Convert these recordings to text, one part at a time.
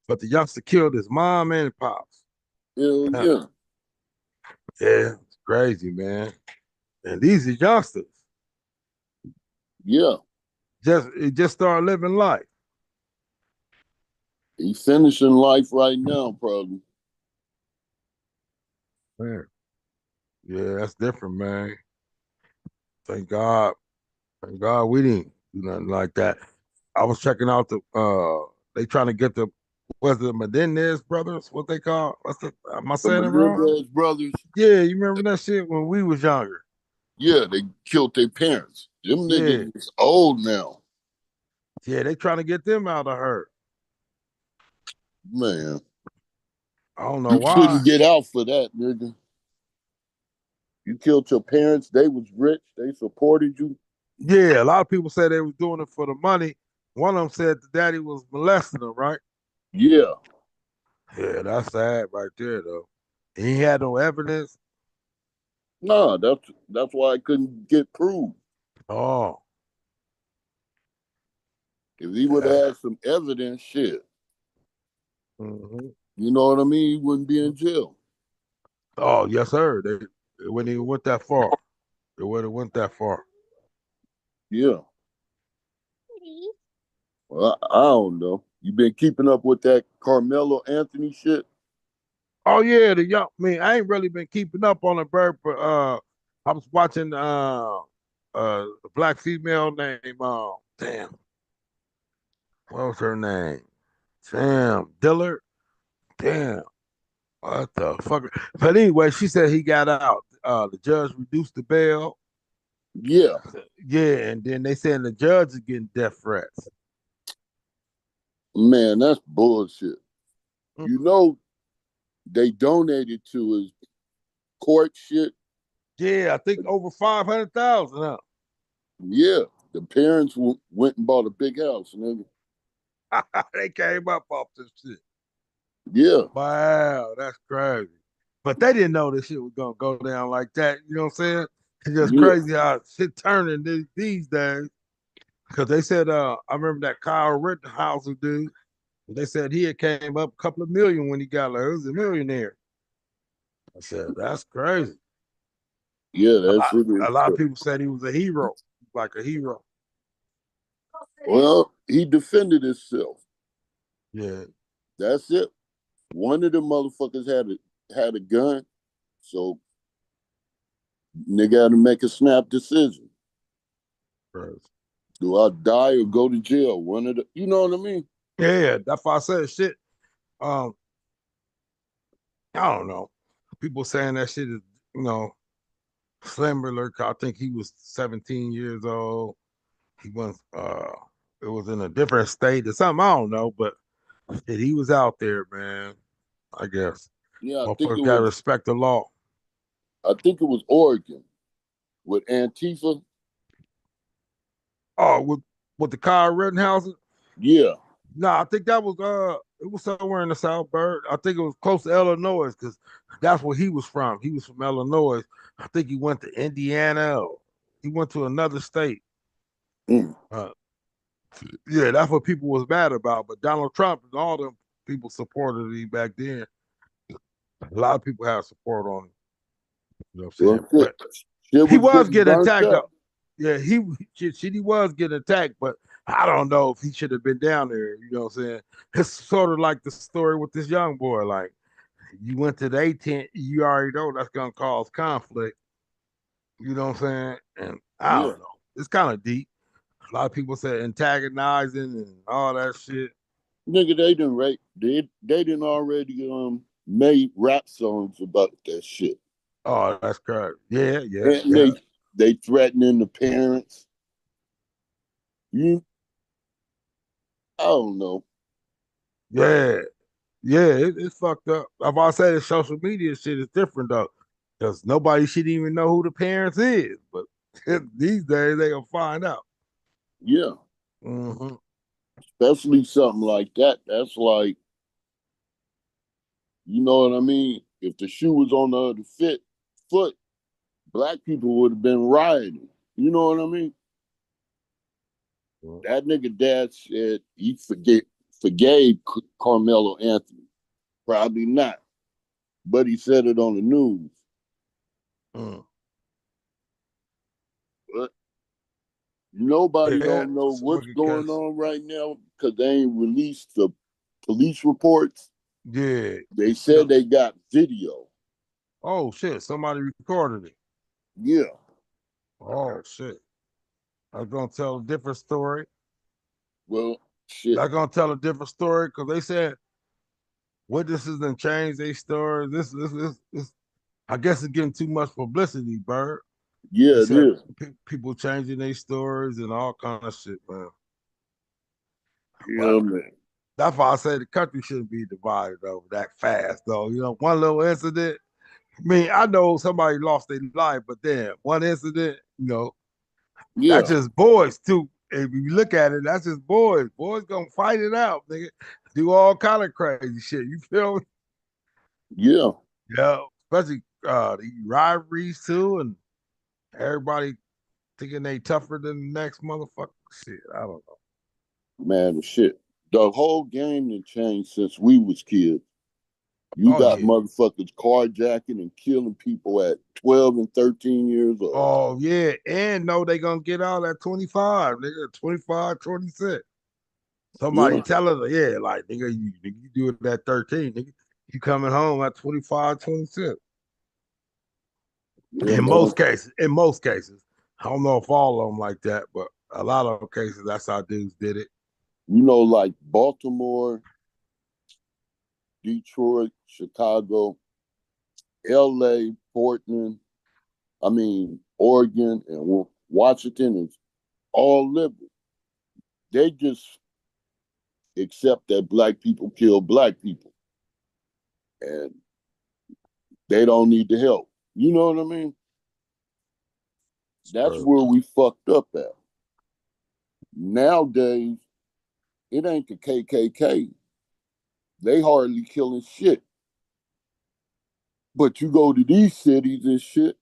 But the youngster killed his mom and his pops. Hell Yeah, yeah. it's crazy, man. And these are youngsters. Yeah. Just started living life. He finishing life right now, probably. Man. Yeah, that's different, man. Thank God. Thank God we didn't do nothing like that. I was checking out they trying to get the was the Menendez brothers, what they call what's the am I The saying it wrong? Menendez brothers, Yeah, you remember that shit when we was younger. yeah, they killed their parents. Them Yeah. niggas is old now. Yeah, they trying to get them out of her. Man, I don't know you why. shouldn't get out for that, nigga. You killed your parents. They was rich. They supported you. Yeah, a lot of people say they was doing it for the money. One of them said the daddy was molesting them, right? Yeah. Yeah, that's sad right there though. He had no evidence. Nah, that's why I couldn't get proved. Oh, If he would have yeah. had some evidence, shit. Hmm. You know what I mean? He wouldn't be in jail. Oh, yes, sir. They wouldn't even went that far. They wouldn't went that far. Yeah. Well, I don't know. You been keeping up with that Carmelo Anthony shit? Oh yeah, the young. I mean, I ain't really been keeping up on the bird, but I was watching a black female named damn, what was her name? Damn, Dillard. Damn, what the fuck? But anyway, she said he got out. The judge reduced the bail. Yeah. Yeah, and then they saying the judge is getting death threats. Man, that's bullshit. Mm. You know they donated to his court shit. Yeah, I think over 500,000. Huh? Yeah. The parents went and bought a big house, nigga. They came up off this shit. Yeah. Wow, that's crazy. But they didn't know this shit was gonna go down like that. You know what I'm saying? It's just Yeah. crazy how shit turning these days. Because they said, I remember that Kyle Rittenhouse dude. They said he had came up a couple of million when he got like, he was a millionaire. I said, that's crazy. Yeah, A that lot, shit a is lot of crazy. people said he was a hero, like a hero. Well, he defended himself. Yeah, That's it. One of the motherfuckers had a gun, so nigga had to make a snap decision. crazy. Do I die or go to jail? One of the, you know what I mean? Yeah, that's why I said shit. Um, I don't know. People saying that shit is, you know, Slimmer. I think he was 17 years old. He was it was in a different state or something. I don't know, but shit, he was out there, man. I guess. Yeah, Motherfuckers gotta respect the law. I think it was Oregon with Antifa. Oh, with the Kyle Rittenhouse? Yeah. No, I think that was it was somewhere in the South Bird. I think it was close to Illinois because that's where he was from. He was from Illinois. I think he went to Indiana. Or he went to another state. Mm. Uh, yeah, that's what people was mad about. But Donald Trump and all them people supported him back then. A lot of people have support on him. You know what I'm Well, saying? shit, But shit he was was getting getting burnt attacked up. though. Yeah, he was getting attacked, but I don't know if he should have been down there. You know what I'm saying? It's sort of like the story with this young boy. Like you went to the 18th, you already know that's gonna cause conflict. You know what I'm saying? And I Yeah. don't know. It's kind of deep. A lot of people say antagonizing and all that shit. Nigga, they didn't rate they didn't already made rap songs about that shit. Oh, that's correct. Yeah, yeah, And yeah, they threatening the parents. You I don't know. yeah. Yeah, it's fucked up. I've always said social media shit is different though, because nobody should even know who the parents is. But these days they gonna find out. Yeah. Hmm. Especially something like that. That's like, you know what I mean? If the shoe was on the other foot, black people would have been rioting. You know what I mean? That nigga dad said he forgave Carmelo Anthony. Probably not, but he said it on the news. Mm. But nobody Yeah, don't know some what's wicked going cats. on right now because they ain't released the police reports. Yeah, They you said know. they got video. Oh shit, somebody recorded it. Yeah. Oh shit, I'm gonna tell a different story. Well, shit. They're gonna tell a different story because they said witnesses done changed their story. This. I guess it's getting too much publicity, Bird. They Yeah, it said is. people changing their stories and all kind of shit, man. But Yeah, man. that's why I say the country shouldn't be divided over that fast, though. You know, one little incident. I mean, I know somebody lost their life, but then one incident, you know, that's Yeah, just boys too. If you look at it, that's just boys. Boys gonna fight it out, nigga. Do all kind of crazy shit. You feel me? yeah, Yeah, especially the rivalries too, and everybody thinking they tougher than the next motherfucker. Shit, I don't know. man. Shit. The whole game has changed since we was kids. You Oh got yeah. motherfuckers carjacking and killing people at 12 and 13 years old. Oh yeah. And know they gonna get out at 25, nigga. 25, 26. Somebody Yeah, tell us, yeah, like nigga, you do it at 13, nigga. You coming home at 25, 26. yeah, In man. most cases, in most cases. I don't know if all of them like that, but a lot of cases that's how dudes did it. You know, like Baltimore, Detroit, Chicago, LA, Portland, I mean, Oregon and Washington is all liberal. They just accept that black people kill black people and they don't need the help. You know what I mean? That's So, where we fucked up at. Nowadays, it ain't the KKK. They hardly killing shit. But you go to these cities and shit,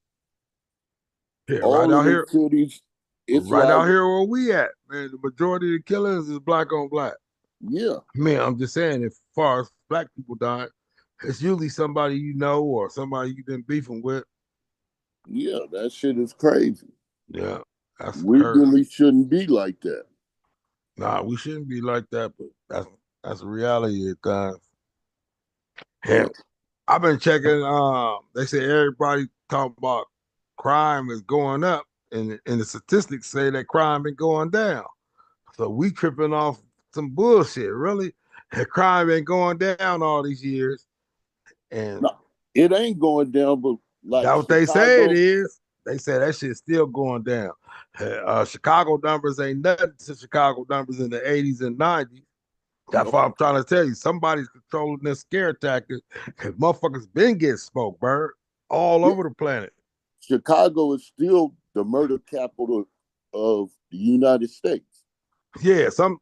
yeah, all of the cities, it's right like, out here where we at, man. The majority of the killings is black on black. yeah, I mean, I'm just saying, as far as black people dying, it's usually somebody you know or somebody you've been beefing with. yeah, that shit is crazy. Yeah, that's We crazy. really shouldn't be like that. Nah, we shouldn't be like that, but that's the reality at times. Yeah. And I've been checking. They say everybody talking about crime is going up, and the statistics say that crime been going down. So we tripping off some bullshit. Really, and crime been going down all these years, and No, it ain't going down, but like that's what they say it Chicago, is. They say that shit's still going down. Chicago numbers ain't nothing to Chicago numbers in the 80s and 90s. That's no, what I'm trying to tell you. Somebody's controlling this scare tactic because motherfuckers been getting smoked, bird, all yeah, over the planet. Chicago is still the murder capital of the United States. Yeah, some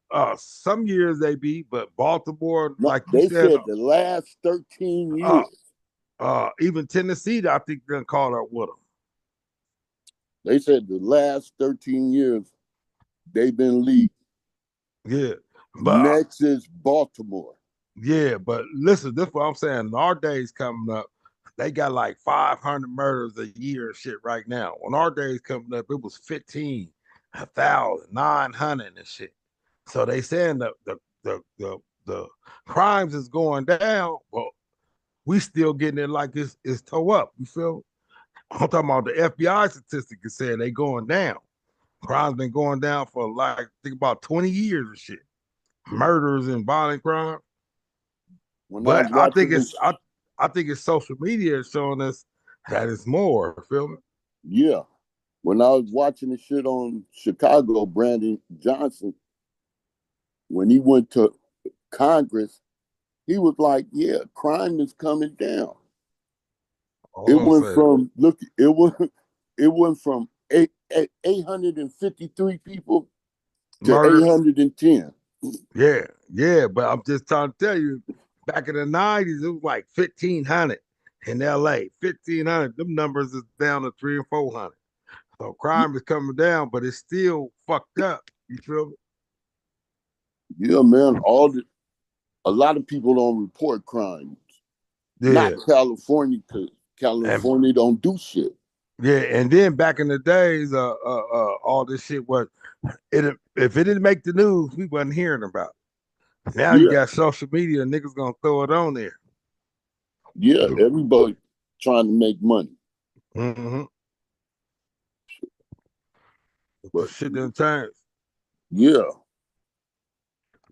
years they be, but Baltimore, No, like you they said, said the last 13 uh, years, even Tennessee, I think done caught up with them. they said the last 13 years, they've been leading. Yeah, but Next is Baltimore. yeah, but listen, this is what I'm saying. In our days coming up, they got like 500 murders a year and shit right now. When our days coming up, it was 15, 1,900 and shit. So they saying the crimes is going down, but we still getting it like it's toe up. You feel? I'm talking about the FBI statistic is saying they going down. Crimes been going down for like think about 20 years and shit. Murders and violent crime. When I But was watching this, I think it's social media showing us that it's more. Feel me? yeah, when I was watching the shit on Chicago, Brandon Johnson, when he went to Congress, he was like, yeah, crime is coming down. Hold It on, went say it. from it went from 853 people to Murder. 810. Yeah, yeah. But I'm just trying to tell you, back in the '90s, it was like 1,500 in LA. 1,500. Them numbers is down to 300 and 400. So crime is coming down, but it's still fucked up. You feel me? Yeah, man. All the a lot of people don't report crimes. Not Yeah. California, because And California don't do shit. yeah, and then back in the days, all this shit was it if it didn't make the news, we wasn't hearing about it. Now you Yeah, got social media, and niggas gonna throw it on there. yeah. Everybody trying to make money, Mm-hmm. The but shit didn't change. yeah,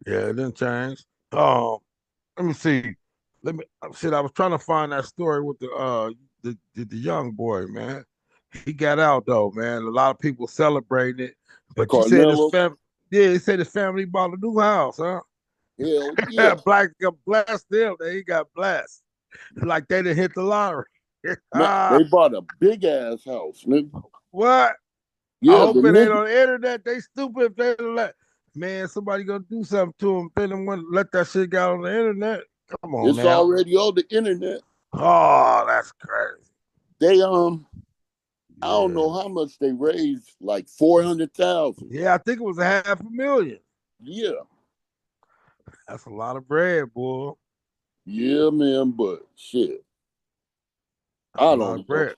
Yeah, it didn't change. Let me see. Let me shit. I was trying to find that story with the young boy, man. He got out though, man. A lot of people celebrating it, but you said his Carmelo, family. Yeah, he said his family bought a new house, huh? hell yeah, Black got blessed them. He got blessed. Like they didn't hit the lottery. man. They bought a big ass house, nigga. What? I Yeah, the hope it ain't nigga, on the internet. They stupid if they don't let man, somebody gonna do something to them. They don't want to let that shit get on the internet. Come on it's now. already on the internet. Oh, that's crazy. They I don't Yeah. know how much they raised, like 400,000. Yeah, I think it was a half a million. Yeah, That's a lot of bread, boy. yeah, man. But shit, That's a I lot of don't know. bread.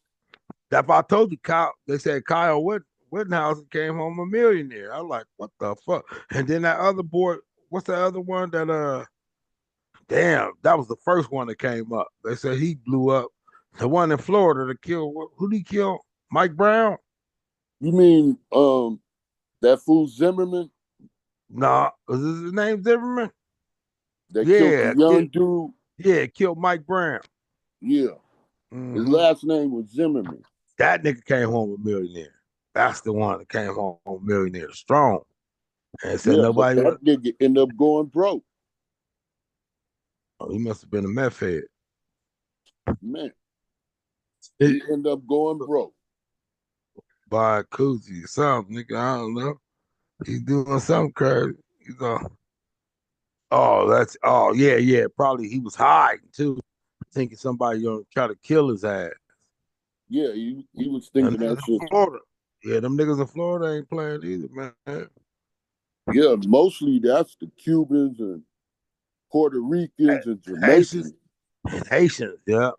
That's why I told you, Kyle. They said Kyle Wittenhouse came home a millionaire. I was like, what the fuck? And then that other boy, what's the other one that damn, that was the first one that came up. They said he blew up. The one in Florida that killed who did he kill? Mike Brown? You mean that fool Zimmerman Nah, was his name Zimmerman? that killed the Yeah, young dude? yeah, killed Mike Brown. Yeah, his Hmm. last name was Zimmerman. That nigga came home a millionaire. That's the one that came home a millionaire strong. And said Yeah, but nobody would. that nigga ended up going broke. Oh, he must have been a meth head. Man, He he ended up going broke. buying koozie or something, nigga. I don't know. He's doing something crazy. You know. Oh yeah, yeah. Probably he was hiding too, thinking somebody gonna try to kill his ass. Yeah, he was Them thinking that niggas shit. in Florida. Yeah, them niggas in Florida ain't playing either, man. Yeah, mostly that's the Cubans and Puerto Ricans and Haitians, Jamaicans. Haitians, yeah.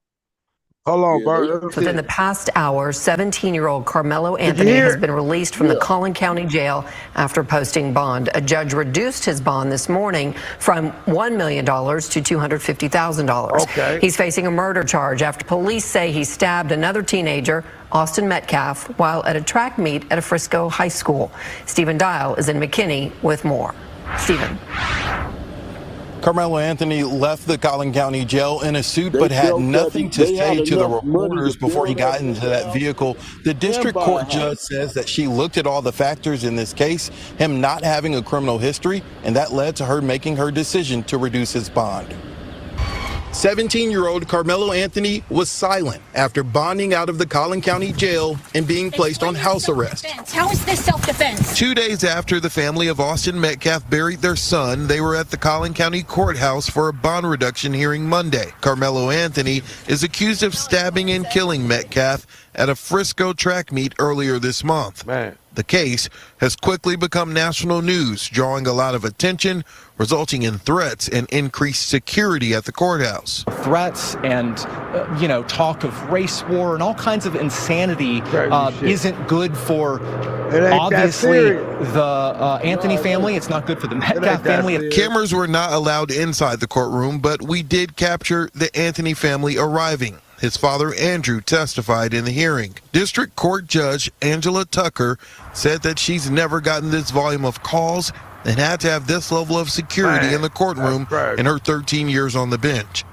Hold on, Yeah, Bert. they Let me Within see. the past hour, 17-year-old Carmelo Did you Anthony hear has it? been released from the yeah. Collin County Jail after posting bond. A judge reduced his bond this morning from $1 million to $250,000. Okay. He's facing a murder charge after police say he stabbed another teenager, Austin Metcalf, while at a track meet at a Frisco high school. Stephen Dial is in McKinney with more. Stephen. Carmelo Anthony left the Collin County Jail in a suit, They but had felt that nothing to they had say to the enough money to reporters before he build that got into nigga that house vehicle. The and district buy a court house. judge says that she looked at all the factors in this case, him not having a criminal history, and that led to her making her decision to reduce his bond. 17-year-old Carmelo Anthony was silent after bonding out of the Collin County Jail and being placed on house arrest. How is this self-defense? 2 days after the family of Austin Metcalf buried their son, they were at the Collin County Courthouse for a bond reduction hearing Monday. Carmelo Anthony is accused of stabbing and killing Metcalf at a Frisco track meet earlier this month. Man. The case has quickly become national news, drawing a lot of attention, resulting in threats and increased security at the courthouse. Threats and, talk of race war and all kinds of insanity isn't good for, obviously, the Anthony family. It's not good for the Metcalf family. Cameras were not allowed inside the courtroom, but we did capture the Anthony family arriving. His father, Andrew, testified in the hearing. District Court Judge Angela Tucker said that she's never gotten this volume of calls and had to have this level of security in the courtroom in her 13 years on the bench.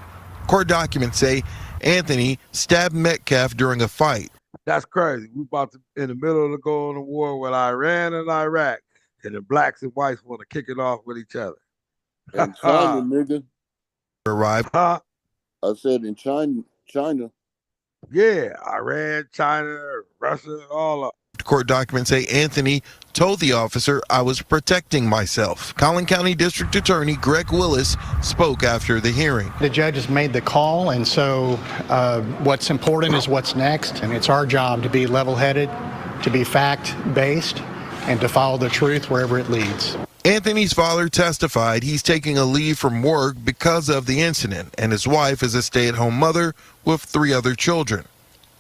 Court documents say Anthony stabbed Metcalf during a fight. That's crazy. We about to in the middle of going to war with Iran and Iraq, and the blacks and whites want to kick it off with each other. And China, nigga. Arrived. I said in China. Yeah, Iran, China, Russia, all of them. Court documents say Anthony told the officer, "I was protecting myself." Collin County District Attorney Greg Willis spoke after the hearing. The judge has made the call, and so what's important is what's next, and it's our job to be level-headed, to be fact-based, and to follow the truth wherever it leads. Anthony's father testified he's taking a leave from work because of the incident, and his wife is a stay-at-home mother with 3 other children.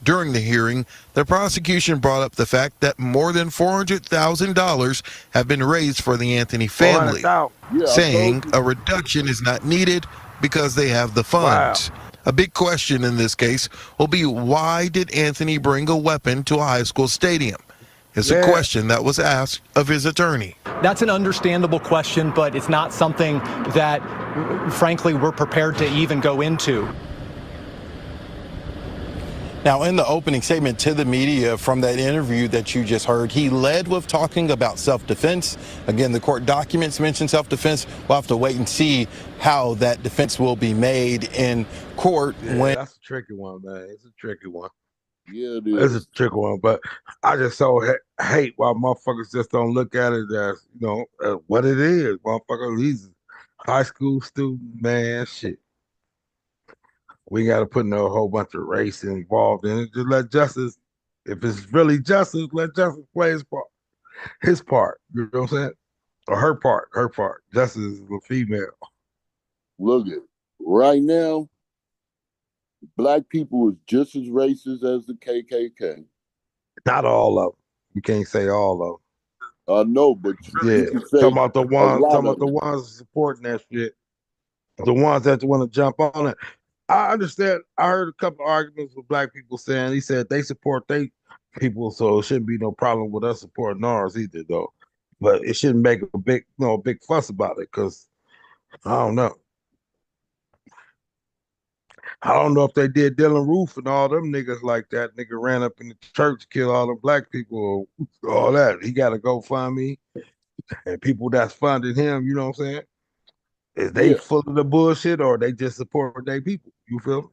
During the hearing, the prosecution brought up the fact that more than $400,000 have been raised for the Anthony family, saying a reduction is not needed because they have the funds. A big question in this case will be, why did Anthony bring a weapon to a high school stadium? It's a question that was asked of his attorney. That's an understandable question, but it's not something that, frankly, we're prepared to even go into. Now, in the opening statement to the media from that interview that you just heard, he led with talking about self-defense. Again, the court documents mention self-defense. We'll have to wait and see how that defense will be made in court. That's a tricky one, man. It's a tricky one. Yeah, it is. It's a tricky one, but I just so hate why motherfuckers just don't look at it as, what it is. Motherfucker, he's a high school student, man. Shit. We got to put no whole bunch of race involved in it. Just let justice, if it's really justice, let justice play his part. His part, you know what I'm saying? Or her part. Justice is a female. Look at right now, black people is just as racist as the KKK. Not all of them. You can't say all of them. I know, but you can say talking about the ones supporting that shit. The ones that want to jump on it. I understand. I heard a couple of arguments with black people saying, he said they support they people, so it shouldn't be no problem with us supporting ours either, though. But it shouldn't make a big fuss about it, because I don't know. I don't know if they did Dylan Roof and all them niggas like that. Nigga ran up in the church, killed all the black people, all that. He got to go find me. And people that's funding him, you know what I'm saying? Is they full of the bullshit, or they just support their people? You feel me?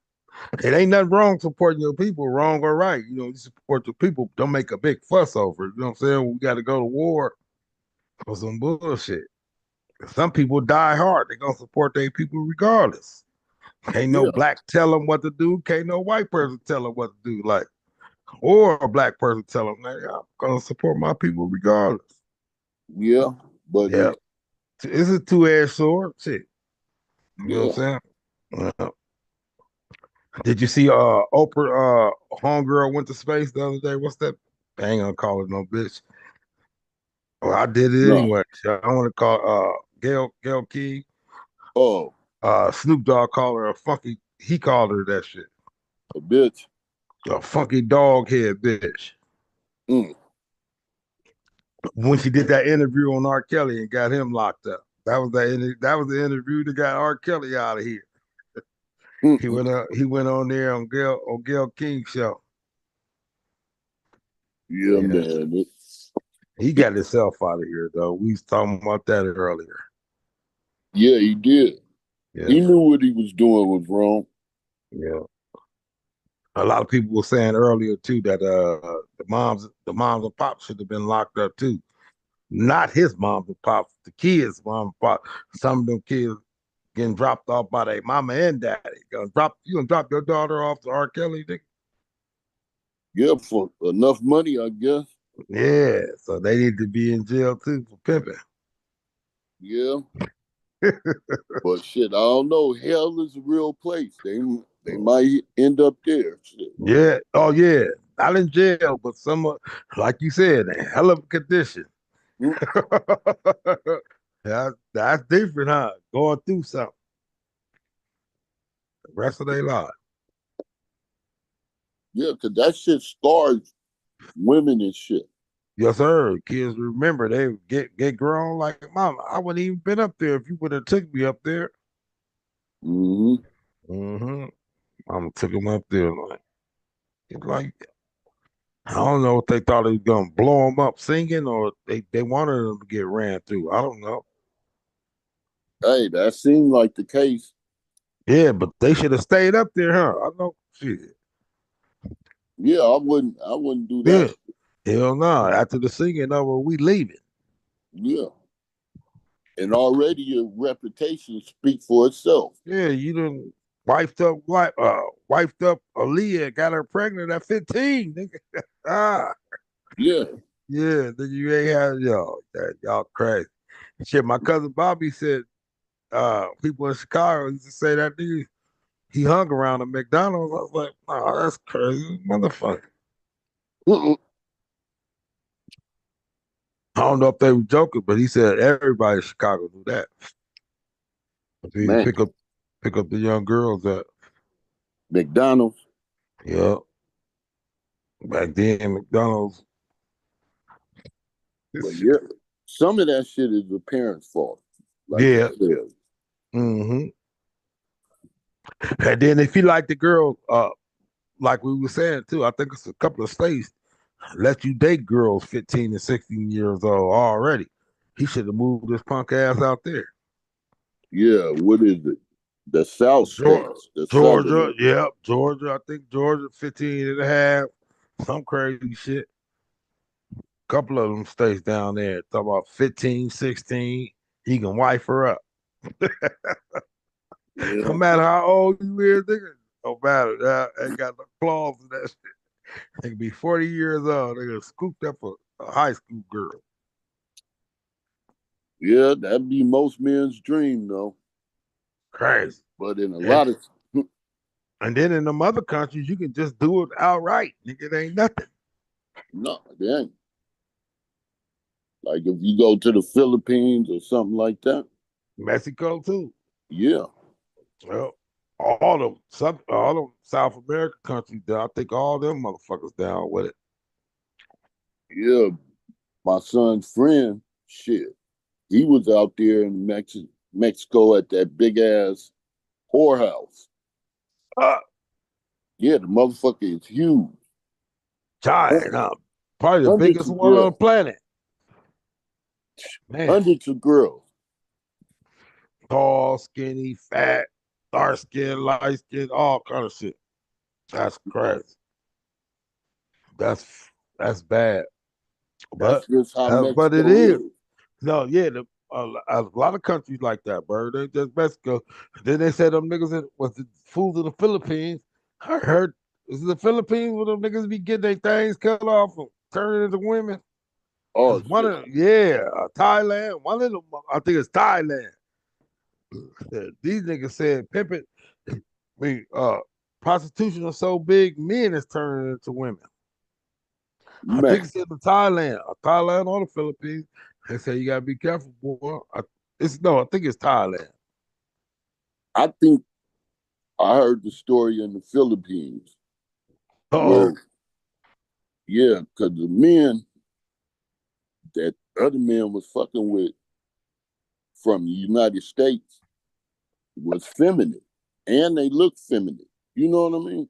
It ain't nothing wrong supporting your people, wrong or right. You support your people. Don't make a big fuss over it. You know what I'm saying? We got to go to war for some bullshit. Some people die hard. They're going to support their people regardless. Can't no black tell them what to do. Can't no white person tell them what to do. Or a black person tell them, hey, I'm going to support my people regardless. Yeah, but it's a two-edged sword. Shit. You know what I'm saying? Did you see Oprah homegirl went to space the other day? What's that? I ain't gonna call it no bitch. Well, I did it anyway. I want to call Gail Key. Oh. Snoop Dogg called her a funky. He called her that shit. A bitch. A funky dog head bitch. When she did that interview on R. Kelly and got him locked up. That was the interview that got R. Kelly out of here. He went on there on Gail King's show. Yeah, man. He got himself out of here, though. We was talking about that earlier. Yeah, he did. Yeah. He knew what he was doing was wrong. Yeah. A lot of people were saying earlier too that the moms and pops should have been locked up too. Not his moms and pops, the kids' mom and pop. Some of them kids getting dropped off by their mama and daddy. You gonna drop your daughter off to R. Kelly, Dick? Yeah, for enough money, I guess. Yeah, so they need to be in jail too for pimping. Yeah. But shit, I don't know. Hell is a real place. They might end up there. Shit. Yeah. Oh yeah. Not in jail, but like you said, a hell of a condition. That's different, huh? Going through something. The rest of their life. Yeah, because that shit scars women and shit. Yes, sir. Kids remember they get grown like, Mama, I wouldn't even been up there if you would have took me up there. Mama took him up there like I don't know if they thought he was gonna blow him up singing, or they wanted him to get ran through. I don't know. Hey, that seemed like the case. Yeah, but they should have stayed up there, huh? I know. Shit. Yeah, I wouldn't do that. Yeah. Hell no. After the singing over, we leaving. Yeah. And already your reputation speaks for itself. Yeah, you done wifed up Aaliyah, got her pregnant at 15. Nigga. Yeah. Yeah, then you ain't had y'all crazy. Shit, my cousin Bobby said people in Chicago used to say that nigga he hung around a McDonald's. I was like, oh, that's crazy, motherfucker. Mm-mm. I don't know if they were joking, but he said everybody in Chicago do that. So you Man, pick up the young girls at McDonald's. yeah. Back then McDonald's. But This shit. yeah, some of that shit is the parents' fault. Like Yeah. you said. Mm-hmm. And then if you like the girl, like we were saying too, I think it's a couple of states let you date girls 15 and 16 years old already. He should have moved his punk ass out there. Yeah, what is it? The South states, the Georgia, Southern. yep, Georgia. I think Georgia 15 and a half, some crazy shit. Couple of them states down there talk about 15, 16. He can wife her up. No Yeah, matter how old you is, nigga. No matter. That ain't got no claws in that shit. They can be 40 years old. They gonna scoop up a high school girl. yeah, that'd be most men's dream, though. Crazy. But in a And lot of and then in them other countries, you can just do it outright. Nigga, it ain't nothing. no, they ain't. Like if you go to the Philippines or something like that, Mexico too. yeah, Well, all them South American countries, I think all them motherfuckers down with it. yeah. My son's friend, shit, he was out there in Mexico at that big ass whorehouse. Uh, Yeah, the motherfucker is huge. China, probably the Hundreds biggest of one on the girls, planet. Man, hundreds of girls. tall, skinny, fat, dark skin, light skin, all kind of shit. That's crazy. That's that's bad. That's But just how but it Mexico is. is. No, yeah, a lot of countries like that, bro. They just Mexico. Then they said them niggas was the fools in the Philippines. I heard is it the Philippines where them niggas be getting their things cut off and turning into women? Oh Cause one shit. of Thailand, one of them, I think it's Thailand. These niggas said pimping, I mean, prostitution is so big, men is turning into women. I Man, think it's in Thailand or the Philippines. They say you gotta be careful, boy. I think it's Thailand. I think I heard the story in the Philippines where, Oh, yeah, because the men that other men was fucking with from the United States was feminine and they look feminine. You know what I mean?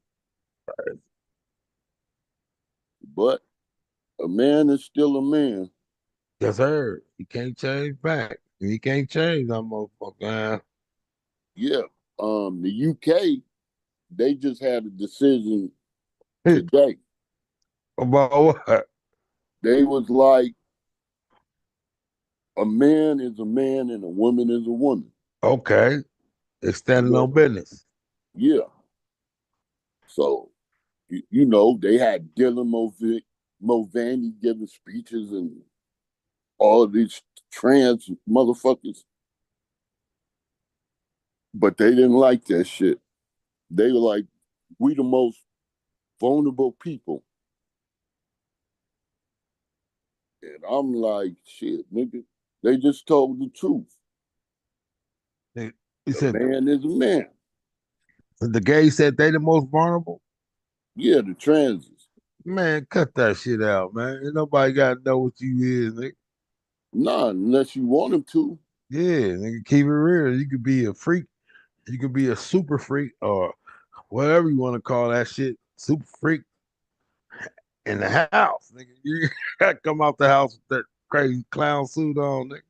But a man is still a man. yes, sir. You can't change back. You can't change that motherfucker. Yeah. The UK, they just had a decision Man. today. About what? They was like, a man is a man and a woman is a woman. Okay. They're standing But on business. yeah, so you know they had Dylan Mulvaney giving speeches and all these trans motherfuckers, but they didn't like that shit. They were like, we the most vulnerable people. And I'm like, shit, nigga. They just told the truth. He A said man is a man. the gay said they the most vulnerable. Yeah, the transes. Man, cut that shit out, man. Ain't nobody gotta know what you is, nigga. Nah, unless you want them to. Yeah, nigga, keep it real. You could be a freak, you could be a super freak, or whatever you want to call that shit, super freak in the house, nigga. You gotta come out the house with that crazy clown suit on, nigga.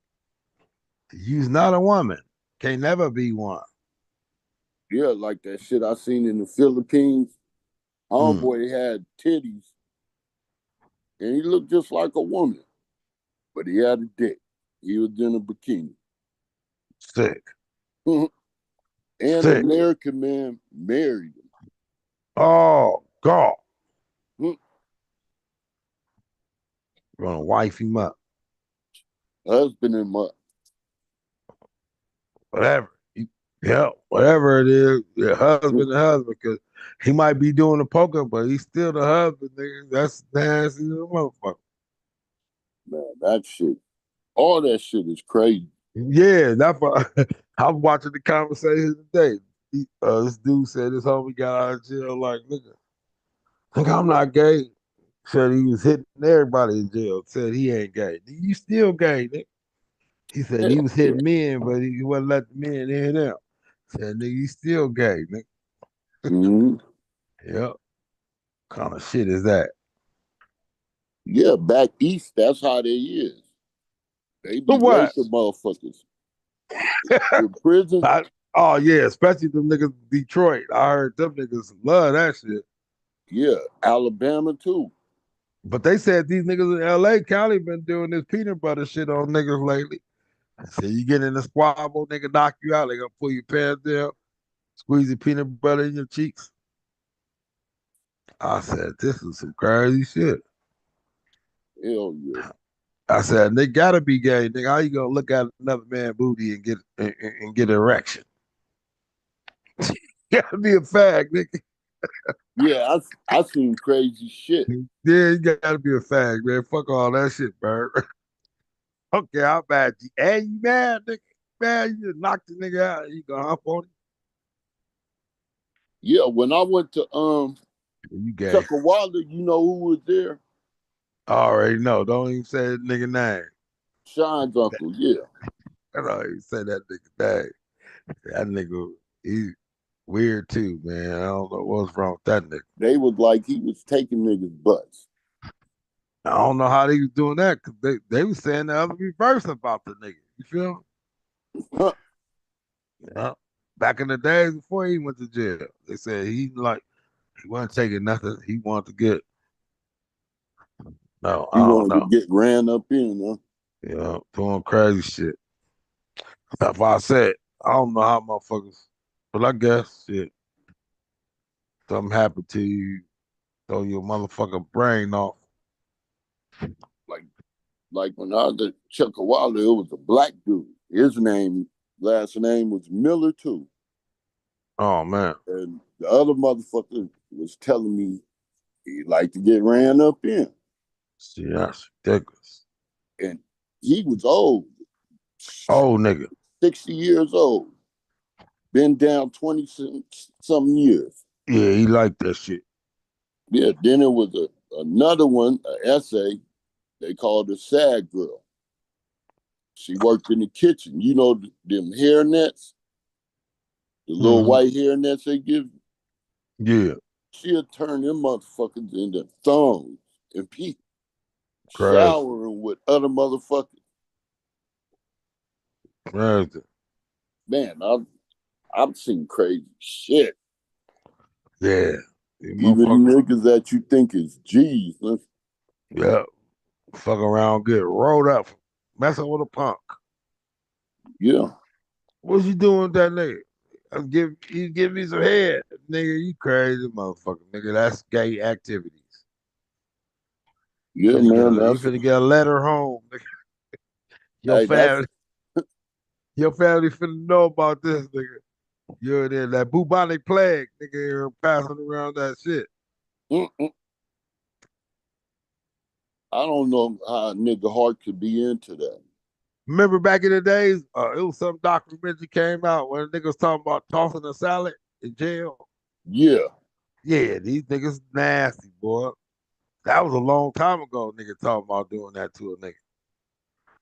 You's not a woman. Can't never be one. Yeah, like that shit I seen in the Philippines. Mm, Homeboy had titties and he looked just like a woman, but he had a dick. He was in a bikini. sick, And sick. American man married Oh God, him. gonna wife him up. Husband and mother. whatever. Yeah, whatever it is, yeah, husband and husband, because he might be doing the poker, but he's still the husband, nigga. That's nasty as a motherfucker. Man, that shit, all that shit is crazy. Yeah, that's why I was watching the conversation today. This dude said this homie got out of jail like, nigga, I'm not gay. Said he was hitting everybody in jail. Said he ain't gay. You still gay, nigga. He said he Hell was yeah. hitting men, but he wouldn't let the men in and out. Said, nigga, you still gay, nigga. Mm-hmm. Yep. Kind of shit is that? Yeah, back east, that's how they is. They So be what? raping motherfuckers in prison. Oh yeah, especially them niggas in Detroit. I heard them niggas love that shit. Yeah, Alabama too. But they said these niggas in LA County been doing this peanut butter shit on niggas lately. So you get in the squabble, nigga knock you out, they gonna pull your pants down, squeeze the peanut butter in your cheeks. I said, this is some crazy shit. Hell yeah. I said, they gotta be gay, nigga. How you gonna look at another man's booty and get an erection? Gotta be a fag, nigga. Yeah, I seen crazy shit. Yeah, you gotta be a fag, man. Fuck all that shit, bro. Okay, I'm mad. Hey, you mad, nigga? Man, you just knocked the nigga out. You gonna hop on Yeah, when I went to him? You gay. Chuckawalla, you know who was there? I already know. Don't even say that nigga name. Sean's uncle, yeah. I don't even say that nigga name. That nigga, he weird too, man. I don't know what's wrong with that nigga. They was like he was taking niggas' butts. I don't know how they was doing that because they was saying the other reverse about the nigga. You feel Huh. me? Yeah. Back in the days before he went to jail, they said he wasn't taking nothing. He wanted to get no, I He don't wanted to know. get ran up in, huh? You know, doing crazy shit. That's why I said I don't know how motherfuckers, but I guess shit. Something happened to you, throw your motherfucking brain off. Like like when I was at Chuckawalla, it was a black dude. His last name was Miller too. Oh man, And the other motherfucker was telling me he liked to get ran up in. see that's ridiculous. And he was old, Oh nigga, 60 years old, been down 20 some years. yeah, he liked that shit. Yeah, then it was another one, an essay, they called her Sad Girl. She worked in the kitchen. You know them hair nets, the little Hmm. white hair nets they give you? Yeah, She'll turn them motherfuckers into thongs and be crazy, showering with other motherfuckers. crazy. Man, I've seen crazy shit. Yeah, you Even motherfucker. niggas that you think is G's. Huh? Yeah, fuck around, get rolled up, messing with a punk. Yeah, What you doing with that nigga? Give me some head, nigga. You crazy motherfucker, nigga. That's gay activities. yeah, man. You finna get a letter home. Nigga. Your Hey, that's family, your family finna know about this, nigga. You're there, that bubonic plague, nigga. You're passing around that shit. mm-mm. I don't know how a nigga heart could be into that. Remember back in the days, it was some documentary came out when niggas talking about tossing a salad in jail. Yeah, Yeah, these niggas nasty, boy. That was a long time ago. Nigga talking about doing that to a nigga.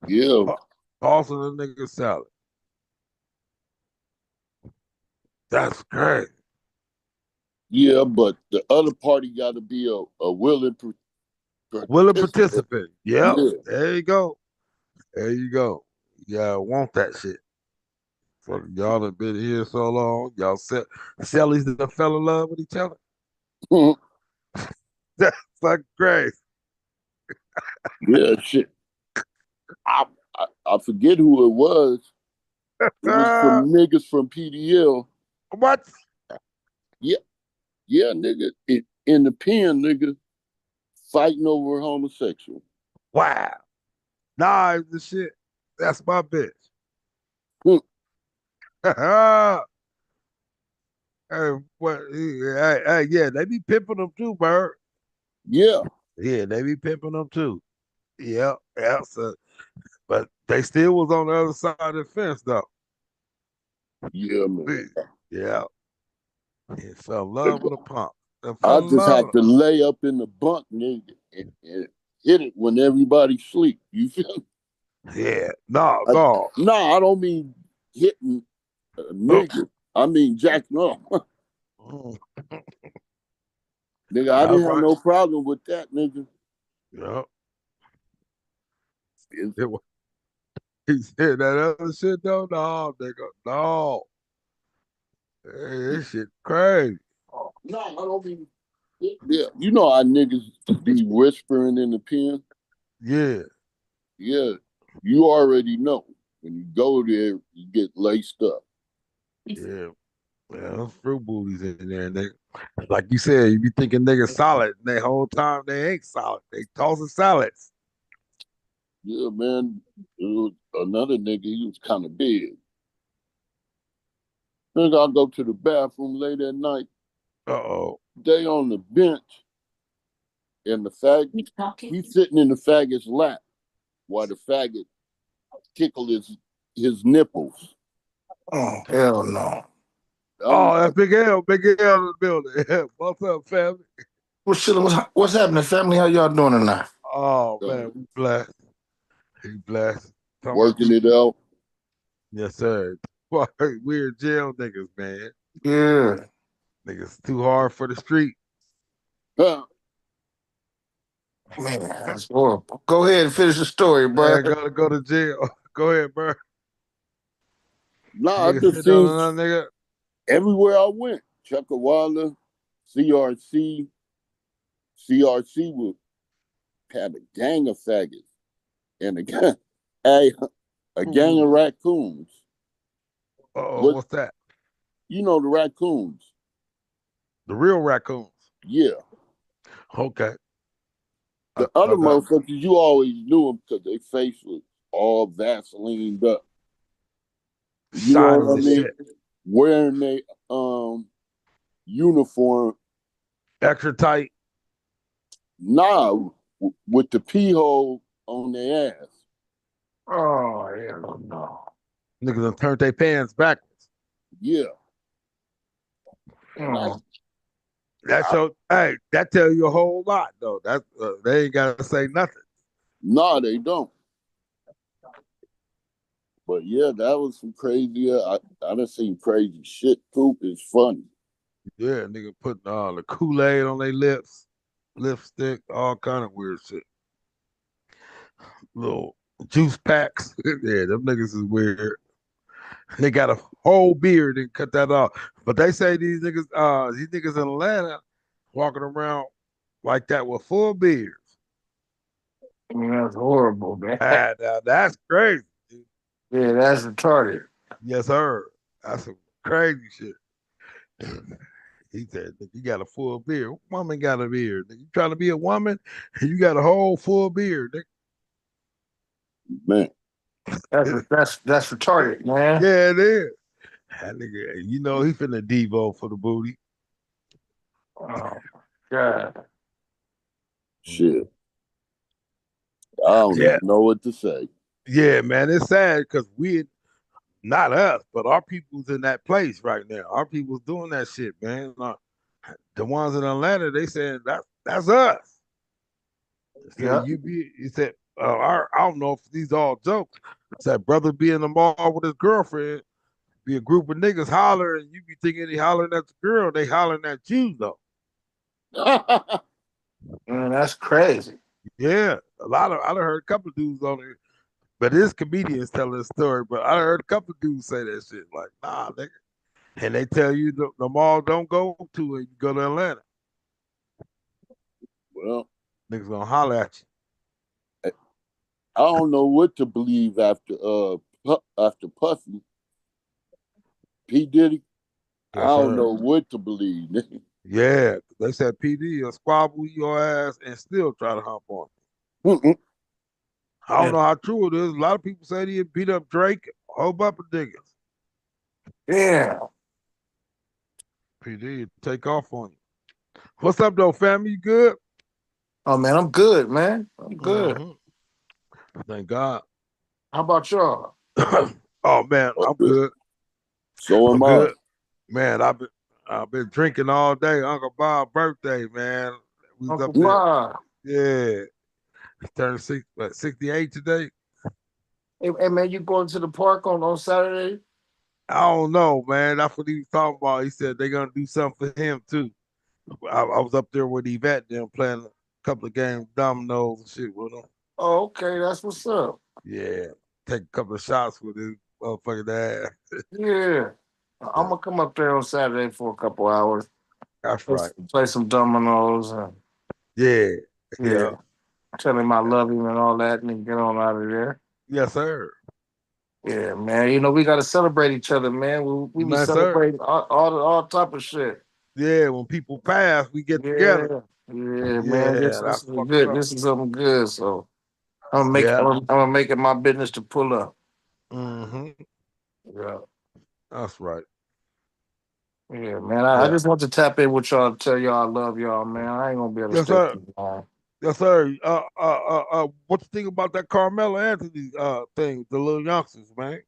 yeah, Tossing a nigga salad. That's crazy. yeah. But the other party got to be a willing Willing participant. participant. Yep. Yeah, There you go. There you go. Yeah, want that shit. Fuck, y'all done been here so long. Y'all Sellies that fell in love with each other. That's fucking crazy. yeah. Shit. I forget who it was. It was some niggas from PDL. What? Yeah, yeah, nigga. In the pen, nigga, fighting over homosexual. Wow. Knives and shit. That's my bitch. Hmm. Yeah, they be pimping them too, Bird. Yeah. Yeah, they be pimping them too. Yeah, yeah. So, but they still was on the other side of the fence, though. Yeah, man. Yeah, he fell in love with a pump. They I fell in just love. have to lay up in the bunk, nigga, and hit it when everybody sleep. You feel me? Yeah, no, I, no. no, I don't mean hitting a Oh. nigga. I mean jacking off. Mm. Nigga, I All didn't have right. no problem with that, nigga. Yeah. It's, It was, he said that other shit though. No, nigga, no. Hey, this shit crazy. no, I don't mean. Yeah, you know how niggas be whispering in the pen. Yeah, Yeah, you already know. When you go there, you get laced up. yeah. Yeah, those fruit booties in there, nigga. Like you said, you be thinking niggas solid, and the whole time they ain't solid. They tossing salads. Yeah, man. It was another nigga, he was kind of big. Think I'll go to the bathroom late at night. Uh-oh. They on the bench, and the faggot, he's sitting in the faggot's lap while the faggot tickle his nipples. Oh, hell no. I'm Oh, that's like, Big L in the building. What's up, family? What's happening, family? How y'all doing tonight? Oh uh, man, we blessed. He blessed. Some working it out. yes, sir. Weird jail niggas, man. Yeah. Niggas too hard for the street. Huh. Man, that's horrible. Go ahead and finish the story, bro. Man, gotta go to jail. Go ahead, bro. Nah, I Niggas just sit down seen on another nigga. everywhere I went. Chuckawalla, CRC, CRC would had a gang of faggots and a gang Ooh. of raccoons. Oh, What what's that? you know the raccoons? The real raccoons. Yeah. Okay. The I other got motherfuckers, you always knew them because their face was all Vaselined up. You know shining what I the mean? shit. Wearing their uniform. Extra tight. Nah, with the pee hole on their ass. Oh, hell no. Niggas done turned their pants backwards. Yeah. And Mm. That's your hey, that tell you a whole lot though. That's they ain't gotta say nothing. nah, they don't. But yeah, that was some crazy. I done seen crazy shit. Poop is funny. Yeah, nigga putting the Kool-Aid on their lips, lipstick, all kind of weird shit. Little juice packs. Yeah, them niggas is weird. They got a whole beard and cut that off. But they say these niggas in Atlanta walking around like that with full beards. That's horrible, man. Now, that's crazy. Dude. Yeah, that's retarded. Yes, sir. That's some crazy shit. He said, "You got a full beard. What woman got a beard? You trying to be a woman? You got a whole full beard. Man, That's retarded, man. Yeah, it is. That nigga, you know he finna Devo for the booty. Oh my God. shit. I don't Yeah, even know what to say. yeah, man. It's sad because we, not us, but our people's in that place right now. Our people's doing that shit, man. The ones in Atlanta, they saying that's us. So Yep. he said, I don't know if these all jokes. Said brother be in the mall with his girlfriend, be a group of niggas hollering, you be thinking he hollering at the girl, they hollering at you though. Man, that's crazy. Yeah, I done heard a couple of dudes on it, but it's comedians telling the story. But I heard a couple of dudes say that shit like, nah, nigga. And they tell you the mall don't go to and you go to Atlanta. Well, Niggas gonna holler at I don't know what to believe after Puffy. P Diddy. you. I Yes, don't sir. know what to believe. Yeah, they said PD will squabble your ass and still try to hump on you. Mm-mm. I don't Yeah. know how true it is. A lot of people say he beat up Drake, a whole bunch of niggas. Yeah. PD take off on you. What's up though, family? You good? Oh man, I'm good, man. I'm good. Mm-hmm. Thank God. How about y'all? Oh man, Oh, I'm good. good. So I'm am I. good. Man, I've been drinking all day. Uncle Bob's birthday, man. We was Uncle up there. Bob. Yeah. He turned 68 today. Hey man, you going to the park on Saturday? I don't know, man. That's what he was talking about. He said they're gonna do something for him too. I was up there with Yvette them playing a couple of games, dominoes and shit with him. Oh, okay, that's what's up. Yeah. Take a couple of shots with his motherfucking ass. Yeah. I'm Yeah, gonna come up there on Saturday for a couple hours. that's right. Play some dominoes and Yeah. yeah, Yeah. tell him I love him and all that, and then get on out of there. Yes, sir. Yeah, man. You know we got to celebrate each other, man. We be Yes, sir. celebrating all type of shit. Yeah, when people pass, we get together. Yeah, yeah, man. Yeah, This that's is fucked good. up. This is something good. So Yeah. I'm gonna make it my business to pull up. Mm-hmm. Yeah, That's right. yeah, man. I Yeah. just want to tap in with y'all, to tell y'all I love y'all, man. I ain't gonna be able to Yes, stay sir. too long. Yes, sir. What you think about that Carmelo Anthony thing, the little youngsters, man?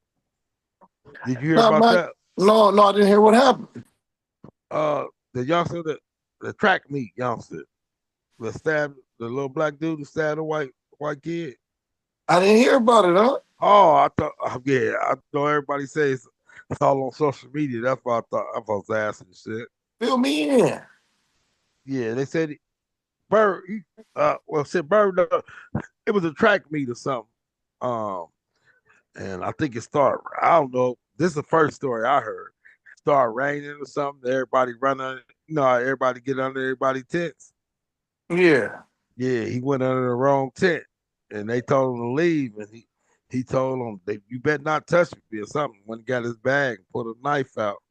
Did you hear No, about Mike. that? No, I didn't hear what happened. Uh, the youngster, the track meet youngster, the stab, the little black dude that stabbed the white kid. I didn't hear about it, huh? Oh, I thought, yeah, I know everybody says it's all on social media. That's why I was asking shit. Fill me in. Yeah, they said Bird, said Bird, it was a track meet or something. Um, and I think it started. I don't know. This is the first story I heard. It started raining or something. Everybody running. Everybody get under everybody tents. Yeah. Yeah, he went under the wrong tent, and they told him to leave. And he told them, "You better not touch me" or something. When he got his bag, pulled a knife out,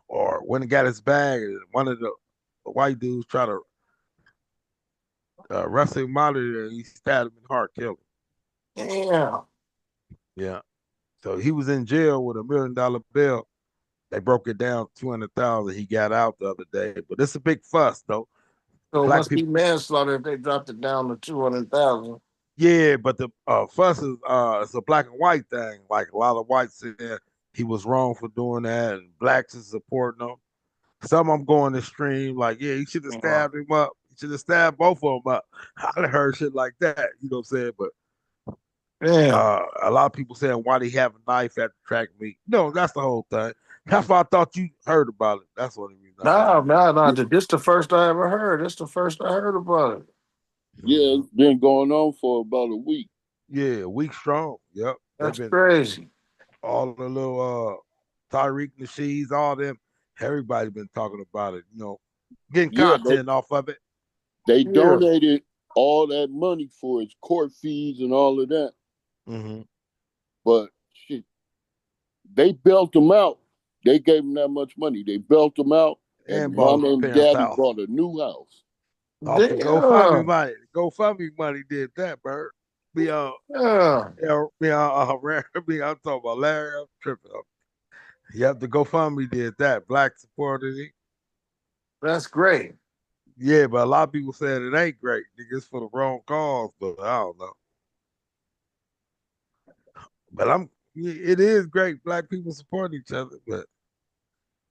or when he got his bag, and one of the white dudes tried to wrestle him out of there, and he stabbed him in the heart, killed him. Damn. Yeah. So he was in jail with $1 million bill. They broke it down 200,000. He got out the other day, but it's a big fuss though. So it Black must be people, manslaughter if they dropped it down to 200,000. yeah, but the fuss is it's a black and white thing. Like a lot of whites said he was wrong for doing that, and blacks is supporting him. Some of them going to stream like, yeah, he should have Wow. stabbed him up. He should have stabbed both of them up. I heard shit like that. You know what I'm saying? But Damn. a lot of people saying why they have a knife at the track meet. No, that's the whole thing. That's why I thought you heard about it. That's what I mean. I Nah. This the first I ever heard. This the first I heard about it. Yeah, Mhm. it's been going on for about a week. Yeah, a week strong. Yep. They've That's been crazy. all the little Tyreek Nasheeds, all them, everybody been talking about it, getting Yeah, content off of it. they Yeah. donated all that money for his court fees and all of that. Mm-hmm. But shit, they built him out. They gave him that much money. They built him out, And and bought mom his and parents' daddy house bought a new house. off the GoFundMe Damn. money. The GoFundMe money did that, Bert. Me, Yeah. I'm talking about Larry. I'm tripping. Yep, the GoFundMe did that. Black supported it. That's great. Yeah, but a lot of people said it ain't great. It's for the wrong cause, but I don't know. But it is great. Black people support each other,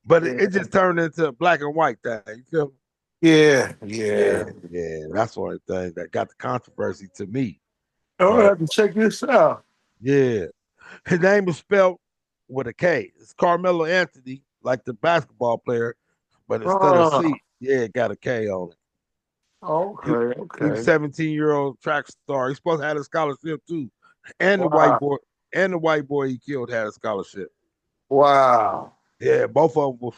but it Yeah. just turned into a black and white thing. You feel me? Yeah. Yeah, Yeah. yeah. That's one of the things that got the controversy to me. I'm gonna But have to check this out. yeah, his name is spelled with a K. It's Carmelo Anthony, like the basketball player, but instead of Oh, C, yeah, it got a K on it. okay, He was okay. 17-year-old track star. He's supposed to have a scholarship too, and the white Wow. boy he killed had a scholarship. Wow. Yeah, both of them was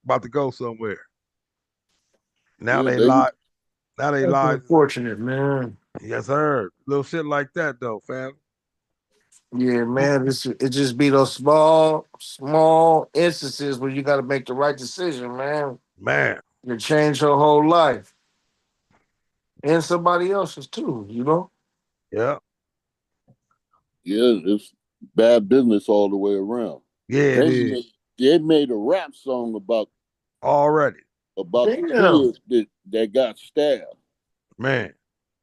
about to go somewhere. Now Yeah, they they lie. Now they That's lives. unfortunate, man. Yes, sir. Little shit like that though, fam. Yeah, man. It just be those small instances where you got to make the right decision, man. Man, You change your whole life and somebody else's too. You know. yeah, yeah, it's bad business all the way around. yeah, it Can't is. even they made a rap song about already. the kid that got stabbed. Man.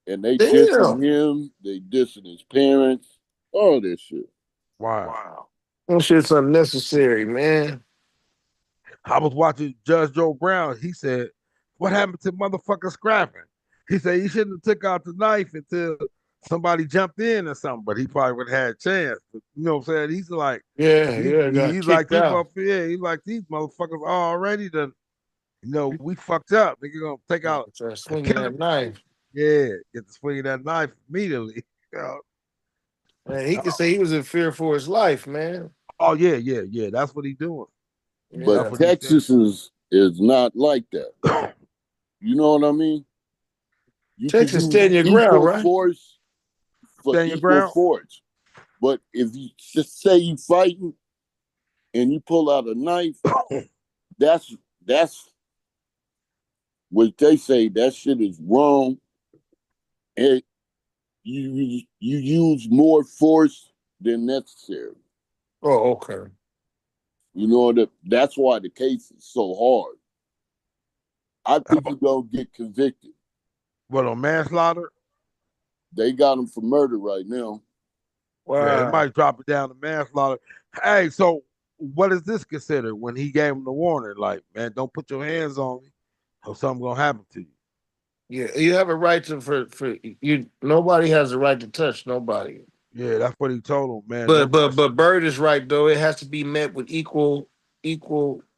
And they dissing him, they dissing his parents, all this shit. Wow. That shit's unnecessary, man. I was watching Judge Joe Brown. He said, "What happened to motherfucker scrapping?" He said he shouldn't have took out the knife until somebody jumped in or something, but he probably would have had a chance. But, you know what I'm saying? He's like, Got he's like kicked these out. motherfuckers. He's like these motherfuckers already done. We fucked up. Nigga gonna take out Swinging that knife. Yeah, get to swinging that knife immediately. Man, he could say he was in fear for his life, man. Oh yeah. That's what he's doing. But Texas is not like that. You know what I mean? You Texas can stand use your ground, equal right? force for stand your equal ground. force. But if you just say you fighting and you pull out a knife, that's what they say. That shit is wrong. And you use more force than necessary. Oh, okay. You know that's why the case is so hard. I think you're gonna get convicted. What, on manslaughter? They got him for murder right now. Wow. Yeah, they might drop it down to manslaughter. Hey, so what is this considered when he gave him the warning? Like, man, don't put your hands on me, or something gonna happen to you. Yeah, you have a right to for you. Nobody has a right to touch nobody. Yeah, that's what he told him, man. But Bird is right though. It has to be met with equal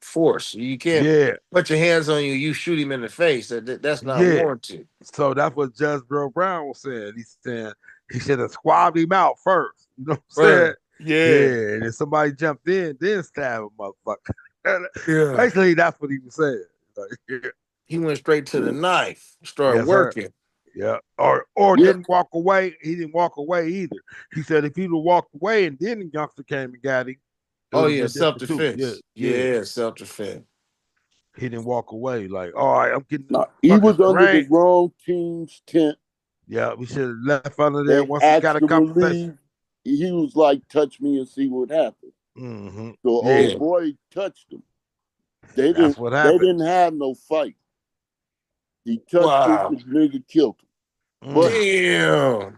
force. You can't put your hands on you. You shoot him in the face. That's not warranted. So that's what Judge Bill Brown was saying. He's saying he should have squabbed him out first. You know what I'm saying? Yeah, and if somebody jumped in, then stab a motherfucker. Basically, that's what he was saying. Like, he went straight to the knife. Started yes, working. Sir. Yeah, or didn't walk away. He didn't walk away either. He said if he'd have walked away and then the youngster came and got him. Oh yeah, self-defense. Yeah, self-defense. He didn't walk away. Like, all right, I'm getting. He was under the wrong team's tent. Yeah, we should have left under there once he got a confirmation. He was like, "Touch me and see what happens." Mm-hmm. So old boy touched him. They didn't have no fight. He touched him, the nigga killed him. But, damn.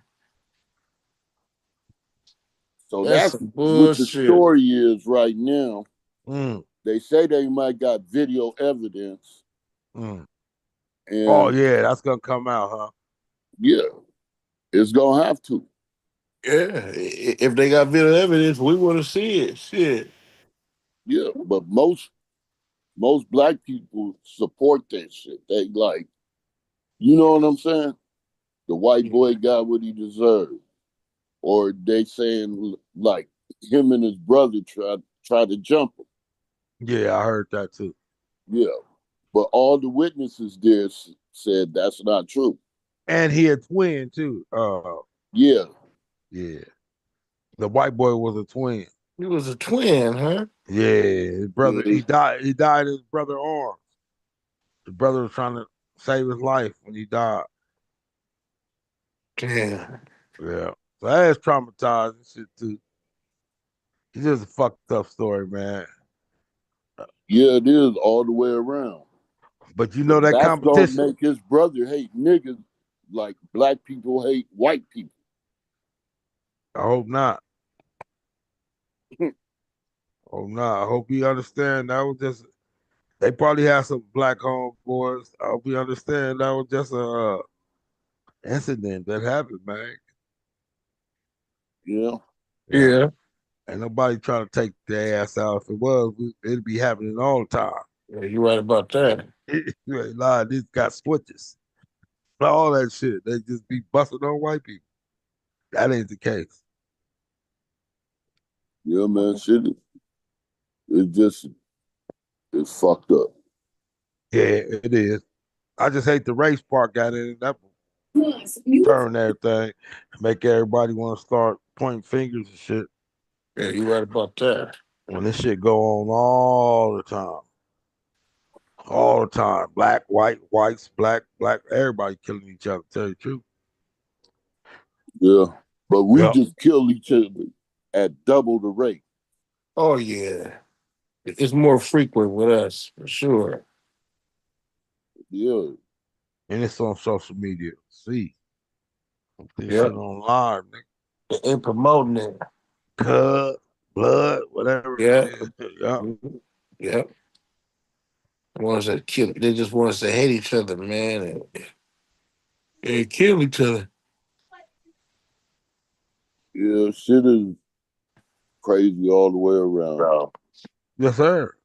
So that's what the story is right now. They say they might got video evidence. And oh yeah, that's gonna come out, huh? Yeah, it's gonna have to. Yeah, if they got video evidence, we want to see it. Shit. Yeah, but most black people support that shit. They like, you know what I'm saying? The white boy got what he deserved, or they saying like him and his brother tried to jump him. Yeah, I heard that too. Yeah, but all the witnesses there said that's not true. And he a twin too. Yeah. The white boy was a twin. He was a twin, huh? Yeah, his brother. He died. He died in his brother's arms. His brother was trying to save his life when he died. Damn. Yeah. So that's traumatizing shit too. It's just a fucked up story, man. Yeah, it is all the way around. But you know that that's competition gonna make his brother hate niggas like black people hate white people. I hope not. I hope he understand that was just. They probably have some black homeboys. I hope he understand that was just a incident that happened, man. Yeah. Ain't nobody trying to take their ass out. If it was, it'd be happening all the time. Yeah, you're right about that. You ain't lying. These got switches. All that shit. They just be busting on white people. That ain't the case. Yeah, man, shit. It's fucked up. Yeah, it is. I just hate the race part got in it. That turn everything, make everybody want to start pointing fingers and shit. Yeah, you're right about that. When this shit go on all the time. All the time. Black, white, whites, black, everybody killing each other, tell you the truth. Yeah. But we just kill each other at double the rate. Oh yeah. It's more frequent with us for sure. Yeah. And it's on social media. See, this Yeah, shit on live, nigga. and promoting it. Cut, blood, whatever it Yeah, is. Yeah. yeah. Ones that kill, they just want us to hate each other, man, and kill each other. Yeah, shit is crazy all the way around. Bro. Yes, sir.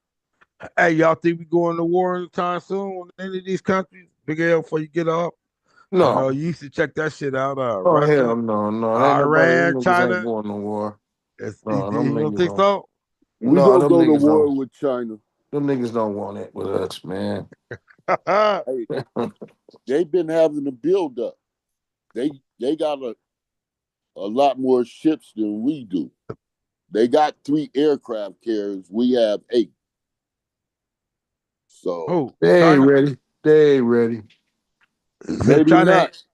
Hey, y'all think we going to war anytime soon with any of these countries? Big L before you get off. I know No. you used to check that shit out. Oh Russia, hell no, no. There ain't nobody. Them Iran, niggas ain't China. going to war. You No, them don't niggas think don't. so? We No, gonna them go to niggas war don't. with China. Them niggas don't want it with us, man. Hey, they've been having a build up. They got a lot more ships than we do. They got 3 aircraft carriers. We have 8. So Oh, They ain't China. ready. They ain't ready. He said maybe China ain't.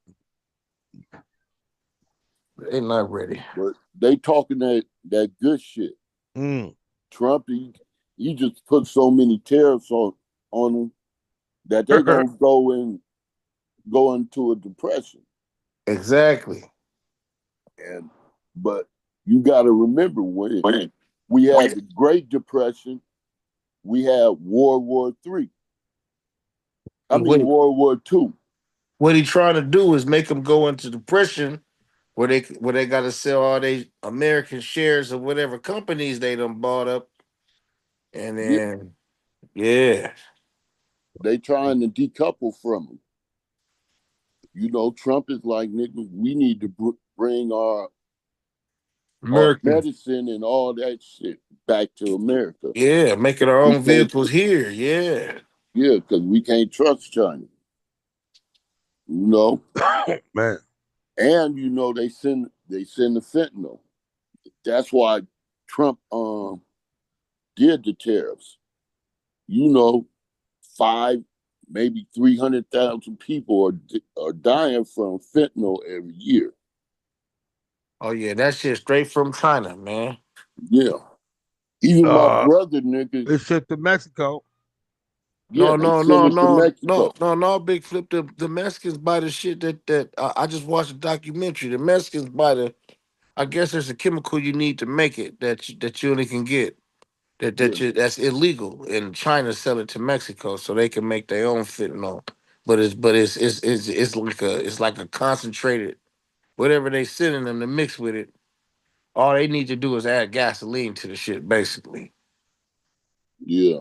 not, They not ready. but they talking that good shit. Mm. Trump, he just put so many tariffs on them that they gonna go into a depression. Exactly. And but you got to remember when we had the Great Depression, we had World War III. I What mean World War II. what he trying to do is make them go into depression where they got to sell all they American shares of whatever companies they done bought up, and Yeah, then yeah, they trying to decouple from them. Trump is like, nigga, we need to bring our American, medicine and all that shit back to America. yeah, making our We own can't, vehicles here, yeah. yeah, because we can't trust China. You know, Man. and they send the fentanyl. That's why Trump did the tariffs. You know, 5, maybe 300,000 people are dying from fentanyl every year. Oh yeah, that shit straight from China, man. Yeah, even my Uh, brother, nigga. it's shipped to Mexico. Yeah, No, they no, send no, it to no, no, Mexico. no, no. Big flip. The Mexicans buy the shit that I just watched a documentary. The Mexicans buy the. I guess there's a chemical you need to make it that you only can get Yeah, that's illegal in China. Sell it to Mexico so they can make their own fentanyl. But it's like a concentrated whatever they sending them to mix with it. All they need to do is add gasoline to the shit, basically. yeah.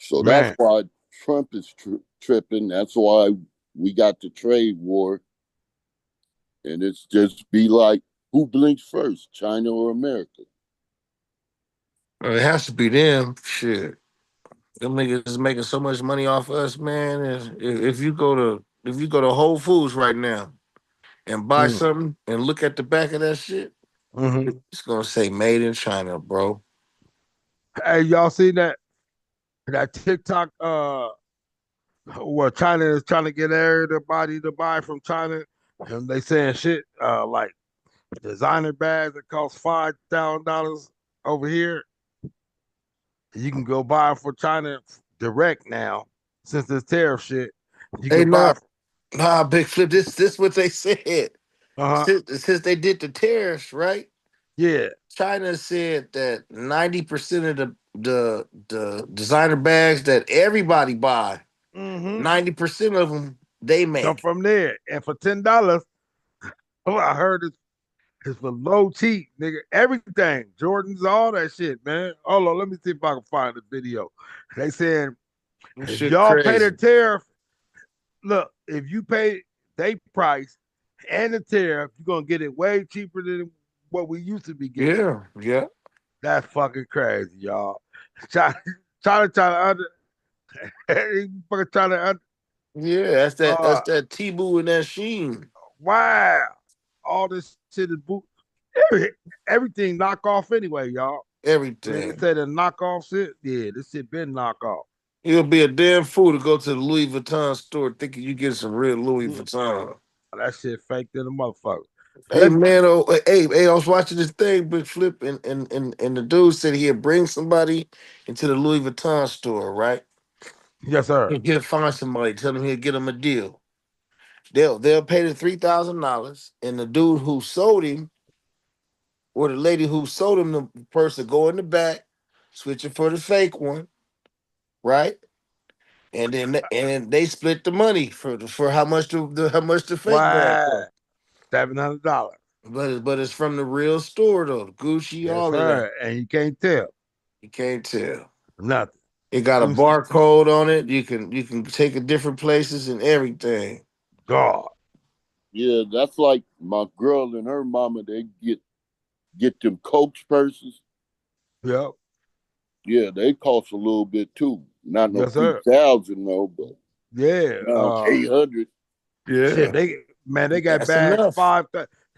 So that's Man. why Trump is tripping. That's why we got the trade war, and it's just be like, who blinks first, China or America? It has to be them. Shit. Them niggas is making so much money off us, man. If you go to Whole Foods right now and buy Mm. something and look at the back of that shit, Hmm. it's gonna say "Made in China," bro. Hey, y'all see that TikTok? Where China is trying to get everybody to buy from China, and they saying shit like designer bags that cost $5,000 over here. You can go buy 'em for China direct now since this tariff shit. You Hey, can buy. nah, big flip. This what they said. Uh huh. Since they did the tariffs, right? Yeah. China said that 90% of the designer bags that everybody buy, Mm-hmm. 90% of them they Come make. from there, and for $10, oh, I heard it's for low cheap, nigga. Everything, Jordans, all that shit, man. Hold on, let me see if I can find the video. They saying This if shit y'all pay the crazy. tariff, look, if you pay they price and the tariff, you're gonna get it way cheaper than what we used to be getting. Yeah, yeah, That's fucking crazy, y'all. Try, trying to under, fucking trying to under, yeah. That's that. That's uh, that Tebow and that Sheen. wow, all this shit is boot. Every, everything knock off anyway, y'all. When they Everything. say the knockoff shit, yeah, this shit been knock off. You'll be a damn fool to go to the Louis Vuitton store thinking you get some real Louis Mm. Vuitton. That shit fake than a motherfucker. Hey Let man, hey, I was watching this thing, Big Flip, and the dude said he'd bring somebody into the Louis Vuitton store, right? yes, sir. He'll find somebody, tell him he'll get him a deal. They'll pay the $3,000, and the dude who sold him, or the lady who sold him the purse, to go in the back, switch it for the fake one, right? And they split the money for how much the fake bag Why? cost. $700. But it's from the real store though, Gucci, Yes, all of that. sir. And you can't tell You can't tell. nothing. It got a Them s- barcode on it. You can take it different places and everything. God. Yeah, that's like my girl and her mama. They get them Coach purses. Yep. Yeah, they cost a little bit too. Not no Yes, sir. 3,000 though, but Yeah. around 800. Shit. Yeah, They got that's bags enough.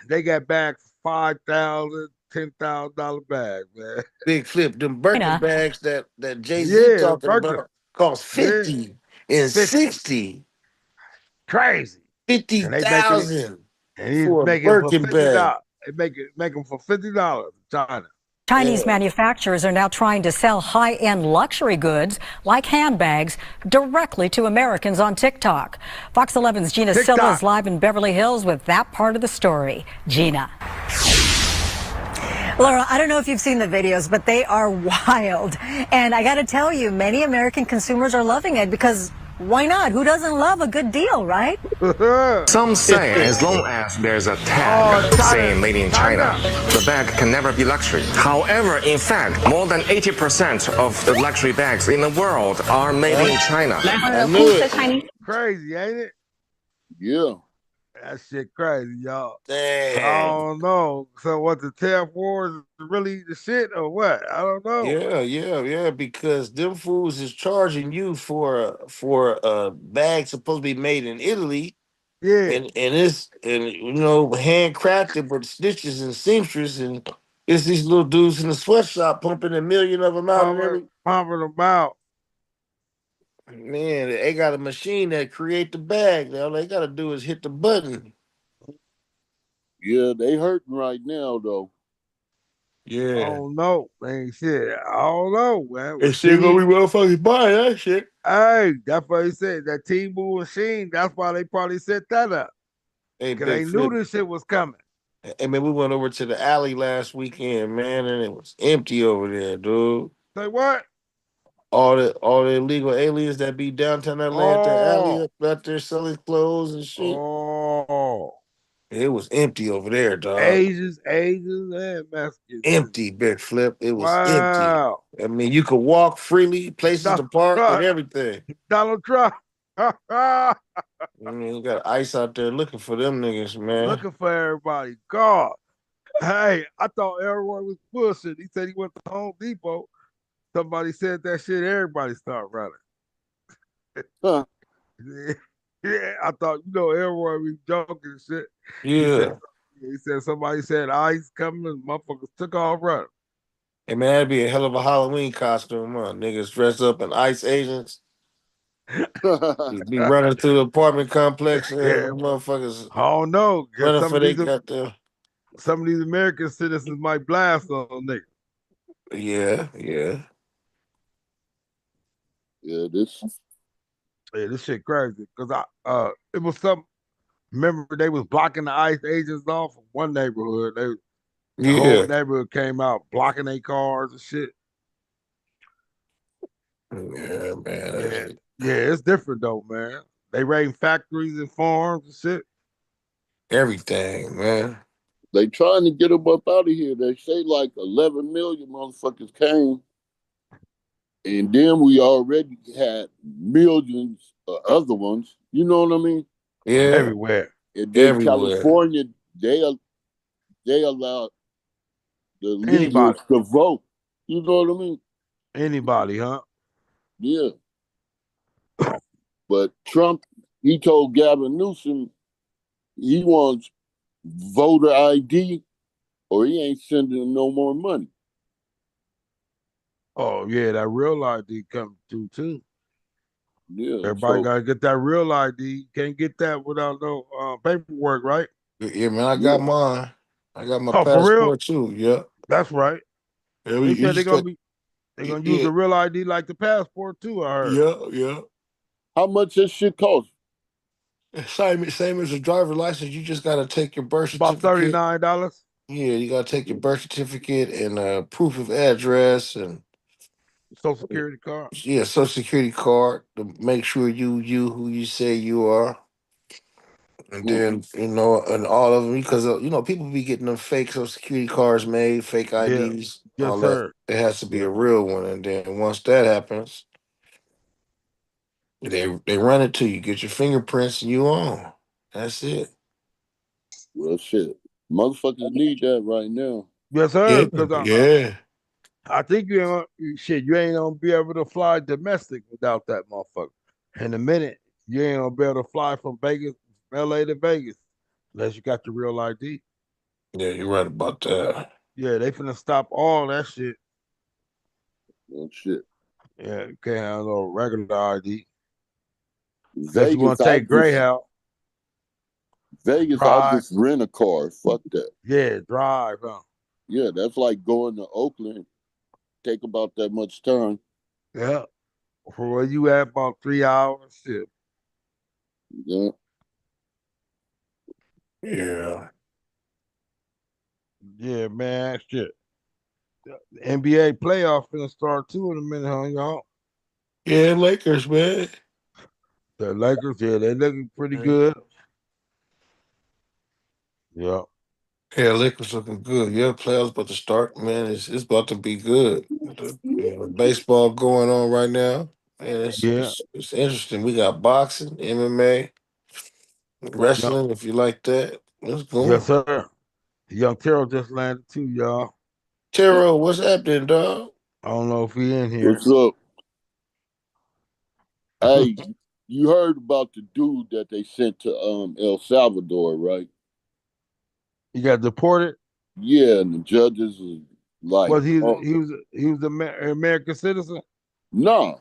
they got bags $5,000, $10,000 bags, man. Big Flip. Them Birkin China. bags that Jay-Z Yeah, the talking Birkin. about cost Yeah. 50 and 50. 60, Crazy. fifty And they making it thousand and he's for a making it for Birkin bag. $50. They make them for $50 in China. Chinese Yeah. manufacturers are now trying to sell high-end luxury goods like handbags directly to Americans on TikTok. Fox 11's Gina Silla TikTok. is live in Beverly Hills with that part of the story. Gina. Laura, I don't know if you've seen the videos, but they are wild. And I got to tell you, many American consumers are loving it because why not? Who doesn't love a good deal, right? Some say as long as there's a Oh, tag saying made in China, China. the bag can never be luxury. However, in fact, more than 80% of the luxury bags in the world are made in China. I knew it. Crazy, ain't it? Yeah. That shit crazy, y'all. I Dang. don't know. So what the tariff wars is really the shit or what? I don't know. Yeah. Because them fools is charging you for a bag supposed to be made in Italy, Yeah. and it's and handcrafted with stitches and seamstress, and it's these little dudes in the sweatshop pumping a million of them out and Pumping them out. man, they got a machine that create the bag. All they gotta do is hit the button. Yeah, they hurting right now though. I Yeah. don't know, man. Shit. I don't know, man. It's still See, gonna be motherfuckers buying that shit. hey, that's what he said. That T-Move machine, that's why they probably set that up. Hey, Because Big they knew Flip. this shit was coming. Hey man, we went over to the alley last weekend, man, and it was empty over there, dude. Say what? All the illegal aliens that be downtown Atlanta alley Oh. up out there selling clothes and shit. Oh. It was empty over there, dog. Asians, and Mexicans. Empty, Big Flip. It was empty. Wow. I mean, you could walk freely, places to Donald park and Trump. everything. Donald Trump. I mean, you got ICE out there looking for them niggas, man. Looking for everybody. God. Hey, I thought everyone was bullshit. He said he went to Home Depot. Somebody said that shit. Everybody started running. Huh. Yeah, I thought everyone was joking and shit. He said Yeah. somebody said ice coming and motherfuckers took off running. Hey man, that'd be a hell of a Halloween costume, huh? Niggas dressed up in ICE agents. Be running through the apartment complex and Yeah, motherfuckers I don't know because running for they got the some of these American citizens might blast on niggas. yeah. Yeah, this Yeah, this shit crazy. Cause it was some. Remember they was blocking the ICE agents off from one neighborhood. The whole Yeah. neighborhood came out blocking their cars and shit. Yeah, Yeah, man. yeah, it's different though, man. They raiding factories and farms and shit. Everything, man. they trying to get them up out of here. They say like 11 million motherfuckers came, and then we already had millions of other ones. You know what I mean? Yeah, Everywhere. And then everywhere. California, they allowed the Anybody, legals to vote. You know what I mean? anybody, huh? Yeah. But Trump, he told Gavin Newsom he wants voter ID or he ain't sending him no more money. Oh yeah, that real ID come through too. Yeah. Everybody So gotta get that real ID. Can't get that without no paperwork, right? Yeah, man, I got Yeah. mine. I got my Oh, for real? passport too. Yeah. That's right. Yeah, They you said just got. they're gonna use Yeah, the real ID like the passport too. I heard yeah. How much that shit cost? Same as a driver license. You just gotta take your birth about certificate. $39. Yeah, you gotta take your birth certificate and proof of address and Social Security card. yeah, social security card to make sure you who you say you are. And Hmm. then and all of them because people be getting them fake social security cards made, fake Yeah. IDs, Yes, all that. sir. It has to be Yeah. a real one, and then once that happens, they run it to you, get your fingerprints, and you on. That's it. Well, shit. Motherfuckers need that right now. Yes, Yeah, sir. Because yeah, I think you ain't gonna be able to fly domestic without that motherfucker. In a minute, you ain't gonna be able to fly from LA to Vegas, unless you got the real ID. yeah. You're right about that. Yeah, they finna stop all that shit. Well, shit. Yeah, you can't have no regular ID unless you want Vegas, to take Greyhound, I'll drive. just rent a car. Fuck that. Yeah, drive. Huh? Yeah, that's like going to Oakland. Take about that much time. Yeah, for where you at, about 3 hours. Shit. Yeah. Yeah, Yeah, man. Shit. The NBA playoffs finna start too in a minute, huh, y'all? yeah. Lakers, man. The Lakers, yeah, they looking pretty Yeah, good. Yeah, Lakers looking good. Yeah, playoffs about to start, man. It's about to be good. Baseball going on right now. Man, yeah, it's interesting. We got boxing, MMA, yeah. wrestling. If you like that, let's Yes, go. sir. Young Terrell just landed too, y'all. Taro, what's happening, dog? I don't know if he in here. What's up? Hey, you heard about the dude that they sent to El Salvador, right? He got deported. Yeah, and the judges was like, Was he? oh He was an American citizen. no,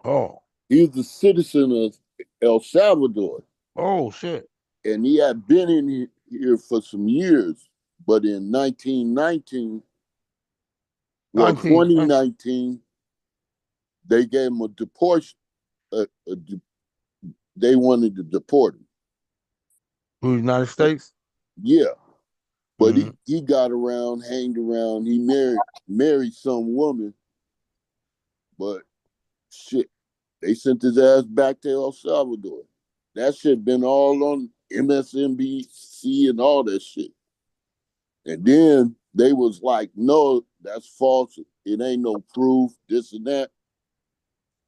Oh, he was a citizen of El Salvador. oh shit. And he had been in here for some years. But in 1919, well, 19. 2019, they gave him a deportation. They wanted to deport him. Who? United States. Yeah, but Mm-hmm. he got around, hanged around. He married some woman, but shit, they sent his ass back to El Salvador. That shit been all on MSNBC and all that shit. And then they was like, no, that's false. It ain't no proof, this and that.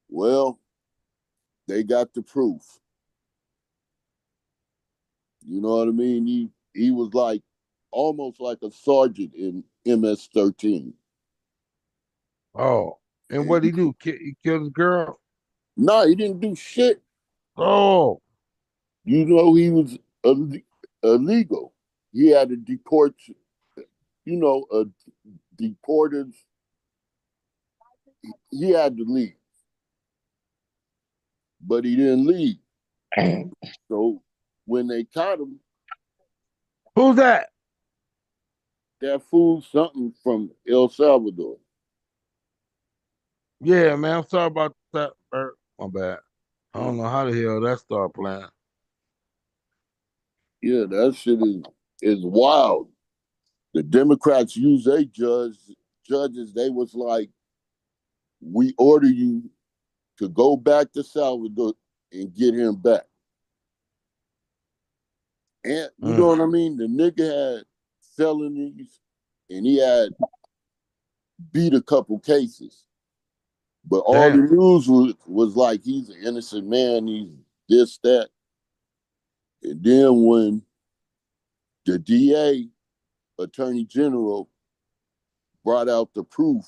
Well, they got the proof. You know what I mean? He was like almost like a sergeant in MS-13. Oh, and what And did he do? He killed his girl. no, he didn't do shit. Oh, You know, he was illegal. He had to deport, deported. He had to leave, but he didn't leave. So when they caught him, who's that? that fool something from El Salvador. Yeah, man. I'm sorry about that, Bert. My bad. I don't know how the hell that started playing. Yeah, that shit is wild. The Democrats use their judges. They was like, we order you to go back to Salvador and get him back. And you know Mm, what I mean? The nigga had felonies and he had beat a couple cases. But all the damn. news was like he's an innocent man, he's this, that. And then when the DA, Attorney General, brought out the proof,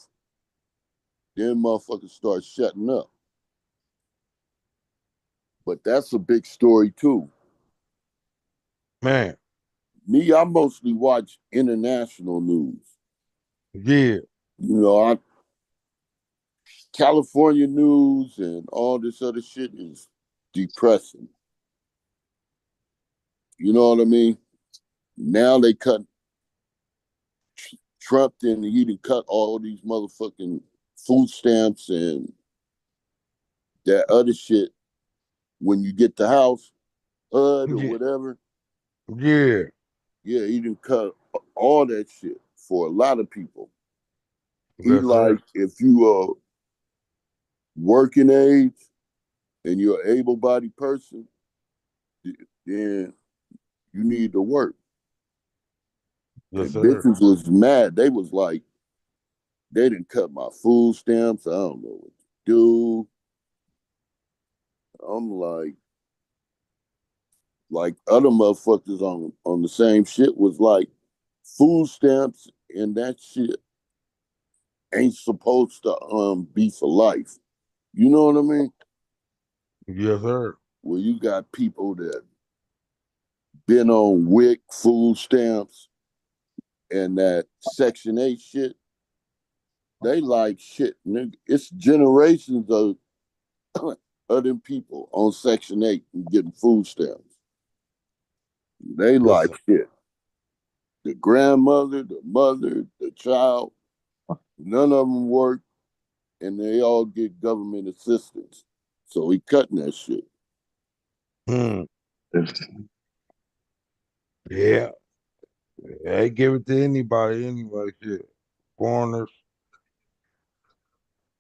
then motherfuckers start shutting up. But that's a big story too. Man, Me, I mostly watch international news. yeah. You know, California news and all this other shit is depressing. You know what I mean? Now they cut Trump and he done cut all these motherfucking food stamps and that other shit when you get the house, HUD or Yeah. whatever. Yeah. Yeah, he done cut all that shit for a lot of people. He Yes, like sir. if you are working age and you're an able-bodied person, then you need to work. Yes, And sir. bitches was mad. They was like, they didn't cut my food stamps. I don't know what to do. I'm like other motherfuckers on the same shit was like, food stamps and that shit ain't supposed to be for life. You know what I mean? Yes, sir. Where you got people that been on WIC food stamps and that Section 8 shit, they like shit, nigga. It's generations of them people on Section 8 and getting food stamps. They Yes, like sir. shit. The grandmother, the mother, the child, none of them work and they all get government assistance. So he cutting that shit. Hmm. Yeah. They give it to anybody anyway. Shit. Foreigners.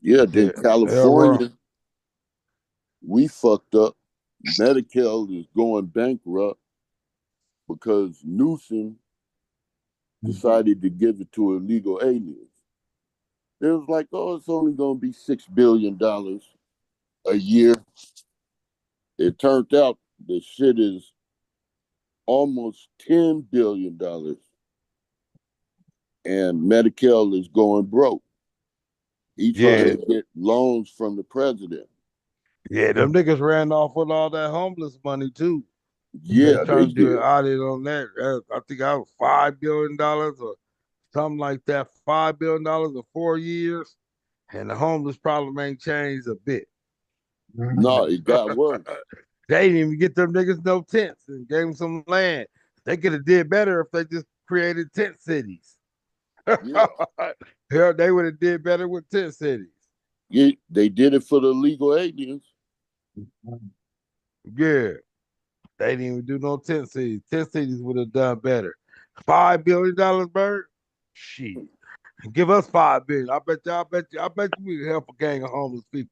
Yeah, then Yeah. Hell, bro. California, we fucked up. Medicare is going bankrupt because Newsom decided to give it to illegal aliens. It was like, oh, it's only going to be $6 billion a year. It turned out the shit is almost $10 billion, and Medicare is going broke. He trying Yeah. to get loans from the president. Yeah. Them niggas ran off with all that homeless money too. They Yeah, they trying to do an did. audit on that. I think I was $5 billion or something like that. $5 billion in 4 years, and the homeless problem ain't changed a bit. No, it got worse. They didn't even get them niggas no tents and gave them some land. They could have did better if they just created tent cities. Yeah, Hell, they would have did better with tent cities. yeah, they did it for the illegal aliens. Yeah, they didn't even do no tent cities. Tent cities would have done better. $5 billion, Bird. Shit, give us 5 billion. I bet you. I bet you we can help a gang of homeless people.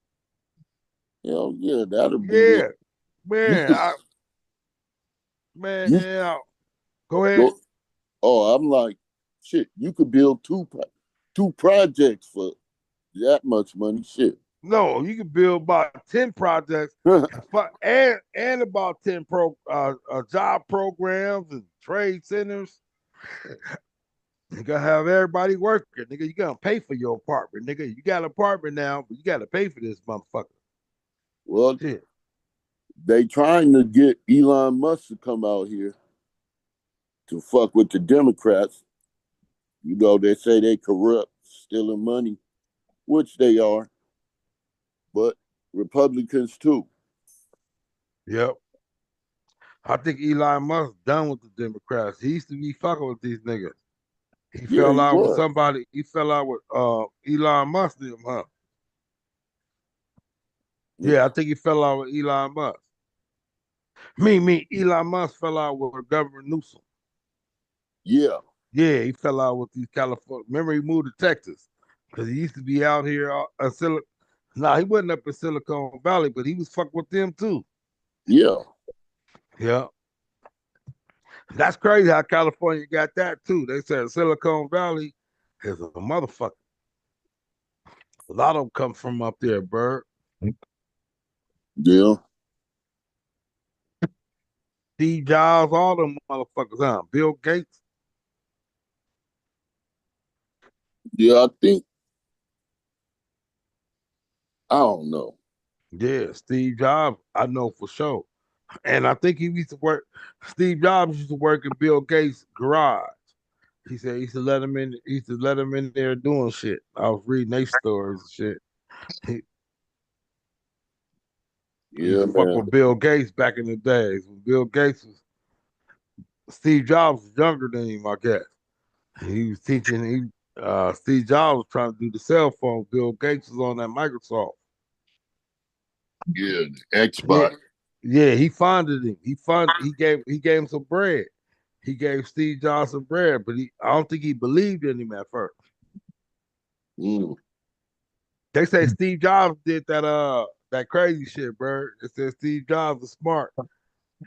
Hell yeah, that'll be it. Yeah, You man. could Man, you yeah. Go ahead. go. Oh, I'm like, shit. You could build two projects for that much money. Shit. No, you can build about 10 projects and about 10 job programs and trade centers. You gotta have everybody working, nigga. You gotta pay for your apartment, nigga. You got an apartment now, but you gotta pay for this motherfucker. Well, Shit. they trying to get Elon Musk to come out here to fuck with the Democrats. You know, they say they corrupt, stealing money, which they are, but Republicans too. Yep. I think Elon Musk done with the Democrats. He used to be fucking with these niggas. He Yeah, fell he out with was. somebody. He fell out with Elon Musk, huh? Yeah, I think he fell out with Elon Musk. Elon Musk fell out with Governor Newsom. Yeah, Yeah, he fell out with these California. Remember, he moved to Texas because he used to be out here in Silicon. Nah, he wasn't up in Silicon Valley, but he was fucking with them too. yeah, Yeah, that's crazy how California got that too. They said Silicon Valley is a motherfucker. A lot of them come from up there, Bird. yeah, Steve Jobs, all them motherfuckers, huh? Bill Gates. yeah. I think I don't know. Yeah, Steve Jobs, I know for sure. And I think he used to work. Steve Jobs used to work in Bill Gates' garage. He said he used to let him in. He used to let him in there doing shit. I was reading their stories and shit. He used Yeah, to fuck man. with Bill Gates back in the days when Bill Gates was Steve Jobs was younger than him, I guess. He was teaching. Steve Jobs was trying to do the cell phone. Bill Gates was on that Microsoft. Yeah, the Yeah, Xbox. yeah. He funded him. He gave him some bread. He gave Steve Jobs some bread, but I don't think he believed in him at first. Mm. They say Steve Jobs did that crazy shit, bro. It says Steve Jobs was smart.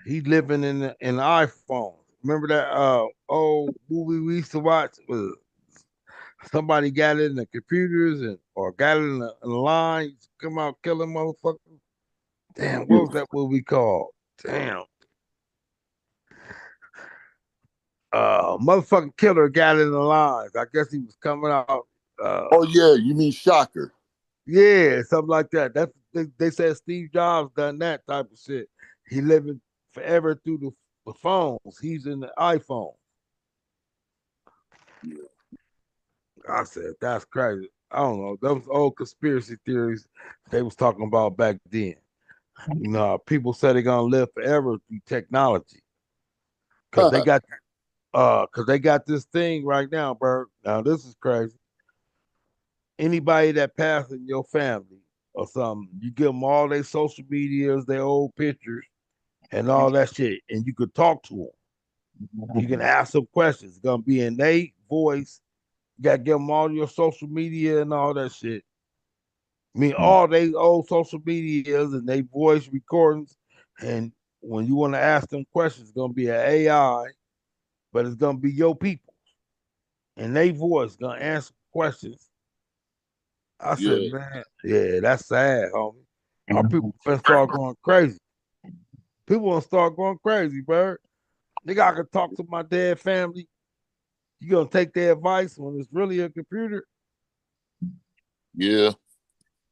He living in the iPhone. Remember that old movie we used to watch? Somebody got it in the computers or got it in the line, come out killing motherfuckers. Damn, what was that movie called? Damn. Motherfucking killer got in the lines. I guess he was coming out. Oh yeah, you mean Shocker? Yeah, something like that. They said Steve Jobs done that type of shit. He living forever through the phones. He's in the iPhone. Yeah. I said that's crazy. I don't know. Those old conspiracy theories they was talking about back then. You know, people say they're gonna live forever through technology because they got this thing right now, Bert. Now this is crazy. Anybody that passes in your family or something, you give them all their social medias, their old pictures, and all that shit, and you could talk to them. You can ask them questions. It's gonna be in their voice. You gotta give them all your social media and all that shit. I mean, all they old social medias and they voice recordings. And when you want to ask them questions, it's gonna be an AI, but it's gonna be your people and they voice gonna answer questions. I said, Yeah. man, yeah, that's sad, homie. Our people finna start going crazy. People gonna start going crazy, bro. Nigga, I can talk to my dead family. You gonna take their advice when it's really a computer? Yeah.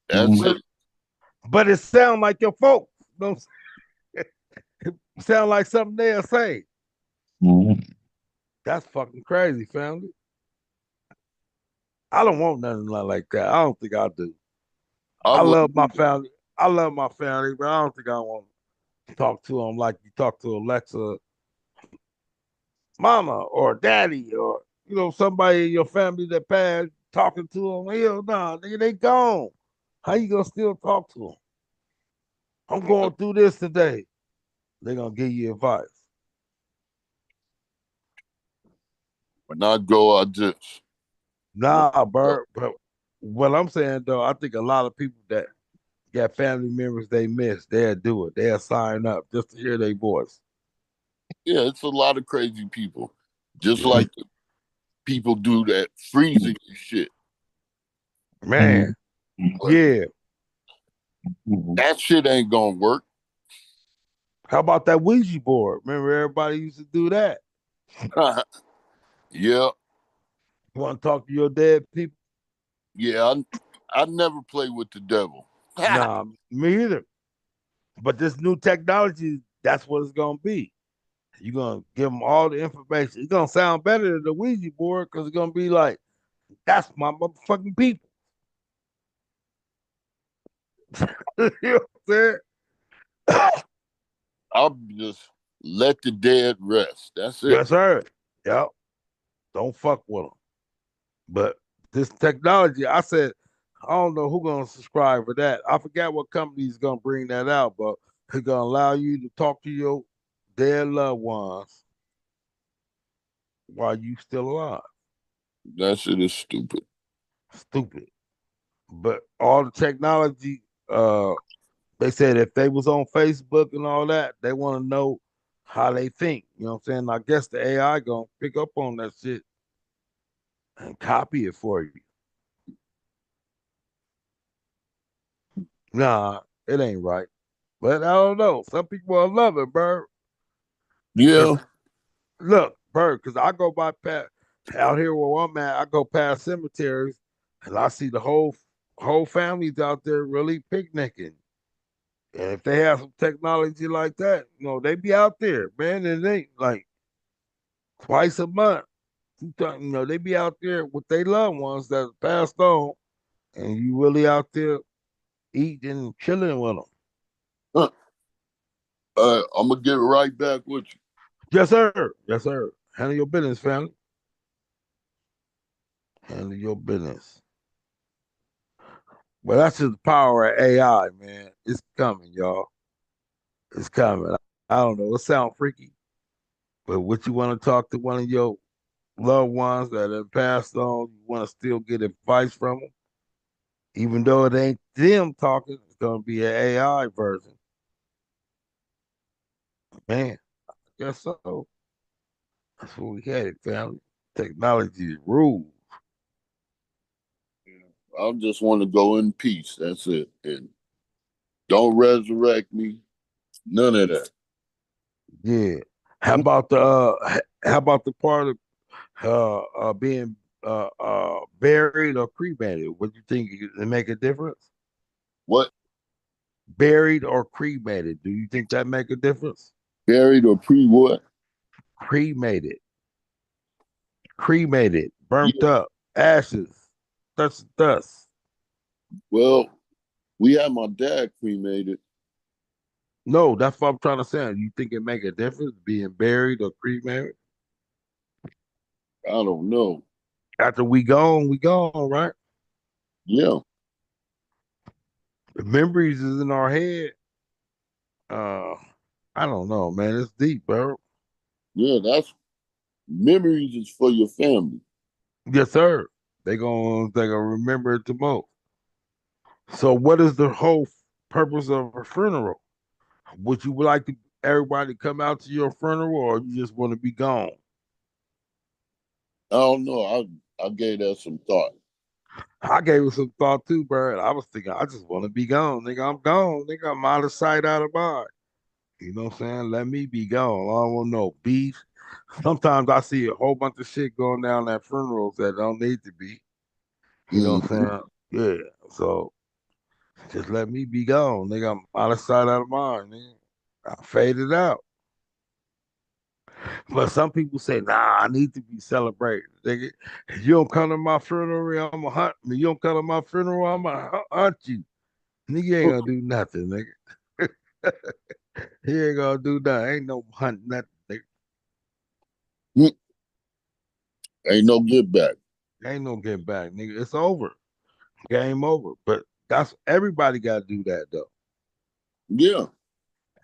That's But it. but it sound like your folks. You know what I'm saying? It sound like something they'll say. That's fucking crazy, family. I don't want nothing like that. I don't think I do. I I love wouldn't my either. family. I love my family, but I don't think I want to talk to them like you talk to Alexa, mama, or daddy, or somebody in your family that passed. Talking to them, hell nah, nigga, they gone. How you gonna still talk to them? I'm going through this today. They're gonna give you advice. When I go, I just let Nah, it go. Bert. But what I'm saying though, I think a lot of people that got family members they miss, they'll do it. They'll sign up just to hear their voice. Yeah, it's a lot of crazy people. Just Yeah. like the people do that freezing shit. Man, But yeah. that shit ain't gonna work. How about that Ouija board? Remember everybody used to do that. Yeah, You want to talk to your dead people? yeah. I never play with the devil. Nah, me either. But this new technology, that's what it's gonna be. You're gonna give them all the information. It's gonna sound better than the Ouija board because it's gonna be like, that's my motherfucking people. You know what I'm saying? I'll just let the dead rest. That's it. Yes, sir. Yep. Don't fuck with them. But this technology, I said, I don't know who gonna subscribe for that. I forgot what company is gonna bring that out, but it's gonna allow you to talk to your dead loved ones while you still alive. That shit is stupid. Stupid. But all the technology, they said if they was on Facebook and all that, they want to know how they think. You know what I'm saying? I guess the AI gonna pick up on that shit and copy it for you. Nah, it ain't right. But I don't know. Some people will love it, bro. Cause Yeah, look, bro, because I go by out here where I'm at, I go past cemeteries and I see the whole families out there really picnicking. And if they have some technology like that, they be out there, man, and they like twice a month. They be out there with their loved ones that passed on, and you really out there eating and chilling with them. I'm gonna get right back with you. Yes, sir. Yes, sir. Handle your business, family. Handle your business. Well, that's just the power of AI, man. It's coming, y'all. It's coming. I don't know. It sounds freaky, but what you want to talk to one of your loved ones that have passed on, you want to still get advice from them, even though it ain't them talking. It's gonna be an AI version. Man, I guess so. That's what we had, family. Technology rules. I just want to go in peace. That's it. And don't resurrect me. None of that. Yeah. How about the part of being buried or cremated? What do you think it make a difference? What? Buried or cremated? Do you think that make a difference? Buried or pre what? Cremated, cremated, burnt Yeah. up, ashes, dust. Well, we had my dad cremated. No, that's what I'm trying to say. You think it make a difference being buried or cremated? I don't know. After we gone, right? Yeah. The memories is in our head. Uh, I don't know, man. It's deep, bro. Yeah, that's memories is for your family. Yes, sir. They gonna remember it the most. So, what is the whole purpose of a funeral? Would you like to everybody come out to your funeral, or you just want to be gone? I don't know. I gave that some thought. I gave it some thought too, bro. I was thinking, I just want to be gone, nigga. I'm gone, nigga. I'm out of sight, out of mind. You know what I'm saying? Let me be gone. I don't want no beef. Sometimes I see a whole bunch of shit going down at funerals that don't need to be. You know what Mm-hmm. I'm saying? Yeah. So just let me be gone, nigga. I'm out of sight, out of mind, nigga. I faded out. But some people say, nah, I need to be celebrated. Nigga, if you don't come to my funeral, I'm going to hunt me. You don't come to my funeral, I'm going to hunt you. Nigga, you ain't going to do nothing, nigga. He ain't going to do nothing. Ain't no hunt, nothing, nigga. Ain't no get back. Ain't no getting back, nigga. It's over. Game over. But that's everybody got to do that, though. Yeah.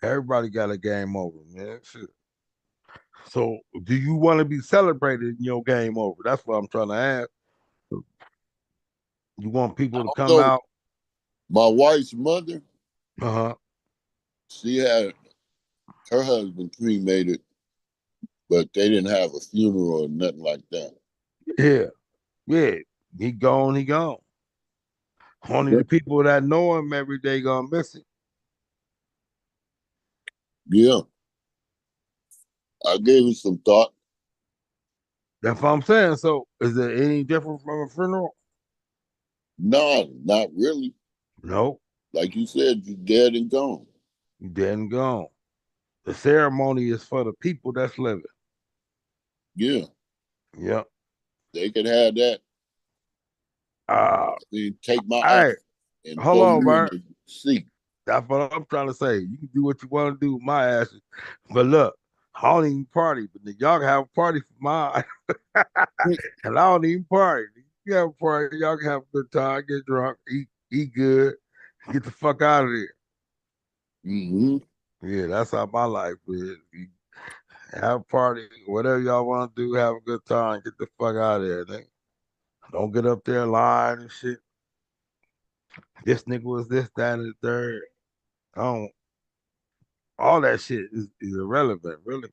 Everybody got a game over, man. Shit. So, do you want to be celebrated in your game over? That's what I'm trying to ask. You want people to come So out? my wife's mother, Uh huh. she had her husband cremated, but they didn't have a funeral or nothing like that. Yeah. Yeah. He gone, he gone. Only the But people that know him every day gonna miss it. yeah, I gave it some thought. That's what I'm saying. So is it any different from a funeral? No, not really. No. Like you said, you're dead and gone. You dead and gone. The ceremony is for the people that's living. Yeah, Yep. they could have that. Uh Then take my hey, ashes and hold throw on, you in man. the sea. That's what I'm trying to say. You can do what you want to do with my asses. But look, I don't even party, but then y'all can have a party for mine. And I don't even party. You have a party, y'all can have a good time, get drunk, eat good, get the fuck out of there. Mm-hmm. Yeah, that's how my life is. You have a party, whatever y'all want to do, have a good time, get the fuck out of there. Nigga. Don't get up there lying and shit. This nigga was this, that, and the third. I don't, all that shit is irrelevant, really.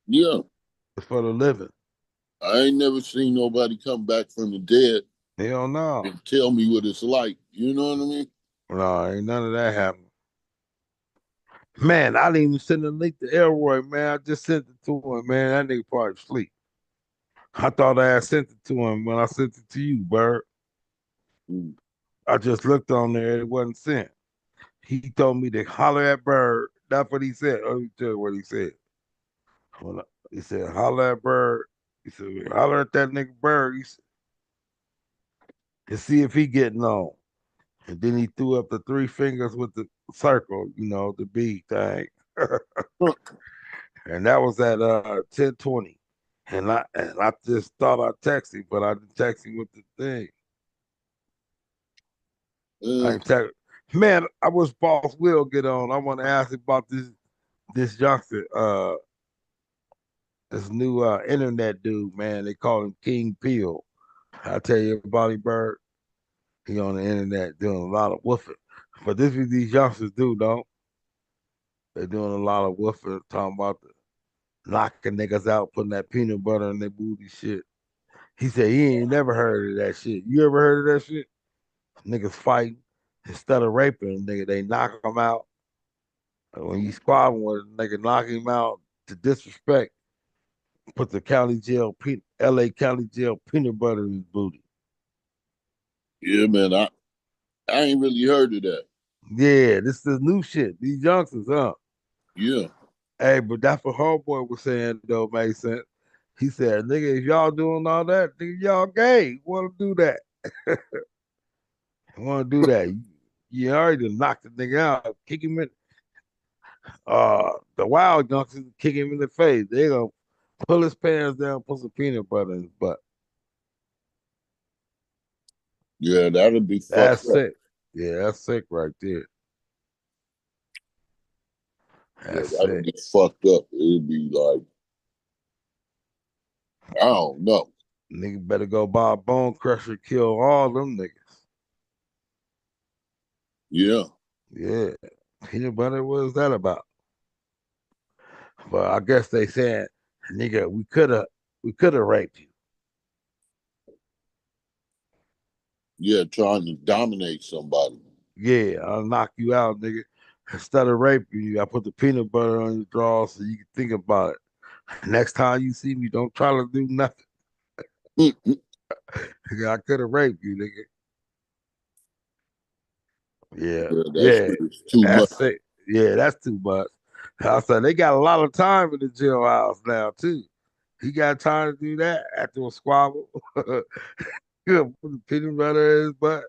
Yeah, It's for the living. I ain't never seen nobody come back from the dead Hell no. and tell me what it's like. You know what I mean? No, ain't none of that happening. Man, I didn't even send the link to Elroy, man. I just sent it to him, man. That nigga probably sleep. I thought I had sent it to him when I sent it to you, Bird. Mm. I just looked on there, it wasn't sent. He told me to holler at Bird. That's what he said. Oh, you tell you what he said. He said, holler at Bird. He said, holler at that nigga Bird. He said, to see if he getting on. And then he threw up the three fingers with the circle, the B thing. Huh. and that was at 10:20. And I just thought I texted, but I didn't text him with the thing. I Uh, ain't text. Man, I wish Boss will get on. I want to ask about this youngster, this new internet dude, man. They call him King Peel. I tell you about him, Bird. He on the internet doing a lot of woofing. But this is these youngsters do, though. They're doing a lot of woofing, talking about the knocking niggas out, putting that peanut butter in their booty shit. He said he ain't never heard of that shit. You ever heard of that shit? Niggas fighting instead of raping, nigga, they knock them out. When you squabbling with a nigga, knock him out to disrespect, put the LA County Jail peanut butter in his booty. yeah, man. I ain't really heard of that. Yeah, this is new shit. These youngsters, huh? Yeah. Hey, but that's what Homeboy was saying, though, made sense. He said, nigga, if y'all doing all that, nigga, y'all gay. Want to do that. Want to do that. You already knocked the nigga out, kick him in. The wild youngsters kick him in the face. They gonna pull his pants down, put some peanut butter in his butt. Yeah, that'd be That's fucked up. sick. Yeah, that's sick right there. Yeah, That's that'd sick. be fucked up. It'd be like, I don't know. Nigga better go buy a bone crusher, kill all them niggas. Yeah. Yeah. Peanut butter, what is that about? But I guess they saying, nigga, we could have raped you. Yeah, trying to dominate somebody. Yeah, I'll knock you out, nigga. Instead of raping you, I put the peanut butter on your drawers so you can think about it. Next time you see me, don't try to do nothing. Yeah, I could have raped you, nigga. Yeah, that yeah, shit is too much. that's it. Yeah, that's too much. I said they got a lot of time in the jailhouse now too. He got time to do that after a squabble. Yeah, put the peanut butter in his butt.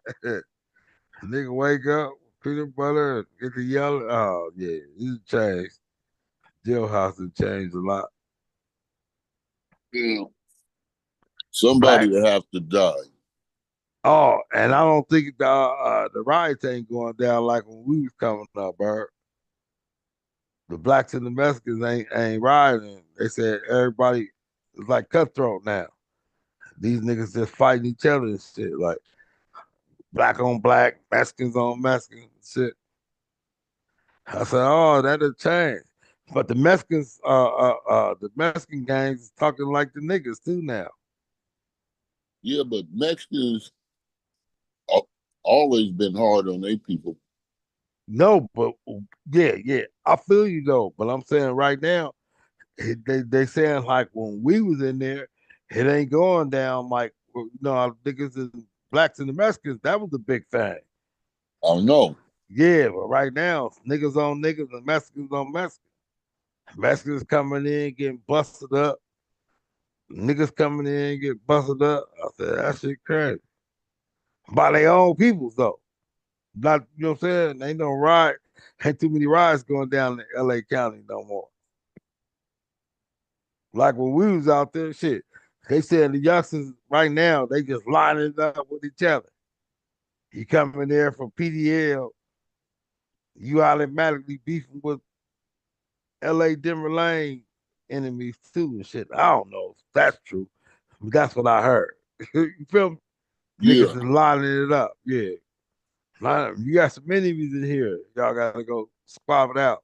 Nigga wake up, peanut butter, and get the yellow. Oh yeah, it's changed. Jailhouse has changed a lot. Yeah. Somebody Black. will have to die. Oh, and I don't think the riots ain't going down like when we was coming up, bro. The blacks and the Mexicans ain't rioting. They said everybody is like cutthroat now. These niggas just fighting each other and shit, like black on black, Mexicans on Mexican shit. I said, oh, that'll change. But the Mexican gangs is talking like the niggas too now. Yeah, but Mexicans always been hard on their people. No, but yeah, yeah, I feel you though. But I'm saying right now, they saying like when we was in there, it ain't going down like niggas and blacks and the Mexicans. That was the big thing. I know. Yeah, but right now, niggas on niggas and Mexicans on Mexicans. Mexicans coming in getting busted up. Niggas coming in get busted up. I said that shit crazy. By their own peoples though. Not you know what I'm saying? Ain't no riot. Ain't too many riots going down in LA County no more. Like when we was out there, shit. They said the youngsters right now, they just lining up with each other. You come in there from PDL, you automatically beefing with LA Denver Lane enemies too and shit. I don't know if that's true, but that's what I heard. You feel me? Yeah. Niggas is lining it up. Yeah. You got some enemies in here. Y'all gotta go swap it out.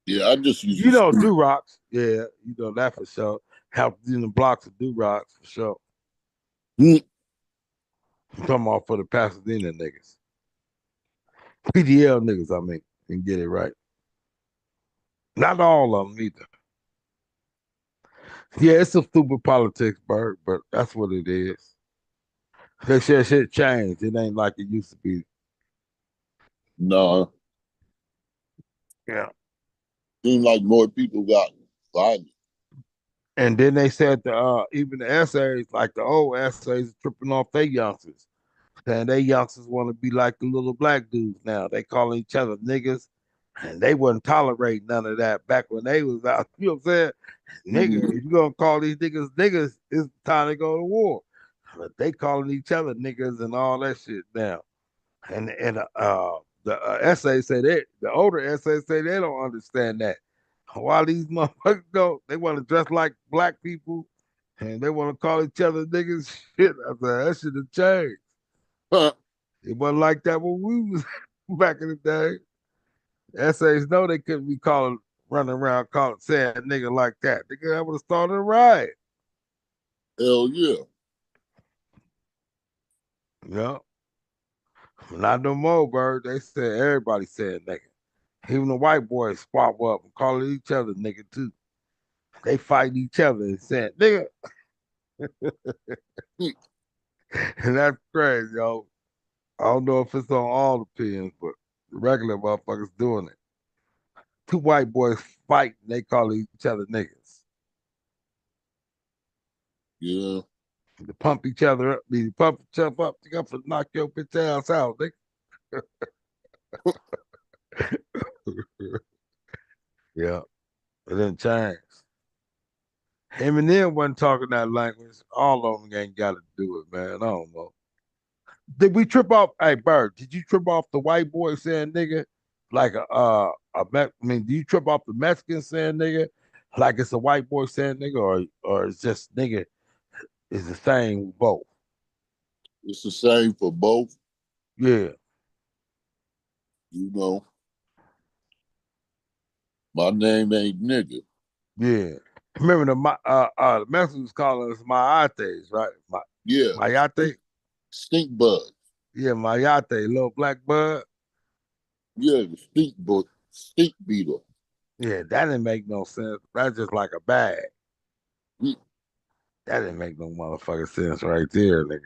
Yeah, I just used You to know, see. do rocks. Yeah, you know that for sure. Help in the blocks of do rocks for sure. Hmm. I'm talking about for the Pasadena niggas. PDL niggas, I mean, and get it right. Not all of them either. Yeah, it's some stupid politics, Bert, but that's what it is. They said shit changed. It ain't like it used to be. No, Yeah. seemed like more people got violent. And then they said even the essays, like the old essays, tripping off their youngsters. Saying they youngsters want to be like the little black dudes now. They calling each other niggas And they wouldn't tolerate none of that back when they was out. You know what I'm saying? Nigga, Mhm. if you gonna call these niggas, it's time to go to war. But they calling each other niggas and all that shit now. And the essays say the older essays say they don't understand that. While these motherfuckers don't, they want to dress like black people and they want to call each other niggas. Shit, I said that should have changed. It wasn't like that when we was back in the day. Essays know they couldn't be calling, running around calling, saying nigga like that. Nigga, that would have started a riot. Hell yeah. Yeah. Not no more, bird. They said everybody said nigga. Even the white boys squab up and calling each other nigga too. They fight each other and saying nigga. And that's crazy, yo. I don't know if it's on all the pins, but the regular motherfuckers doing it. Two white boys fight and they call each other niggas. Yeah. To pump each other up, to pump each other up, to knock your bitch ass out, nigga. Yeah, it didn't change. Eminem wasn't talking that language. All of them ain't got to do it, man. I don't know. Did we trip off? Hey, Bird, did you trip off the white boy saying nigga? Like I mean, do you trip off the Mexican saying nigga? Like it's a white boy saying nigga, or it's just nigga is the same with both? It's the same for both. Yeah, You know, my name ain't nigga. yeah. Remember the Mexicans calling us mayates, right? Yeah. Mayate? Stink bug. Yeah, mayate, little black bud. Yeah, the stink beetle. Yeah, that didn't make no sense. That's just like a bag. Mm. That didn't make no motherfucking sense right there, nigga.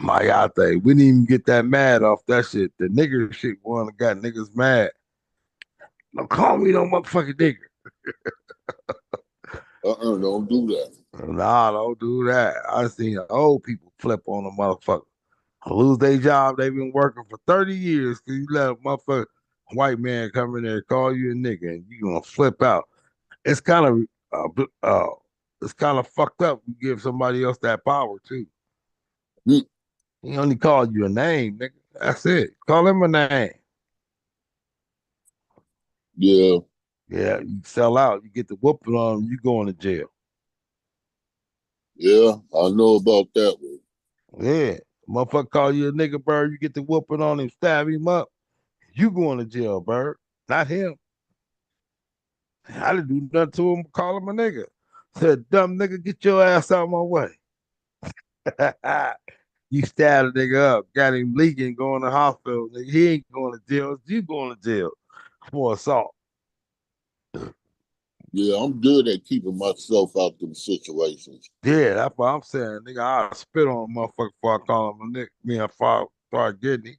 Mayate. We didn't even get that mad off that shit. The nigger shit one got niggas mad. Don't call me no motherfucking nigger. Don't do that. Nah, don't do that. I seen old people flip on a motherfucker. Lose their job. They've been working for 30 years because you let a motherfucker white man come in there and call you a nigga and you gonna flip out. It's kind of it's kind of fucked up. You give somebody else that power too. Mm. He only called you a name, nigga. That's it. Call him a name. Yeah. Yeah, you sell out. You get the whooping on him, you going to jail. Yeah. I know about that one. Yeah. Motherfucker call you a nigga, bird. You get the whooping on him, stab him up. You going to jail, bird. Not him. I didn't do nothing to him. Call him a nigga. Said, dumb nigga, get your ass out of my way. You stabbed a nigga up, got him leaking, going to hospital. Nigga, he ain't going to jail. You going to jail for assault. Yeah, I'm good at keeping myself out of them situations. Yeah, that's what I'm saying. Nigga, I'll spit on a motherfucker before I call him a nigga. Me and start getting him.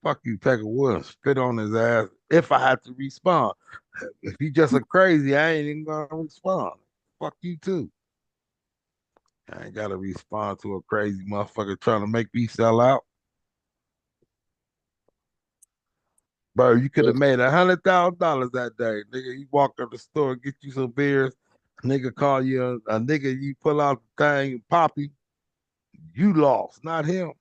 Fuck you, Peggy Williams. Spit on his ass if I have to respond. If he just a crazy, I ain't even gonna respond. Fuck you too. I ain't gotta respond to a crazy motherfucker trying to make me sell out. Bro, you could have But made $100,000 that day. Nigga, you walk up the store, get you some beers. Nigga call you a nigga, you pull out the thing, poppy. You lost, not him.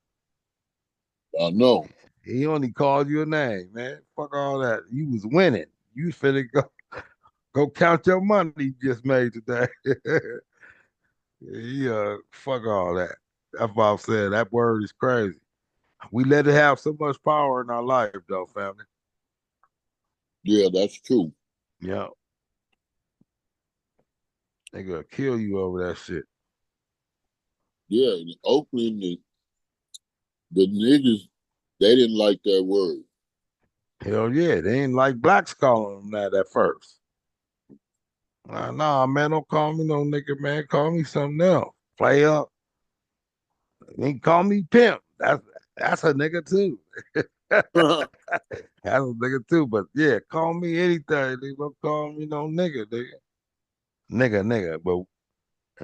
I know. He only called you a name, man. Fuck all that. You was winning. You finna go count your money you just made today. Yeah, fuck all that. That's what I'm saying. That word is crazy. We let it have so much power in our life, though, family. Yeah, that's true. Yeah, they gonna kill you over that shit. Yeah, in Oakland, the niggas, they didn't like that word. Hell yeah, they ain't like blacks calling them that at first. Nah, man, don't call me no nigga, man. Call me something else. Play up. He call me pimp. That's a nigga too. Yeah, That's a nigga too. But yeah, call me anything. They don't call me no nigga, nigga. Nigga. But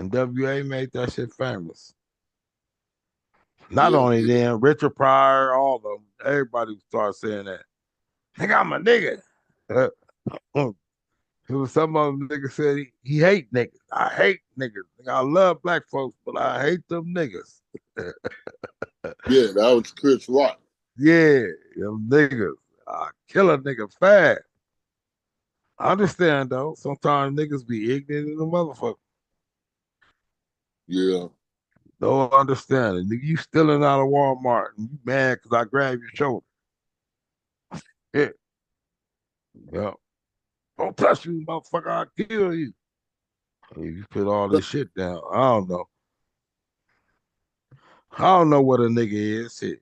NWA made that shit famous. Not only them, Richard Pryor, all of them. Everybody started saying that. Nigga, I'm a nigga. It was some other nigga said he hate niggas. I hate niggas. Nigga, I love black folks, but I hate them niggas. Yeah, that was Chris Rock. Yeah, them niggas. I kill a nigga fast. I understand though. Sometimes niggas be ignorant in the motherfucker. Yeah. Don't understand it. Nigga, you stealing out of Walmart and you mad because I grabbed your shoulder. Yeah. Yeah. Don't touch me, motherfucker. I'll kill you. You put all this shit down. I don't know what a nigga is. Shit.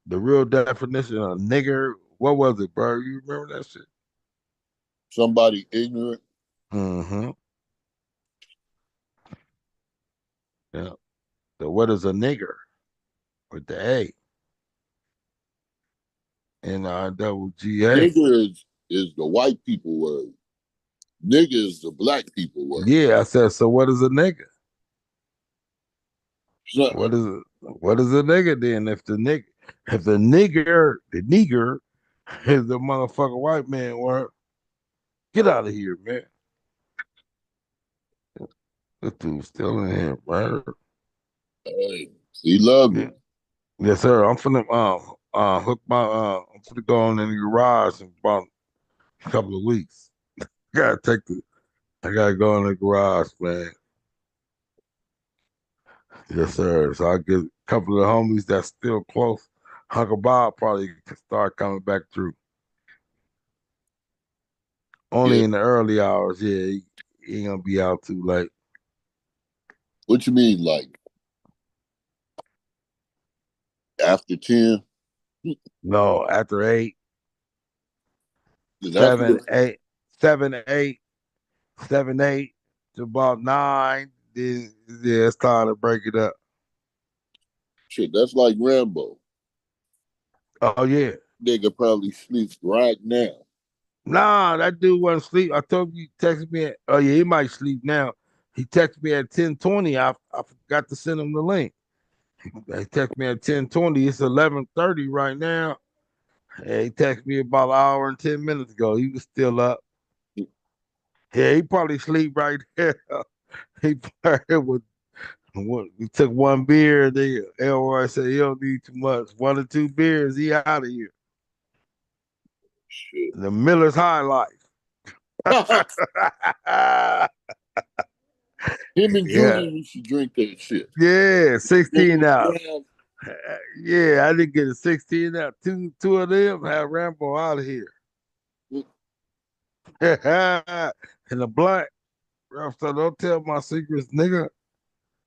The real definition of nigger, what was it, bro? You remember that shit? Somebody ignorant. Mm-hmm. Yeah. So what is a nigger? With the A. N-I-double-G-A. Nigger is the white people word. Nigga is the black people word. Yeah, I said, so what is a nigger? So, What is a nigga then? If the nigger is the motherfucking white man word, get out of here, man. This dude's still in here, man. hey, he love Yeah. it. Yes, sir. I'm finna hook my I'm finna go on in the garage in about a couple of weeks. I gotta go in the garage, man. Yes, sir. So I get a couple of homies that's still close. Uncle Bob probably can start coming back through. Yeah. Only in the early hours, yeah. He ain't gonna be out too late. What you mean, like after 10? No, after 8, That's 7, what 8, 7, 8, 7, 8 to about 9. Then yeah, it's time to break it up. shit. That's like Rambo. Oh yeah. Nigga probably sleeps right now. Nah, that dude wasn't sleep. I told you he texted me oh yeah, he might sleep now. He texted me at 10:20. I forgot to send him the link. He texted me at 10:20. It's 11:30 right now. And he texted me about an hour and 10 minutes ago. He was still up. Yeah, he probably sleep right there. He probably he took one beer. Elroy said he don't need too much. 1 or 2 beers, he out of here. Shit. The Miller's High Life. Him and Yeah. Junior used to drink that shit. Yeah, 16 Junior out. Drive. Yeah, I didn't get a 16 out. Two of them have Rambo out of here. And the black. So don't tell my secrets, nigga.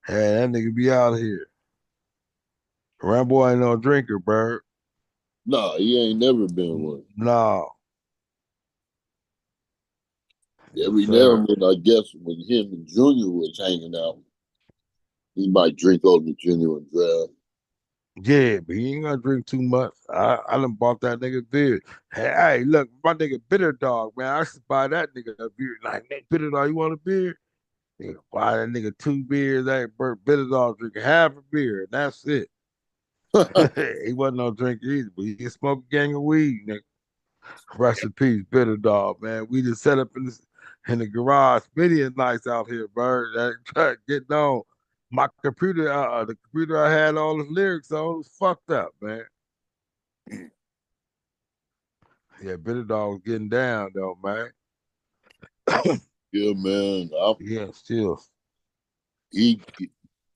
Hey, that nigga be out of here. Rambo ain't no drinker, bird. Nah, he ain't never been one. No. Yes, Every now sir. and then, I guess when him and Junior was hanging out, he might drink on the Junior and Drive. Yeah, but he ain't gonna drink too much. I done bought that nigga beer. Hey, look, my nigga Bitter Dog, man. I should buy that nigga a beer. Like, man, Bitter Dog, you want a beer? Nigga, buy that nigga 2 beers. That Bitter Dog drinking half a beer, and that's it. He wasn't no drinker either, but he smoked a gang of weed, nigga. Rest in peace, Bitter Dog, man. We just set up in the garage many a nights out here, bird. Getting on. My computer, the computer I had all his lyrics on was fucked up, man. Yeah, Bitter Dog was getting down though, man. Yeah, man. Yeah, still. He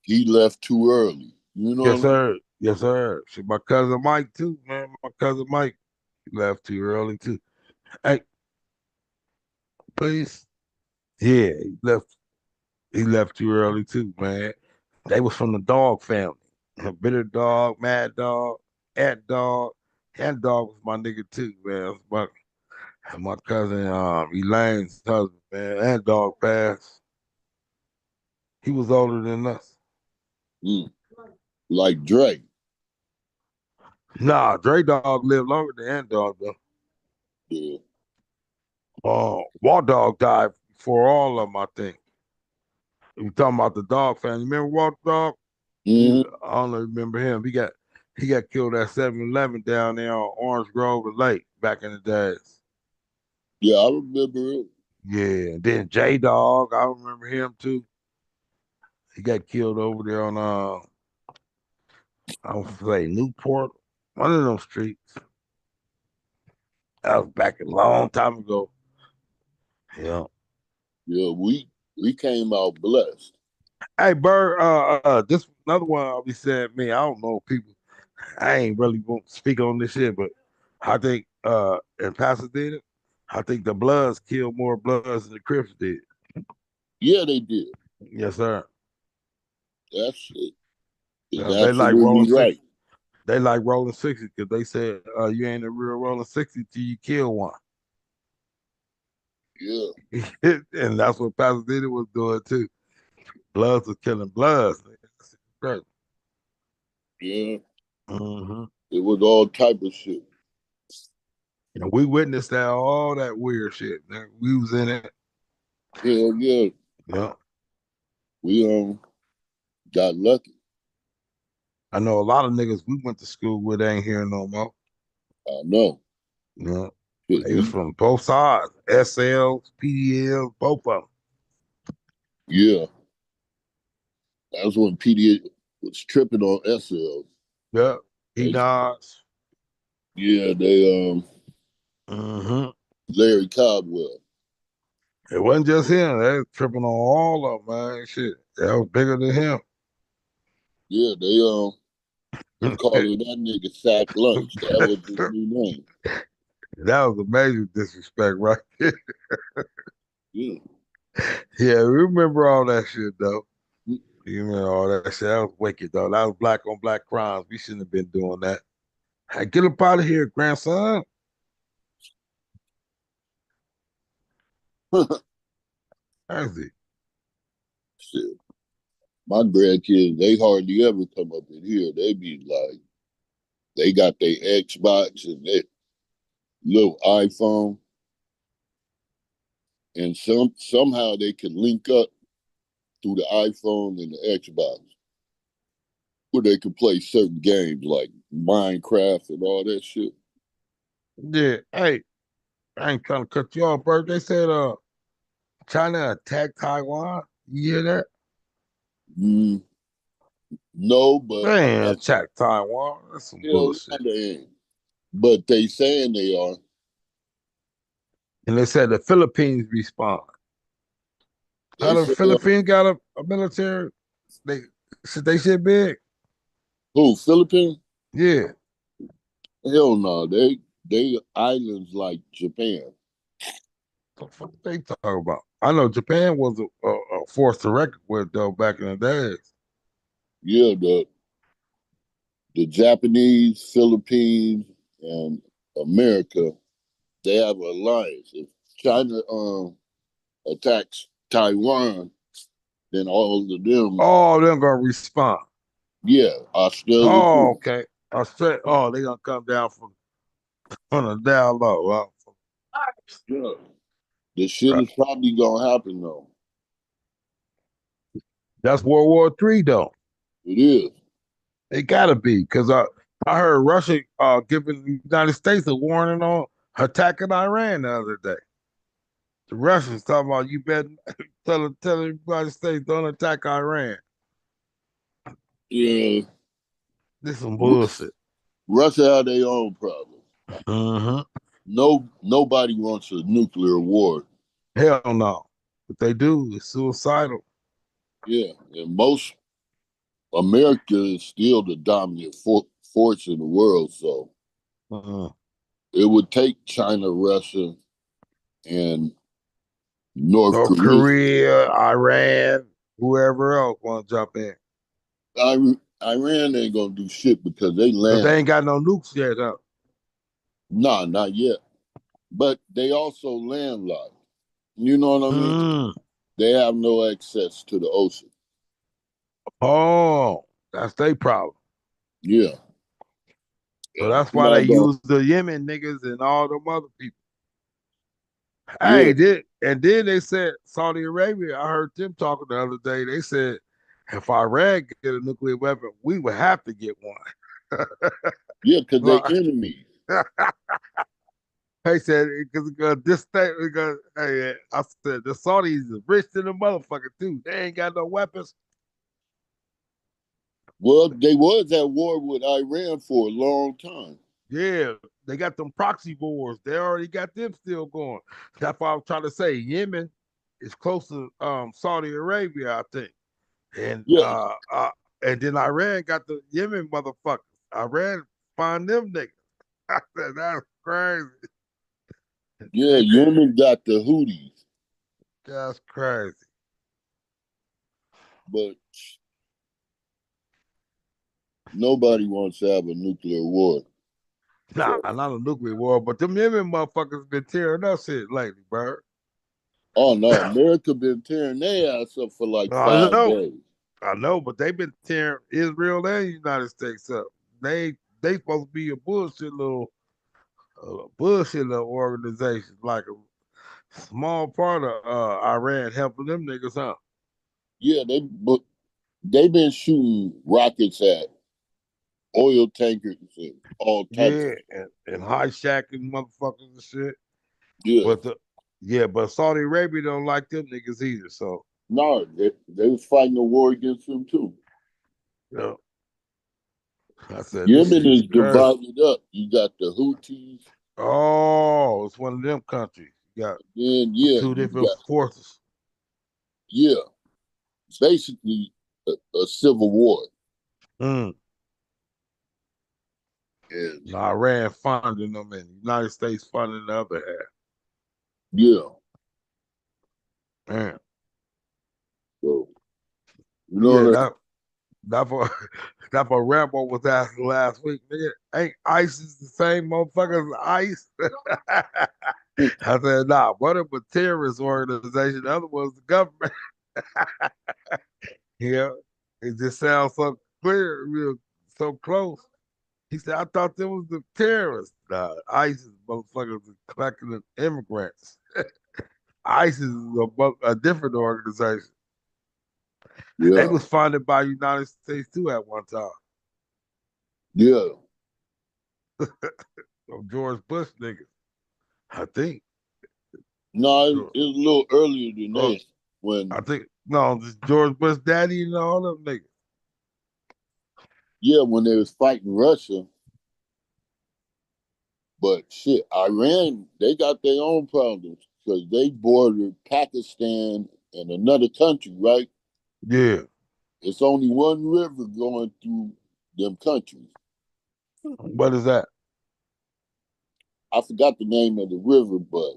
he left too early. You know Yes, what I mean? sir. Yes, sir. Shit, my cousin Mike too, man. My cousin Mike left too early too. Hey, please. Yeah, he left too early too, man. They was from the dog family. Bitter Dog, Mad Dog, Ant Dog. Ant Dog was my nigga too, man. My cousin Elaine's husband, man. Ant Dog passed. He was older than us. Mm. Like Dre. Nah, Dre Dog lived longer than Ant Dog though. Yeah. Wall Dog died before all of them, I think. We talking about the dog family. Remember Walt Dog? Mm-hmm. I don't remember him. He got killed at 7-Eleven down there on Orange Grove and Lake back in the days. Yeah, I remember it. Yeah, and then J Dog, I remember him too. He got killed over there on I don't say Newport, one of them streets. That was back a long time ago. Yeah. Yeah, we came out blessed. Hey, Bird, this another one I'll be saying, me. I don't know people. I ain't really won't speak on this shit, but I think in Pasadena, I think the Bloods killed more Bloods than the Crips did. Yeah, they did. Yes, sir. That's it. It's They like rolling absolutely right. 60. They like rolling 60 because they said you ain't a real rolling 60 till you kill one. Yeah, And that's what Pasadena was doing too. Bloods was killing Bloods. Right. yeah. Mm-hmm. It was all type of shit. And we witnessed that all that weird shit. Man. We was in it. Hell yeah. Yeah. We got lucky. I know a lot of niggas we went to school with ain't here no more. I know. Yeah. Shit, They was from both sides. SLs, PDLs, both of them. yeah. That's when PD was tripping on SL. Yeah. They, E-Nods. yeah, they Mm-hmm. Larry Caldwell. It wasn't just him. They was tripping on all of them, man. Shit. That was bigger than him. Yeah, they was calling that nigga Sack Lunch. That was his new name. That was a major disrespect right there. Yeah. Yeah, we remember all that shit though. You remember all that shit. That was wicked though. That was black on black crimes. We shouldn't have been doing that. Hey, get up out of here, grandson. That's it. Shit. My grandkids, they hardly ever come up in here. They be like, they got their Xbox and their little iPhone, and somehow they can link up through the iPhone and the Xbox, where they can play certain games like Minecraft and all that shit. Yeah. Hey, I ain't trying to cut you off, bro. They said China attacked Taiwan. You hear that? Mm, no, but They ain't attacked Taiwan. That's some hell, bullshit. they ain't. But they saying they are. And they said the Philippines respond. How They the say Philippines got a military? They they shit big. who? Philippines? Yeah. Hell no. They islands like Japan. The fuck they talk about? I know Japan was a force to reckon with though back in the days. Yeah, the Japanese, Philippines, and America, they have an alliance. If China attacks Taiwan, then all of them, Oh, they're gonna respond. yeah, Australia Oh, too. okay. Australia. Oh, they gonna come down from the down low. Yeah. The shit Right. is probably gonna happen though. That's World War III though. It is. It gotta be because I heard Russia giving the United States a warning on attacking Iran the other day. The Russians talking about you better tell the United States don't attack Iran. Yeah. This is some bullshit. Russia have their own problems. Mm-hmm. Nobody wants a nuclear war. Hell no. If they do, it's suicidal. Yeah, and most America is still the dominant force in the world, so Uh-uh. it would take China, Russia, and North North Korea. Korea, Iran, whoever else want to jump in. Iran ain't gonna do shit because they Because land. they ain't got no nukes yet, huh? Nah, not yet. But they also landlocked. You know what I mean? Mm. They have no access to the ocean. Oh, that's their problem. Yeah. So And that's they're why they not gonna, use the Yemen niggas and all them other people. yeah, And then they said Saudi Arabia. I heard them talking the other day. They said if Iran get a nuclear weapon, we would have to get one. Yeah, because they enemies. He said, because this state, because hey, I said the Saudis is rich than the motherfucker too. They ain't got no weapons. Well, they was at war with Iran for a long time. Yeah, they got them proxy wars. They already got them still going. That's why I'm trying to say Yemen is close to Saudi Arabia, I think. And Yeah, and then Iran got the Yemen motherfuckers. Iran find them niggas. I said that's crazy. yeah. Yemen got the Houthis, That's crazy. but nobody wants to have a nuclear war. Nah, So, not a nuclear war, but them Yemen motherfuckers been tearing us shit lately, bro. oh no, America been tearing their ass up for like I 5 know, days. I know, but they've been tearing Israel and the United States up. They supposed to be a bullshit little organization, like a small part of Iran helping them niggas out. Yeah, they been shooting rockets at oil tankers and all types of. Yeah, and hijacking motherfuckers and shit. Yeah, But but Saudi Arabia don't like them niggas either. So no, they was fighting a war against them too. you know, I said this Yemen shit is is crazy. divided up. You got the Houthis, Oh, it's one of them countries. You got and yeah, two you different got forces. yeah, basically a civil war. Mm. And And Iran funding them, and the United States funding the other half. yeah, Man, so you know yeah, that. that for that for Rambo was asking last week, nigga. Ain't ISIS the same motherfucker as ICE? I said, nah, one of them a terrorist organization, the other one's the government. Yeah, it just sounds so clear, real so close. He said, I thought there was the terrorists. Nah, ISIS motherfuckers are collecting immigrants. ISIS is a different organization. They Yeah, was funded by the United States too at one time. yeah. George Bush niggas, I think. No, George, it was a little earlier than oh, that when I think no, this George Bush daddy and all them niggas. yeah, when they was fighting Russia. But shit, Iran, they got their own problems because they border Pakistan and another country, right? Yeah. It's only one river going through them countries. What is that? I forgot the name of the river, but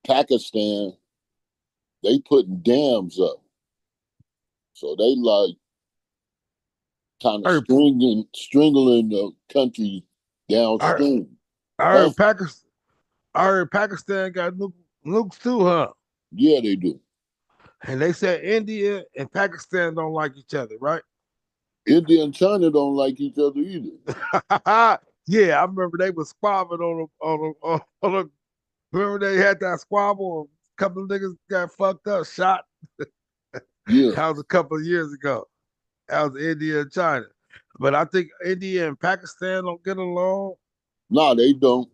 Pakistan, they putting dams up. So they like kind I of heard, strangling the country I heard, downstream. I Huh? heard Pakistan. I heard Pakistan got nukes too, huh? Yeah, they do. And they said India and Pakistan don't like each other, right? India and China don't like each other either. Yeah, I remember they was squabbling on a. Remember they had that squabble. A couple of niggas got fucked up, shot. Yeah. That was a couple of years ago. That was India and China. But I think India and Pakistan don't get along. No, they don't.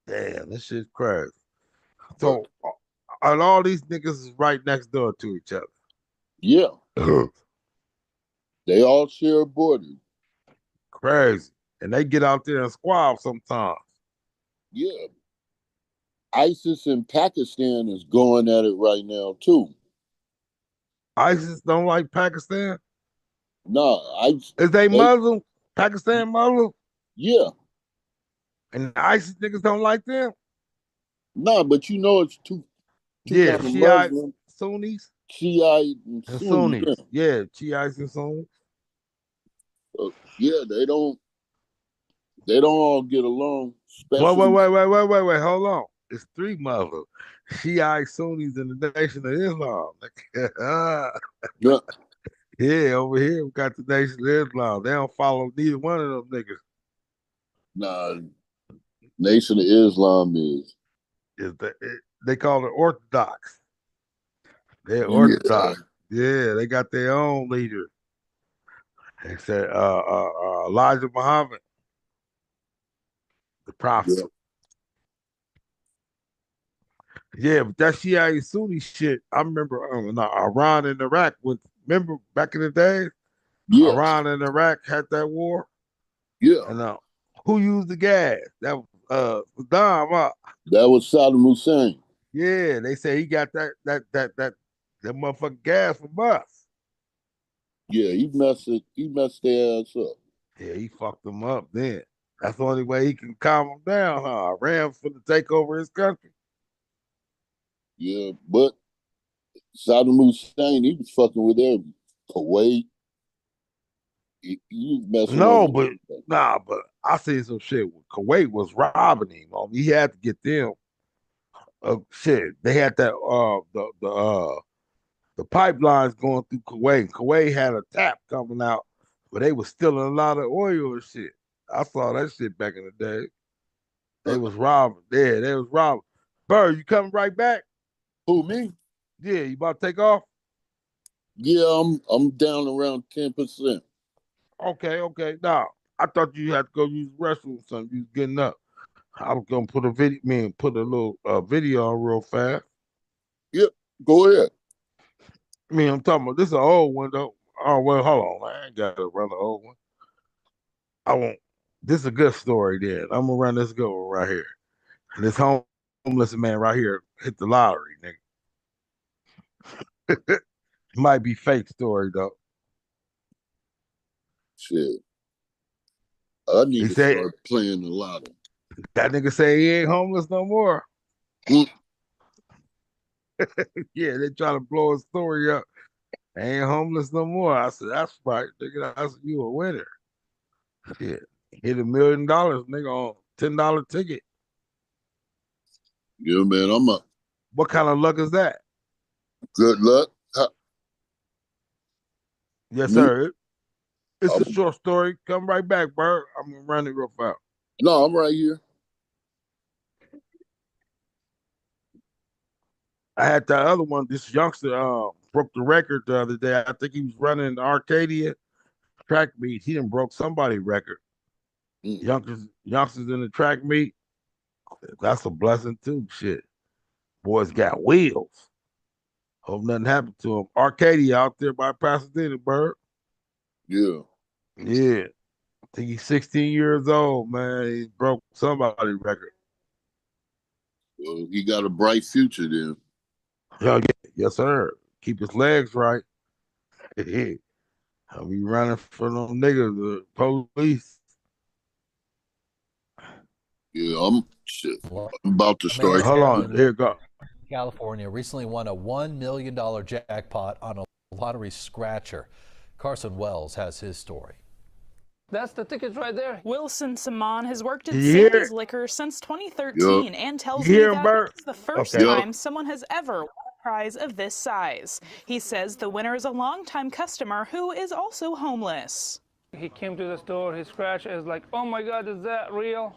Damn, this shit's crazy. But So, and all these niggas is right next door to each yeah, other. they all share a border. Crazy. And they get out there and squabble sometimes. Yeah. ISIS in Pakistan is going at it right now too. ISIS don't like Pakistan. No, Is they they Muslim? Pakistan Muslim? yeah. And the ISIS niggas don't like them? No, but you know it's two Yeah, kind of Shiites, Muslim, Sunnis, Shiite and and Sunni. Yeah. Sunnis. Yeah, Shiites and Sunnis. Yeah, they don't all get along, Wait, wait, especially wait, wait, wait, wait, wait. Hold on. It's three Muslims. Shiite Sunnis and the Nation of Islam. yeah, Yeah, over here we got the Nation of Islam. They don't follow neither one of them niggas. nah, Nation of Islam is They call it Orthodox. They're yeah. Orthodox. Yeah, they got their own leader. They said Elijah Muhammad, the prophet. Yeah. Yeah, but that Shia Sunni shit, I remember Iran and Iraq was, remember back in the day, Yes. Iran and Iraq had that war, Yeah. and who used the gas? That was Saddam. That was Saddam Hussein. Yeah, they say he got that motherfucking gas from us. Yeah, he messed their ass up. Yeah, he fucked them up then. That's the only way he can calm them down, huh? Rams for to take over his country. Yeah, but Saddam Hussein, he was fucking with everybody. Kuwait, he was messing No, over but everything. nah, but I seen some shit. Kuwait was robbing him. He had to get them. Shit, they had that the pipelines going through Kuwait. Kuwait had a tap coming out, but they was stealing a lot of oil and shit. I saw that shit back in the day. They was robbing. Yeah, they was robbing. Bird, you coming right back? Who, me? Yeah, you about to take off? Yeah, I'm down around 10%. Okay. Nah, I thought you had to go use the restroom or something. You was getting up. I was gonna put a video, put a little video on real fast. Yep, go ahead. I'm talking about this is an old one though. Oh well, hold on. I ain't got to run the old one. I won't. This is a good story. Then I'm gonna run this good one right here. And this homeless man right here hit the lottery, nigga. Might be fake story though. Shit, I need He to said start playing the lotto. that nigga say he ain't homeless no more. Mm. Yeah, they try to blow his story up. Ain't homeless no more. I said, that's right, nigga. I said, you a winner. Shit. Hit $1 million, nigga, on $10 ticket. Yeah, man, I'm a What kind of luck is that? good luck. Yes, Me? sir. It's a I'm, short story. Come right back, Bird. I'm gonna run it real fast. no, I'm right here. I had that other one. This youngster broke the record the other day. I think he was running the Arcadia track meet. He done broke somebody's record. Mm. Youngsters in the track meet. That's a blessing too. Shit. Boys got wheels. Hope nothing happened to him. Arcadia out there by Pasadena, Bird. Yeah. Yeah. I think he's 16 years old, man. He broke somebody's record. Well, he got a bright future then. Yeah, yes, sir. Keep his legs right. I'll be running for them niggas, the police. Yeah, I'm about to Man, start. Hold on, in here go. California recently won a $1 million jackpot on a lottery scratcher. Carson Wells has his story. That's the tickets right there. Wilson Simon has worked at You hear Sandy's it? Liquor since 2013 Yep. and tells You me hear him, that Bert? it's the first Okay. time someone has ever won a prize of this size. He says the winner is a longtime customer who is also homeless. He came to the store, he scratched, is like, oh my God, is that real?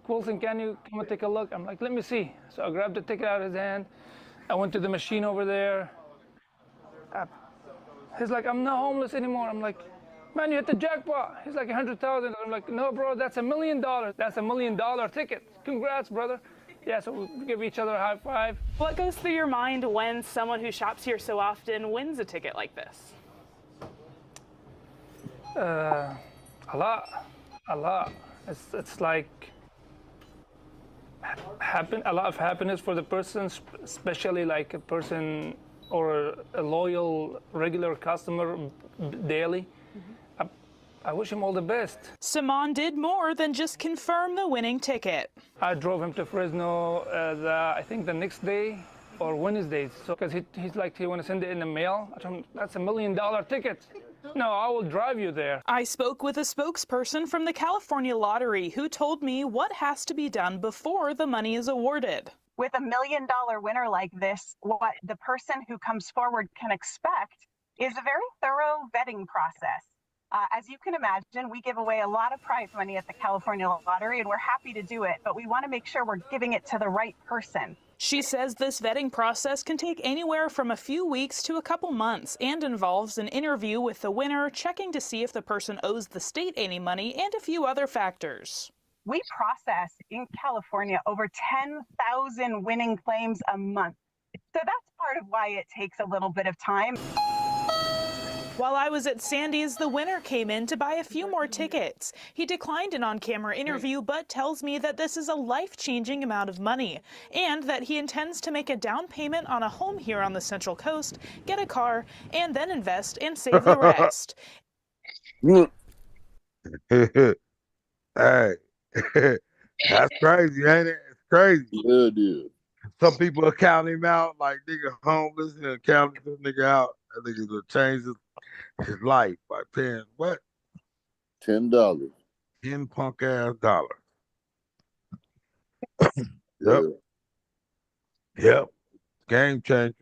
Wilson, can you come and take a look? I'm like, let me see. So I grabbed the ticket out of his hand. I went to the machine over there. He's like, I'm not homeless anymore. I'm like, man, you hit the jackpot. He's like 100,000. I'm like, no, bro, that's $1 million. That's $1 million ticket. Congrats, brother. Yeah, so we give each other a high five. What goes through your mind when someone who shops here so often wins a ticket like this? A lot. It's like a lot of happiness for the person, especially like a person or a loyal, regular customer daily. I wish him all the best. Simon did more than just confirm the winning ticket. I drove him to Fresno, I think the next day or Wednesday. So, because he's like, he want to send it in the mail. I told him, that's $1 million ticket. No, I will drive you there. I spoke with a spokesperson from the California Lottery who told me what has to be done before the money is awarded. With $1 million winner like this, what the person who comes forward can expect is a very thorough vetting process. As you can imagine, we give away a lot of prize money at the California Lottery, and we're happy to do it, but we want to make sure we're giving it to the right person. She says this vetting process can take anywhere from a few weeks to a couple months and involves an interview with the winner, checking to see if the person owes the state any money, and a few other factors. We process in California over 10,000 winning claims a month. So that's part of why it takes a little bit of time. While I was at Sandy's, the winner came in to buy a few more tickets. He declined an on-camera interview, but tells me that this is a life-changing amount of money and that he intends to make a down payment on a home here on the Central Coast, get a car, and then invest and save the rest. Hey, that's crazy, ain't it? It's crazy. Yeah, it is. Some people are counting him out like nigga homeless and counting this nigga out. I think it'll change his life by paying what? $10. 10 punk ass dollars. Yeah. Yep. Game changer.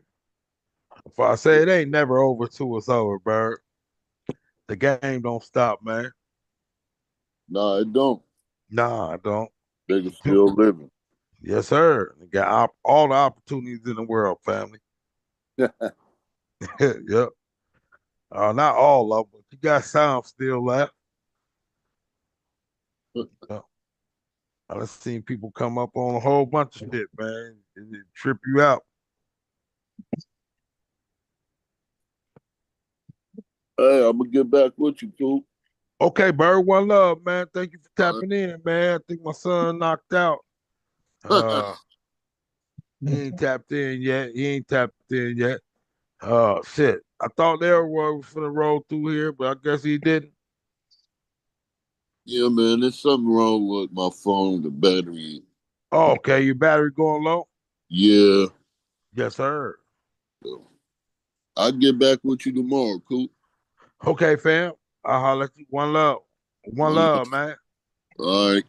If I say it ain't never over till it's over, Bird. The game don't stop, man. Nah, it don't. Nah, I don't. Niggas still living. Yes, sir. They got all the opportunities in the world, family. Yep. Not all of them, but you got some still left. I've seen people come up on a whole bunch of shit, man. It trip you out. Hey, I'm gonna get back with you, too. Okay, Bird, one love, man. Thank you for tapping in, man. I think my son knocked out. He ain't tapped in yet. Shit. I thought Elroy was gonna roll through here, but I guess he didn't. Yeah, man, there's something wrong with my phone, the battery. Oh, okay, your battery going low? Yeah. Yes, sir. So, I'll get back with you tomorrow, cool? Okay, fam. I'll holler at you. One love. One love, man. All right.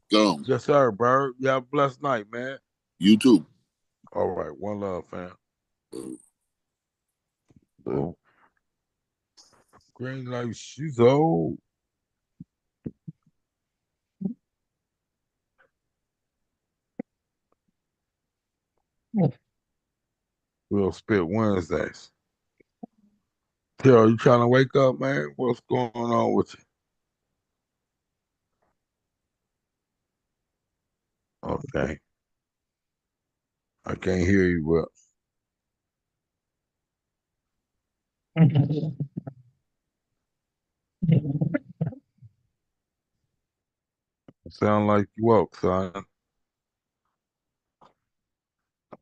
Go. Yes, sir, Bird. You have a blessed night, man. You too. All right. One love, fam. Oh. Greenlite, she's old. Realspit Wednesdays. Terrell, you trying to wake up, man? What's going on with you? Okay. I can't hear you well. Sound like you woke, son.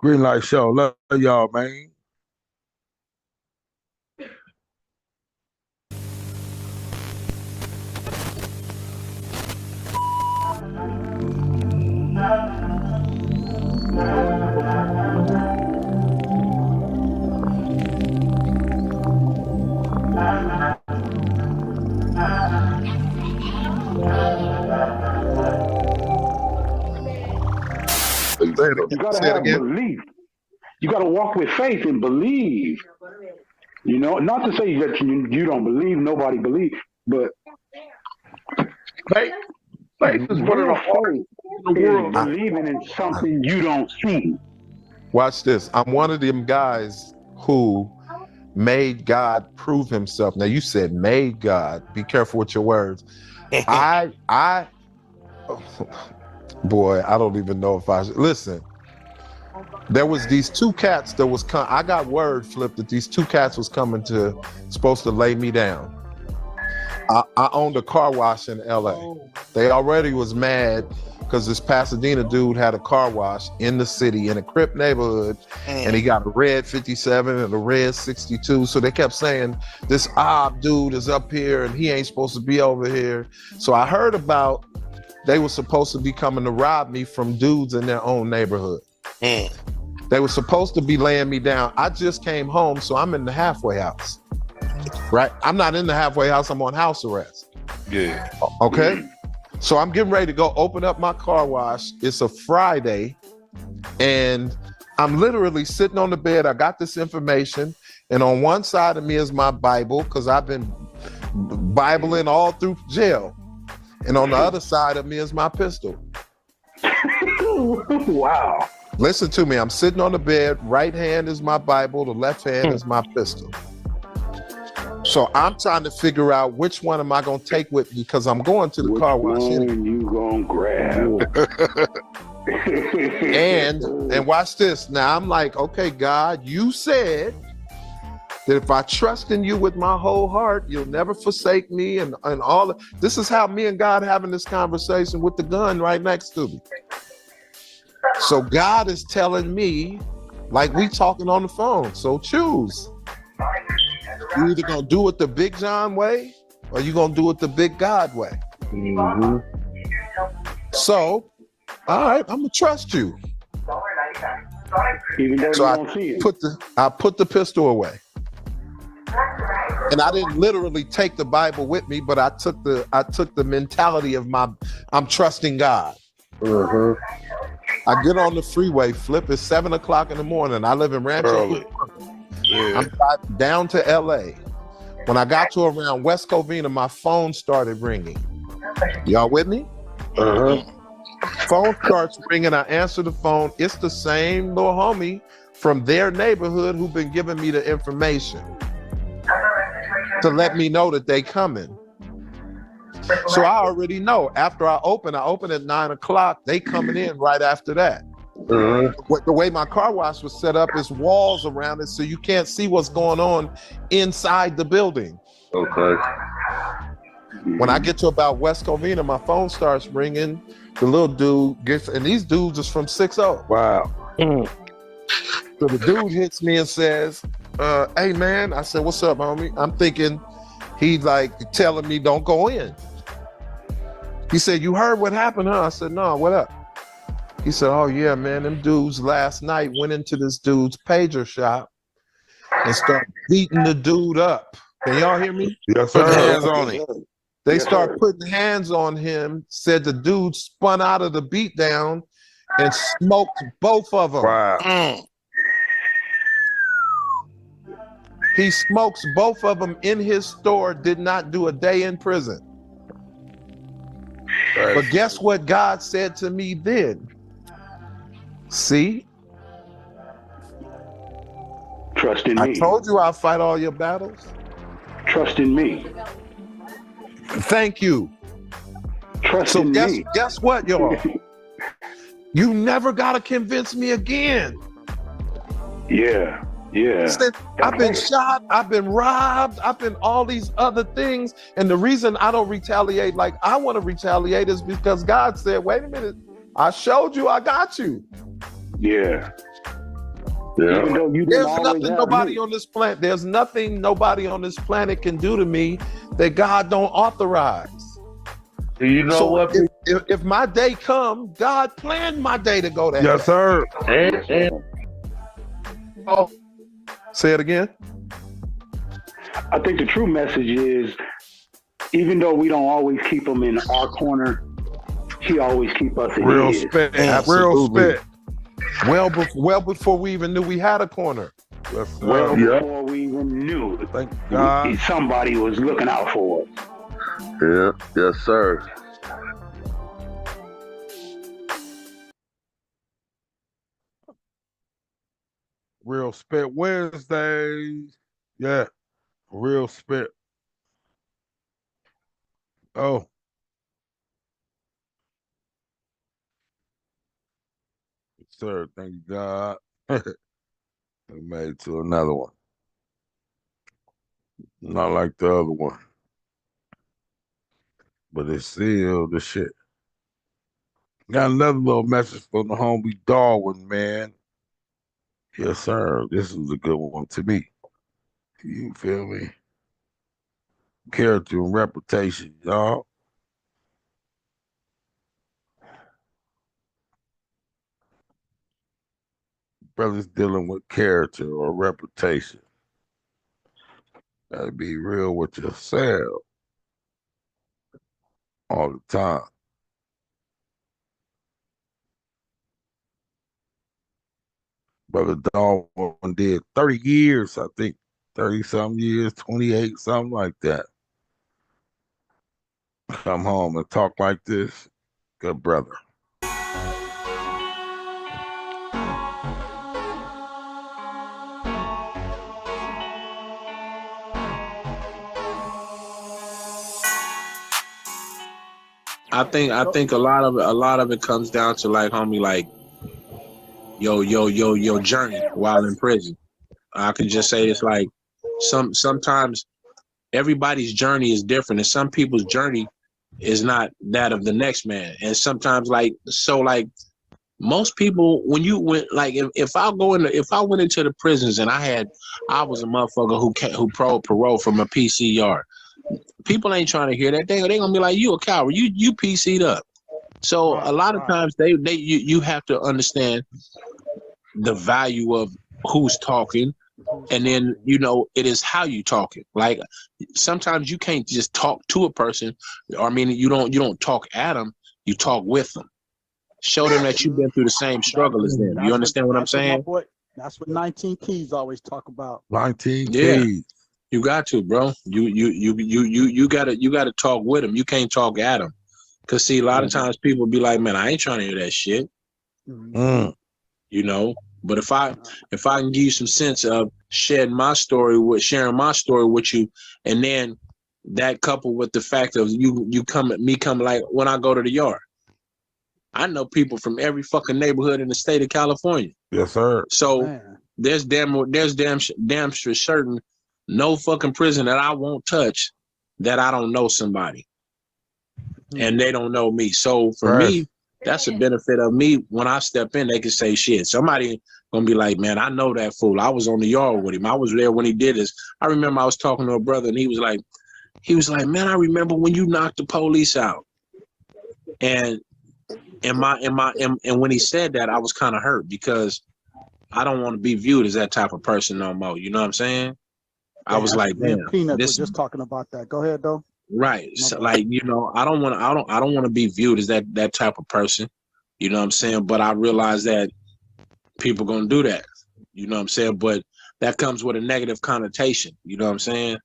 Greenlight Show. Love y'all, man. You gotta have belief. You gotta walk with faith and believe. You know, not to say that you don't believe, nobody believes, but faith is one of the hardest in the world. Believing in something you don't see. Watch this. I'm one of them guys who made God prove himself. Now you said made God. Be careful with your words. Boy, I don't even know if I should. Listen, there was these two cats that was I got word flipped that these two cats was supposed to lay me down. I owned a car wash in LA. They already was mad because this Pasadena dude had a car wash in the city in a Crip neighborhood, and he got a red 57 and a red 62. So they kept saying this dude is up here and he ain't supposed to be over here. So I heard about they were supposed to be coming to rob me from dudes in their own neighborhood. They were supposed to be laying me down. I just came home, so I'm in the halfway house. Right? I'm not in the halfway house, I'm on house arrest. Yeah. Okay? So I'm getting ready to go open up my car wash. It's a Friday, and I'm literally sitting on the bed. I got this information, and on one side of me is my Bible, because I've been Bibling all through jail. And on the other side of me is my pistol. Wow. Listen to me. I'm sitting on the bed. Right hand is my Bible. The left hand is my pistol. So I'm trying to figure out which one am I going to take with me because I'm going to the car wash. Which one you going to grab? And watch this. Now I'm like, okay, God, you said that if I trust in you with my whole heart, you'll never forsake me and all of, this is how me and God having this conversation with the gun right next to me. So God is telling me, like we talking on the phone, so choose. You either gonna do it the Big John way or you gonna do it the Big God way. Mm-hmm. So, all right, I'm gonna trust you. Even though so you I don't see it. I put the pistol away. And I didn't literally take the Bible with me, but I took the mentality of I'm trusting God. Uh-huh. I get on the freeway, Flip, it's 7 o'clock in the morning. I live in Rancho. Yeah. I'm driving down to LA. When I got to around West Covina, my phone started ringing. Y'all with me? Uh-huh. Phone starts ringing. I answer the phone. It's the same little homie from their neighborhood who've been giving me the information to let me know that they coming. So I already know. After I open at 9 o'clock. They coming in right after that. The way my car wash was set up is walls around it, so you can't see what's going on inside the building. Okay. When I get to about West Covina, my phone starts ringing. The little dude gets, and these dudes is from 6-0. Wow. So the dude hits me and says, hey man, I said, what's up, homie? I'm thinking he's like telling me don't go in. He said, you heard what happened, huh? I said, no, what up? He said, oh yeah, man, them dudes last night went into this dude's pager shop and started beating the dude up. Can y'all hear me? Yes, sir. Putting hands on him. They Yes, start sir. putting hands on him, said the dude spun out of the beatdown and smoked both of them. Wow. He smokes both of them in his store, did not do a day in prison. Right. But guess what God said to me then? See? Trust in me. I told you I'll fight all your battles. Trust in me. Thank you. Trust in me. Guess what, y'all? You never gotta convince me again. Yeah. I've been shot, I've been robbed, I've been all these other things. And the reason I don't retaliate like I want to retaliate is because God said, wait a minute, I showed you I got you. Yeah. Even though you didn't There's always nothing have nobody me. on this planet, there's nothing nobody on this planet can do to me that God don't authorize. You know So what? if my day come, God planned my day to go that Yes, way. sir. And oh, say it again. I think the true message is, even though we don't always keep him in our corner, he always keep us in Real his. spit. Absolutely. Real spit. Well before we even knew we had a corner. Yes, sir. Well before we even knew Thank God. somebody was looking out for us. yeah, yes, sir. Real spit Wednesdays. Yeah. Real spit. Oh. Yes, sir. Thank God. We made it to another one. Not like the other one. But it's still the shit. Got another little message from the homie Darwin, man. Yes, sir. This is a good one to me. You feel me? Character and reputation, y'all. Brothers dealing with character or reputation. Gotta be real with yourself all the time. Brother Darwin did 30 years, I think. 30 something years, 28, something like that. come home and talk like this, good brother. I think a lot of it comes down to like, homie, like your journey while in prison. I can just say it's like sometimes everybody's journey is different, and some people's journey is not that of the next man. And sometimes like most people, when you went like if I went into the prisons and I was a motherfucker who parole from a PC yard. People ain't trying to hear that. They gonna be like, you a coward. You PC'd up. So a lot of times you have to understand the value of who's talking, and then it is how you talking. Like sometimes you can't just talk to a person, or I mean you don't talk at them, you talk with them. Show them that you've been through the same struggle as them. You understand what I'm saying? That's what 19 Keys always talk about. 19 Keys. You got to, bro. You gotta talk with them. You can't talk at them. Cause see, a lot of times people be like, man, I ain't trying to hear that shit. But if I can give you some sense of sharing my story with you, and then that coupled with the fact of you come like when I go to the yard, I know people from every fucking neighborhood in the state of California. Yes, sir. So there's damn sure certain no fucking prison that I won't touch that I don't know somebody, and they don't know me. So for me, that's a benefit of me. When I step in, they can say shit. Somebody gonna be like, man, I know that fool. I was on the yard with him. I was there when he did this. I remember I was talking to a brother, and he was like, man, I remember when you knocked the police out. And when he said that, I was kind of hurt because I don't want to be viewed as that type of person no more. You know what I'm saying? I was like, man, Peanut was just talking about that. Go ahead, though. Right. So, like, I don't want to be viewed as that type of person. You know what I'm saying? But I realize that people gonna do that. You know what I'm saying? But that comes with a negative connotation. You know what I'm saying?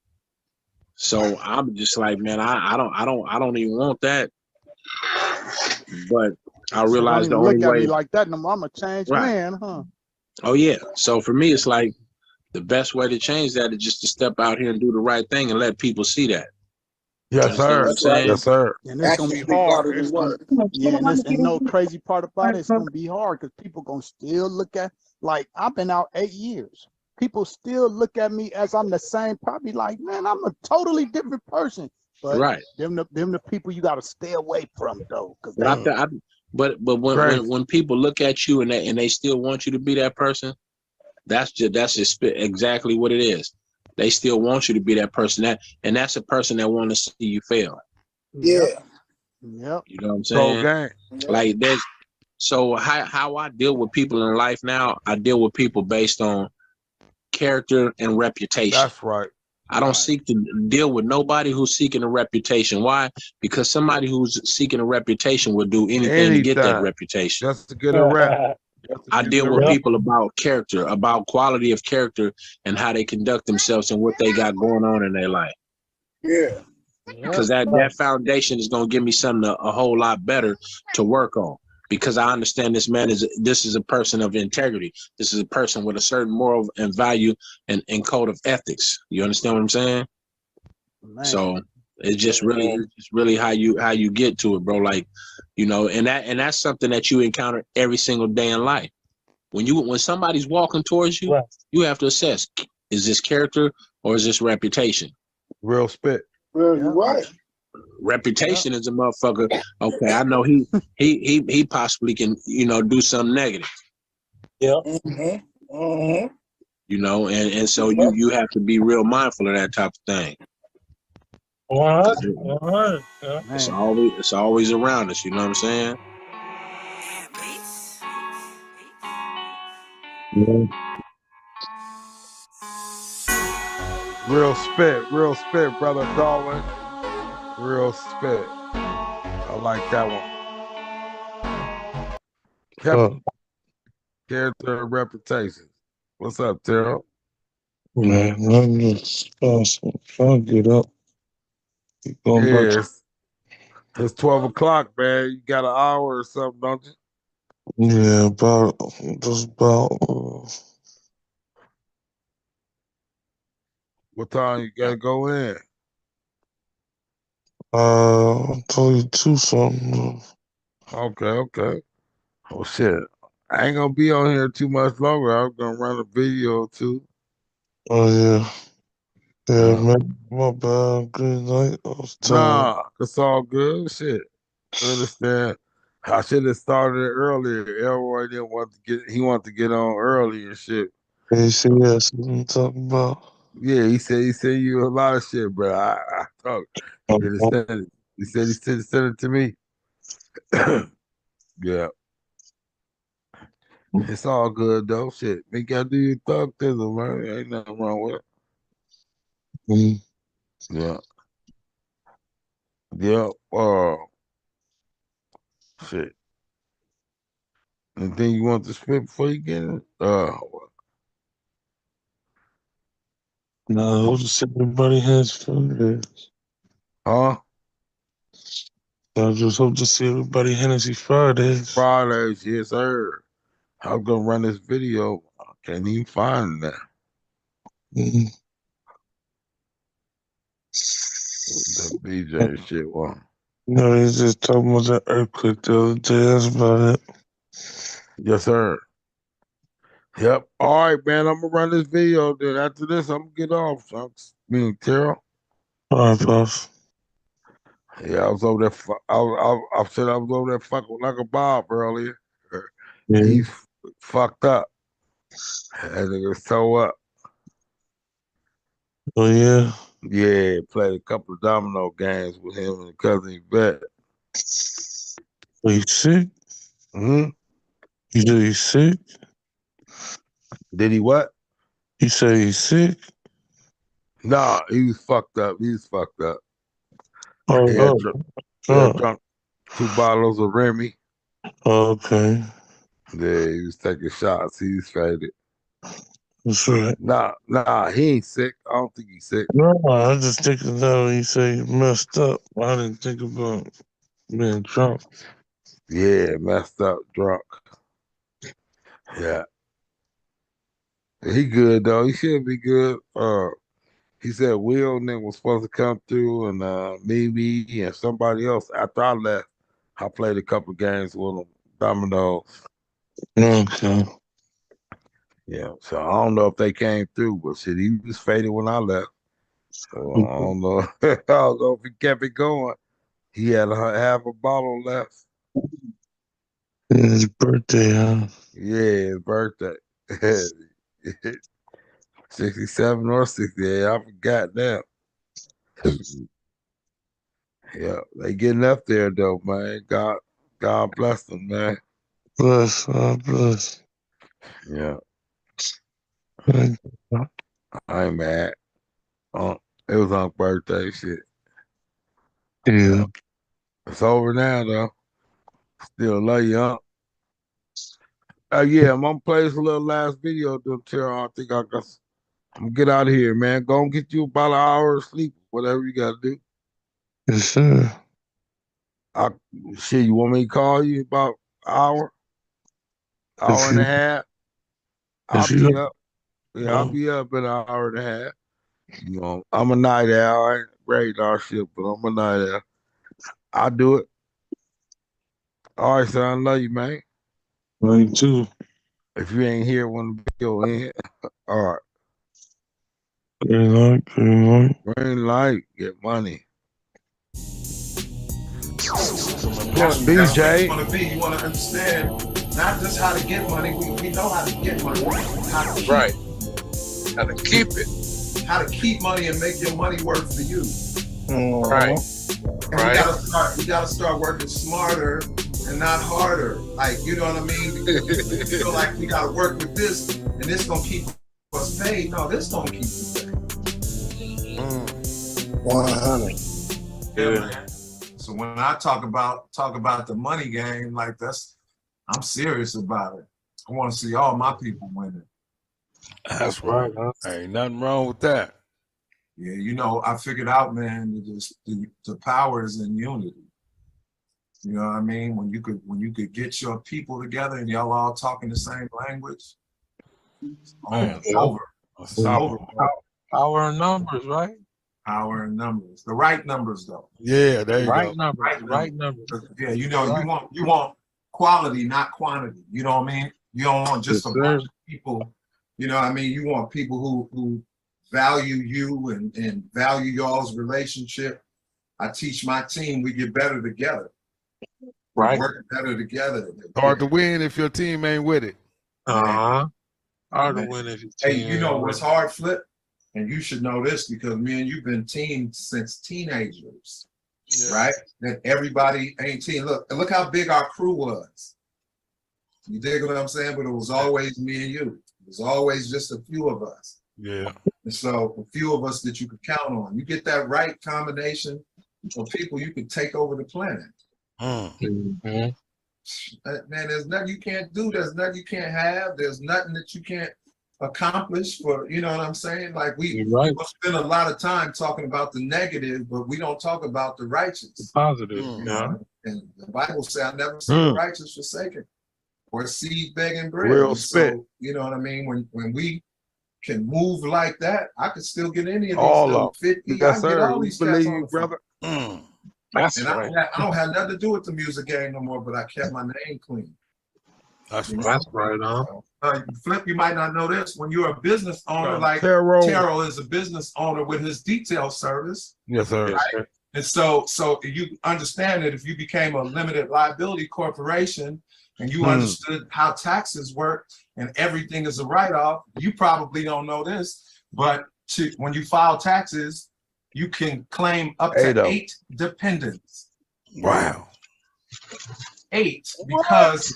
So I'm just like, man, I don't even want that. But I realize the only look at way me like that, no more. I'm a changed man, huh? Oh yeah. So for me, it's like the best way to change that is just to step out here and do the right thing and let people see that. Yes, sir. Yes, sir. And it's gonna be hard. And no crazy part about it, it's gonna be hard because people gonna still look at, like, I've been out 8 years. People still look at me as I'm the same, probably like, man, I'm a totally different person. But them the people you gotta stay away from though. But when people look at you and they still want you to be that person, that's just exactly what it is. They still want you to be that person, and that's a person that want to see you fail. Yeah. Yep. You know what I'm saying? Like so how I deal with people in life now, I deal with people based on character and reputation. That's right. I don't seek to deal with nobody who's seeking a reputation. Why? Because somebody who's seeking a reputation will do anything to get that reputation. Just to get a rep. I deal with people about character, about quality of character and how they conduct themselves and what they got going on in their life. Yeah. Because that foundation is going to give me something a whole lot better to work on. Because I understand this is a person of integrity. This is a person with a certain moral and value and code of ethics. You understand what I'm saying? Man. So it's just really how you get to it, bro. Like, and that's something that you encounter every single day in life. When somebody's walking towards you, you have to assess: is this character or is this reputation? Real spit. Right. Reputation is a motherfucker. Okay, I know he possibly can do something negative. Yeah. And so you have to be real mindful of that type of thing. It's always around us. You know what I'm saying? Real spit, brother Darwin. Real spit. I like that one. Character and reputation. What's up, Terrell? Man, I'm just trying to get up. Keep going back. It's 12 o'clock, man. You got an hour or something, don't you? Yeah, about just about. What time you gotta go in? 22 something. Okay. Oh shit. I ain't gonna be on here too much longer. I'm gonna run a video too. Oh yeah. Yeah, man. My bad. Good night. I was tired. Nah, it's all good. Shit. Understand. I should have started it earlier. Elroy didn't want to he wanted to get on early and shit. Hey, see, that's what I'm talking about. Yeah, he sent you a lot of shit, bro. I thought he could have sent it. He said he sent it to me. Yeah. It's all good though. Shit. You gotta do your thug thizzle, man. Ain't nothing wrong with it. Yeah. Yeah. Shit. Anything you want to spit before you get it? No, just everybody has fun. Huh? I just hope to see everybody Hennessy Fridays. Fridays, yes, sir. I was gonna run this video. I can't even find that. The BJ shit. Well, No, he's just talking about that earthquake the other day. That's about it. yes, sir. Yep. All right, man. I'm gonna run this video. Then after this, I'm gonna get off. So me and Terrell. All right, boss. Yeah, I was over there. I said I was over there fucking like a Bob earlier. Yeah. He's fucked up. And nigga so up. Oh yeah. Yeah, played a couple of domino games with him and cousin Yvette. Are you sick? Hmm. You say he's sick? Did he what? You say he's sick? Nah, he was fucked up. He was fucked up. Oh, He had, drunk 2 bottles of Remy. Oh, okay. Yeah, he was taking shots. He was faded. That's right. Nah, he ain't sick. I don't think he's sick. No, I just thinking that when you say you messed up. I didn't think about being drunk. Yeah, messed up, drunk. Yeah. He good though. He should be good. He said Will nigga was supposed to come through and me and somebody else after I left. I played a couple games with him, dominoes. Okay. Yeah, so I don't know if they came through, but shit, he was faded when I left. So I don't know. I don't know if he kept it going. He had half a bottle left. His birthday, huh? Yeah, his birthday. 67 or 68. I forgot now. Yeah, they getting up there though, man. God bless them, man. Bless, bless. Yeah, Thank I ain't mad. It was on birthday shit. you. It's over now though. Still love you, huh? Yeah, I'm gonna play this little last video to Tara. I think I'm gonna get out of here, man. Go and get you about an hour of sleep, whatever you gotta do. Yes, sir. Shit, you want me to call you about an hour and a half? I'll if you be up. Yeah, I'll oh, be up in an hour and a half. You know, I'm a night owl. I ain't radar shit, but I'm a night owl. I'll do it. All right, son. Love you, man. me too. If you ain't here when the video in, all right. Green light, green light. Green light, get money. That's where you BJ. want to be. You want to understand not just how to get money. We know how to get money. How to keep Right. How to keep it. How to keep money and make your money work for you. Right. And Right. we gotta start working smarter and not harder. Like, you know what I mean? Because we feel like we gotta work with this and this gonna keep us paid. No, this gonna keep you paid. 100. Yeah, man. So when I talk about the money game, like I'm serious about it. I want to see all my people winning. That's right, huh? Ain't nothing wrong with that. Yeah, you know, I figured out, man, the power is in unity. You know what I mean? When you could get your people together and y'all all talking the same language, it's over. It's over. Power in numbers, right? Power in numbers. The right numbers, though. Yeah, there you Right go. numbers. Right numbers. Yeah, you know, Right. you want quality, not quantity. You know what I mean? You don't want just Yes, a bunch sir. of people. You know what I mean? You want people who value you and value y'all's relationship. I teach my team, we get better together. Right. We work better together. Hard to win if your team ain't with it. Hard to win if your Hey, team you know ain't what's with hard, Flip? And you should know this because me and you've been teams since teenagers, right? That everybody ain't team. Look how big our crew was. You dig what I'm saying? But it was always me and you. It was always just a few of us. Yeah. And so a few of us that you could count on. You get that right combination of people, you could take over the planet. Mhm. Man, there's nothing you can't do. There's nothing you can't have. There's nothing that you can't accomplish for, you know what I'm saying? Like we'll spend a lot of time talking about the negative, but we don't talk about the righteous. Positive. You know? And the Bible says, I never see the righteous forsaken or seed begging bread. Realspit. So, you know what I mean? When we can move like that, I could still get any of these All little of 50. them. I Yes, can sir. get all We these cats believe on you, the phone. brother. That's And right. I don't have nothing to do with the music game no more, but I kept my name clean. That's You know? That's right, huh? Flip, you might not know this. When you're a business owner, like Taro. Taro is a business owner with his detail service. Yes, sir. Right? And so you understand that if you became a limited liability corporation and you understood how taxes work and everything is a write-off, you probably don't know this, but when you file taxes, you can claim up to 8 dependents. Wow. 8, because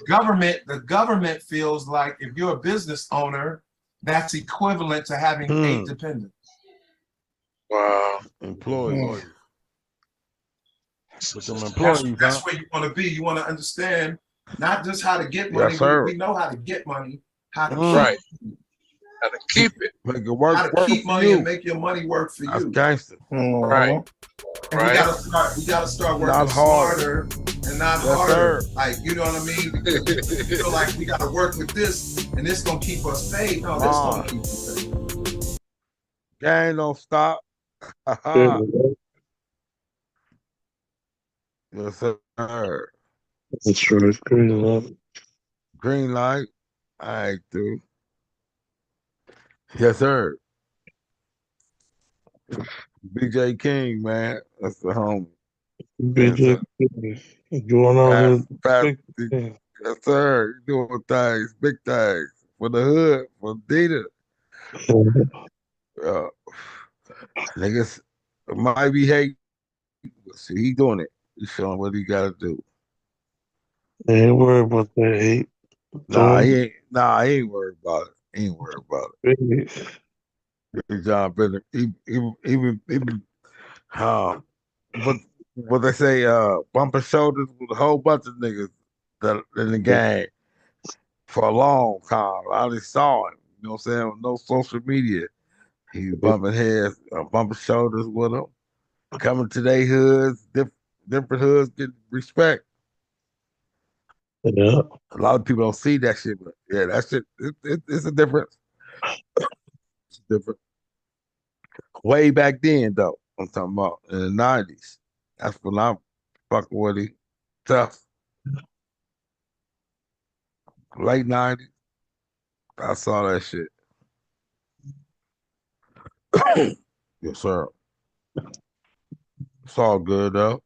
the government feels like if you're a business owner, that's equivalent to having 8 dependents. Wow. Employees. With them employees, That's where you want to be. You want to understand not just how to get money. Yes, sir. We know how to get money, how to keep Right. How to keep it. Make it work. how to Work keep for money you. and make your money work for That's you. gangster. Right. And we gotta start working Not hard. smarter and not Yes, harder. sir. Like, you know what I mean? Because we feel like we gotta work with this and this gonna keep us paid. No, this gonna keep you paid. Gang don't stop. Yes, sir. That's right. Greenlite. Greenlight. All right, dude. Yes, sir. BJ King, man. That's the homie. BJ doing all Fast, the fast, big things. yes, sir. You doing things, big things for the hood, for Dita. Niggas might be hating, but see, he doing it. He's showing what he got to do. Ain't worried about that hate. He ain't worried about it. He ain't worried about it. Big John Bennett, even what they say, bumping shoulders with a whole bunch of niggas that in the gang for a long time. I only saw him, you know what I'm saying? No social media. He's bumping heads, bumping shoulders with them, coming to their hoods, different hoods get respect. Yeah. A lot of people don't see that shit, but yeah, that shit, it's a difference. It's different. Way back then, though, I'm talking about in the 90s. That's when I'm fucking with him. Tough. Late 90s, I saw that shit. Yes, sir. It's all good, though.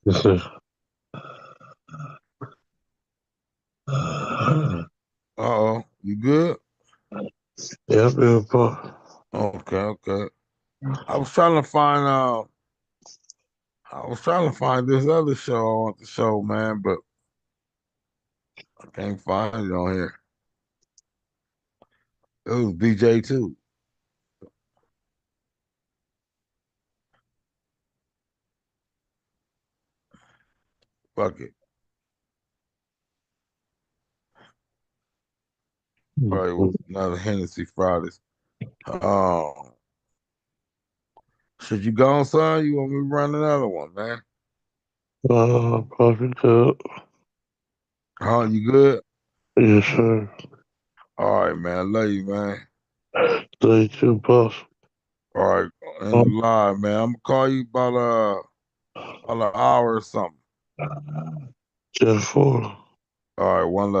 Yes, sir. Uh-oh. You good? Yeah, beautiful. Okay. I was trying to find this other show I want to show, man, but I can't find it on here. It was BJ too. Fuck it. Probably was another Hennessy Fridays. Should you go on, son? You want me to run another one, man? Probably good. Oh, you good? Yes, sir. All right, man. Love you, man. Love you too, boss. All right, and live, man. I'm gonna call you about an hour or something. 10-4. All right, one love.